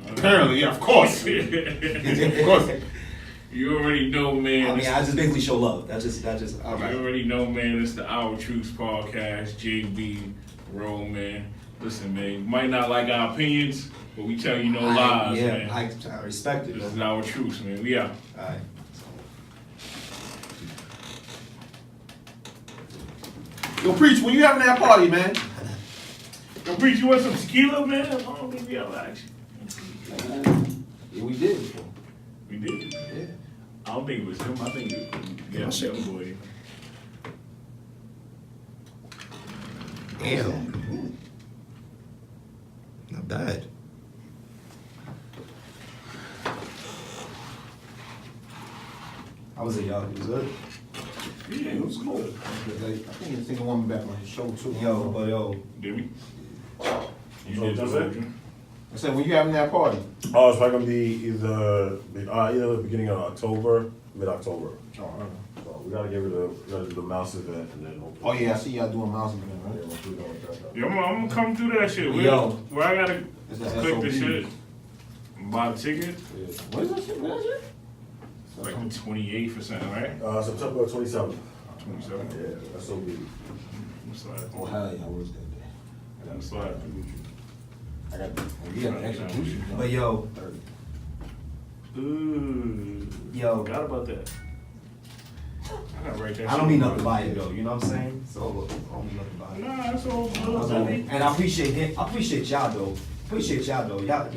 Apparently, yeah, of course. Of course. You already know, man. I mean, I just basically show love. That's just all You right. already know, man. It's the Our Truths podcast. JB, Rhome, man. Listen, man. You might not like our opinions, but we tell you no lies, man. I respect it. This is Though. Our Truths, man. We out. All right. Yo, Preach, when you having that party, man? Yo, Preach, you want some tequila, man? I don't think we ever asked you. Yeah, we did before. We did. Yeah. I don't think it was him. I think it was the other boy. Damn. Not bad. How was it, y'all? It was good? Yeah, It was cool. I think he's taking one back on his show, too. Yo. Did we? You So did that's the it? voting? I said, when you having that party? Oh, it's probably gonna be either the beginning of October, mid-October. Oh, So we gotta do the mouse event and then. oh yeah, I see y'all doing mouse again, Yeah, right? we'll do that with that. Yeah, I'm gonna come through that shit. Yo. Where I gotta It's the click the SOB. shit, buy the ticket. Yeah. What is that shit? What is it? It's like the 28th or something, right? September 27th. 27th. Yeah, that's so big. I'm sorry. Oh, hell yeah, I was that day. I'm sorry. I got, oh, you got the execution. But yo, Ooh. Yo. Forgot about that. I gotta write that I don't shit mean down. nothing by it though. You know what I'm saying? So I don't mean nothing by it. Nah, that's all good, baby. And I appreciate him. I appreciate y'all though. Appreciate y'all though. Y'all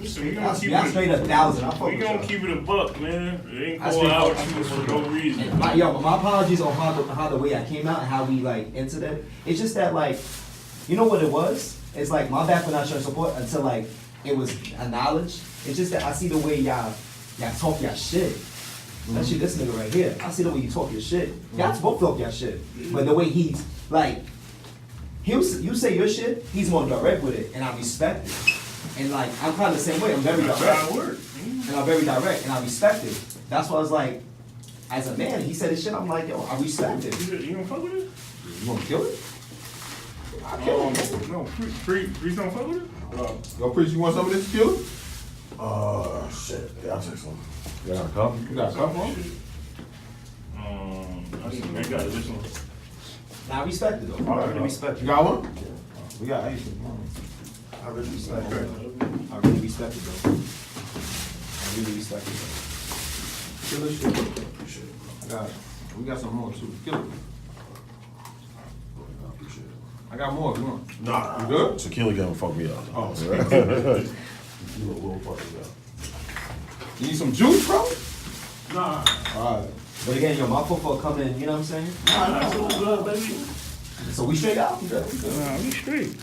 Listen, we gonna keep y'all it- straight 1,000. I fuck We with gonna y'all. keep it a buck, man. It ain't I called straight Our fuck- Truths for no reason. And my apologies on how the way I came out and how we like into that. It's just that like, you know what it was? It's like my bad for not showing support until like it was acknowledged. It's just that I see the way y'all talk y'all shit. Especially this nigga right here. I see the way you talk your shit. Y'all both talk your shit. But the way he's like, you say your shit, he's more direct with it, and I respect it. And like I'm kind of the same way. I'm very That's direct. how it works. And I'm very direct, and I respect it. That's why I was like, as a man, he said his shit. I'm like, yo, I respect it. You gonna fuck with it? You wanna kill it? I'll kill it. No, Priest don't fuck with it? Yo, Preach, you want some of this to kill it? Shit. Yeah, I'll take some. You got a cup? You got a cup on? I got this one. Nah, I respect it though. I really respect You it. got one? We got ice. I really respect it. I really respect it though. I really respect it though. Kill this shit. I got it. We got some more too. Kill it. I got more if you want. Nah. You good? Tequila gonna fuck me up. Oh, Tequila will fuck me up. You need some juice, bro? Nah, Alright. But again, yo, my football coming, you know what I'm saying? that's all good, baby. So we straight out. Nah, we straight.